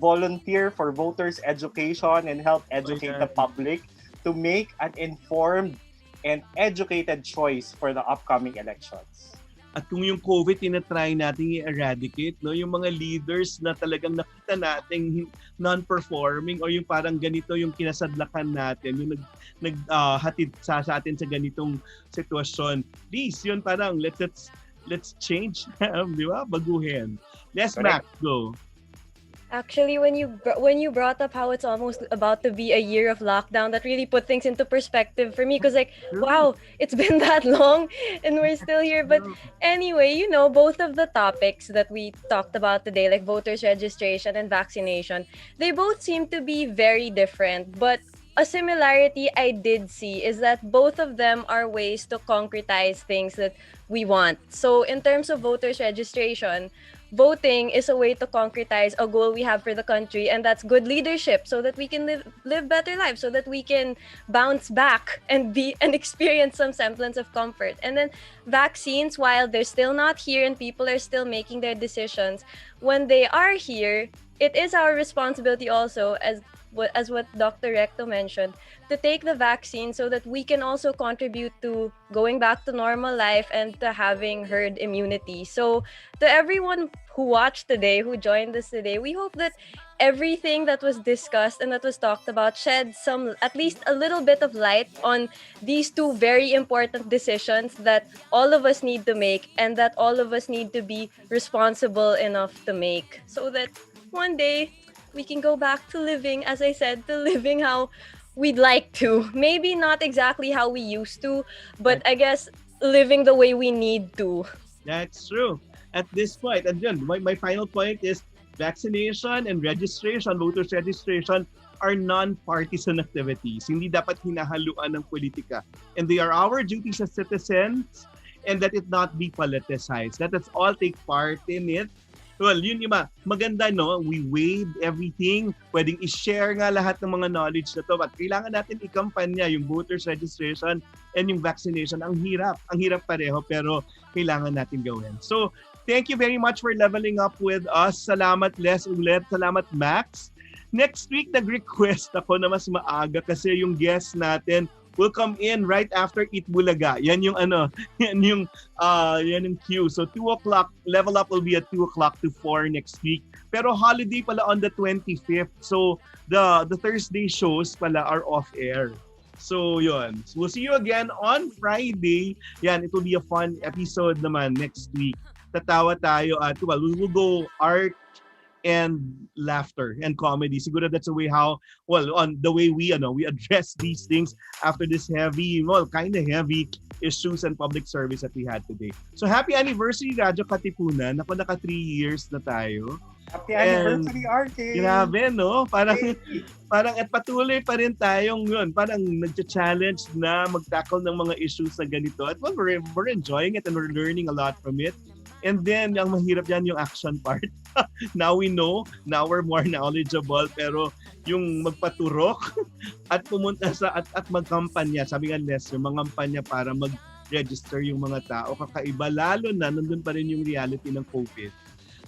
volunteer for voters education and help educate the public to make an informed and educated choice for the upcoming elections. At kung yung COVID tinatry natin i-eradicate, no, yung mga leaders na talagang nakita nating non-performing o yung parang ganito yung kinasadlakan natin, yung naghatid sa atin sa ganitong sitwasyon. Please, yun parang let's change, di ba? Baguhin. Yes, Mac, go. Actually, when you brought up how it's almost about to be a year of lockdown, that really put things into perspective for me. Because like, wow, it's been that long and we're still here. But anyway, you know, both of the topics that we talked about today, like voters registration and vaccination, they both seem to be very different. But a similarity I did see is that both of them are ways to concretize things that we want. So in terms of voters registration, voting is a way to concretize a goal we have for the country, and that's good leadership, so that we can live better lives, so that we can bounce back and experience some semblance of comfort. And then vaccines, while they're still not here and people are still making their decisions, when they are here, it is our responsibility also, as what Dr. Recto mentioned, to take the vaccine so that we can also contribute to going back to normal life and to having herd immunity. So to everyone who watched today, who joined us today, we hope that everything that was discussed and that was talked about shed some, at least a little bit of light on these two very important decisions that all of us need to make and that all of us need to be responsible enough to make, so that one day we can go back to living, as I said, to living how we'd like to. Maybe not exactly how we used to, but I guess living the way we need to. That's true. At this point, and yun, my final point is vaccination and registration, voters registration, are non-partisan activities. Hindi dapat hinahaluan ng politika. And they are our duties as citizens, and that it not be politicized. Let us all take part in it. Well, yun yung maganda, no? We weighed everything. Pwedeng i-share nga lahat ng mga knowledge na to. But kailangan natin ikampanya yung voters registration and yung vaccination. Ang hirap pareho, pero kailangan natin gawin. So, thank you very much for leveling up with us. Salamat, Les, ulit. Salamat, Max. Next week, nag-request ako na mas maaga kasi yung guest natin will come in right after Eat Bulaga. Yan yung cue. So 2 o'clock, level up will be at 2 o'clock to 4 next week. Pero holiday pala on the 25th. So the Thursday shows pala are off air. So yun. So we'll see you again on Friday. Yan, it will be a fun episode naman next week. Tatawa tayo at we will go art and laughter and comedy. Siguro that's the way on the way we address these things after this heavy, kind of heavy issues and public service that we had today. So happy anniversary, radyo-katipunan. Ako, naka 3 years na tayo. Happy anniversary, RK! Grabe, no? Parang at patuloy pa rin tayong parang nag-challenge na mag-tackle ng mga issues na ganito. At we're enjoying it and we're learning a lot from it. And then, ang mahirap yan yung action part. Now we know, now we're more knowledgeable, pero yung magpaturok at pumunta at magkampanya, sabi nga Lester, mangampanya para mag-register yung mga tao, kakaiba, lalo na nandun pa rin yung reality ng COVID.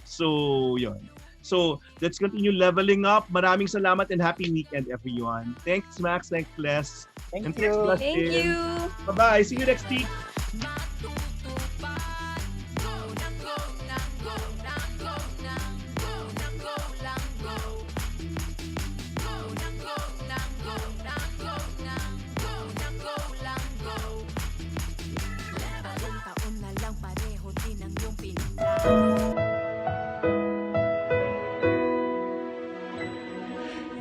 So, yun. So, let's continue leveling up. Maraming salamat and happy weekend, everyone. Thanks, Max. Thanks, Les. Thank you. Thank you. Bye-bye. See you next week.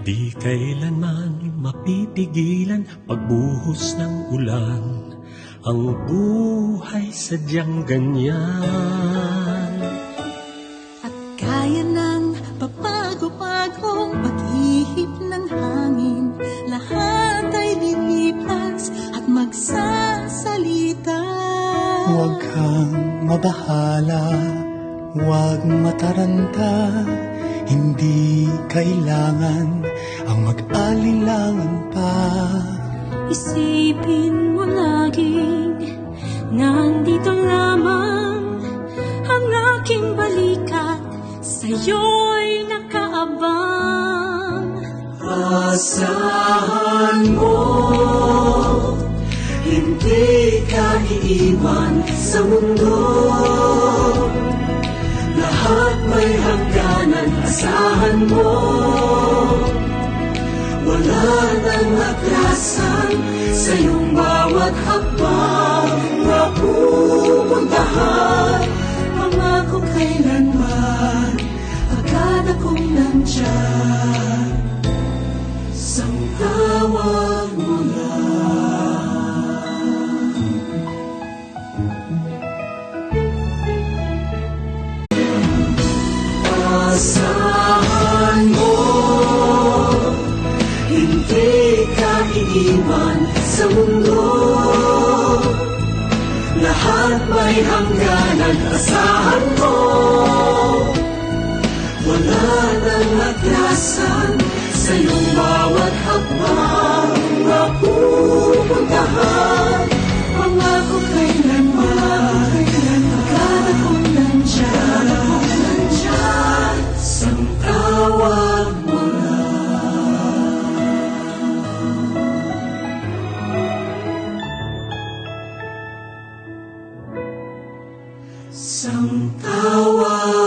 Di kailanman mapipigilan pagbuhos ng ulan. Ang buhay sadyang ganyan. At kaya nang papago Huwag kang mabahala, huwag mataranta, hindi kailangan ang mag-alilangan pa. Isipin mo laging nandito lamang ang aking balikat, sa'yo'y nakaabang. Asahan mo, hindi ka iiwan sa mundo. Lahat may hangganan, asahan mo. Wala nang atrasan sa iyong bawat hakbang na pupuntahan. Pangako kailanman, agad akong nandyan. Sang tawag mo lang. Asahan mo, hindi ka iiwan sa mundo. Lahat may hangganan, asahan mo. Wala nang atrasan sa iyong bawat hakbang na pupuntahan. Pangako kailanman, agad akong nandyan. Sang tawag mo lang. Sang tawag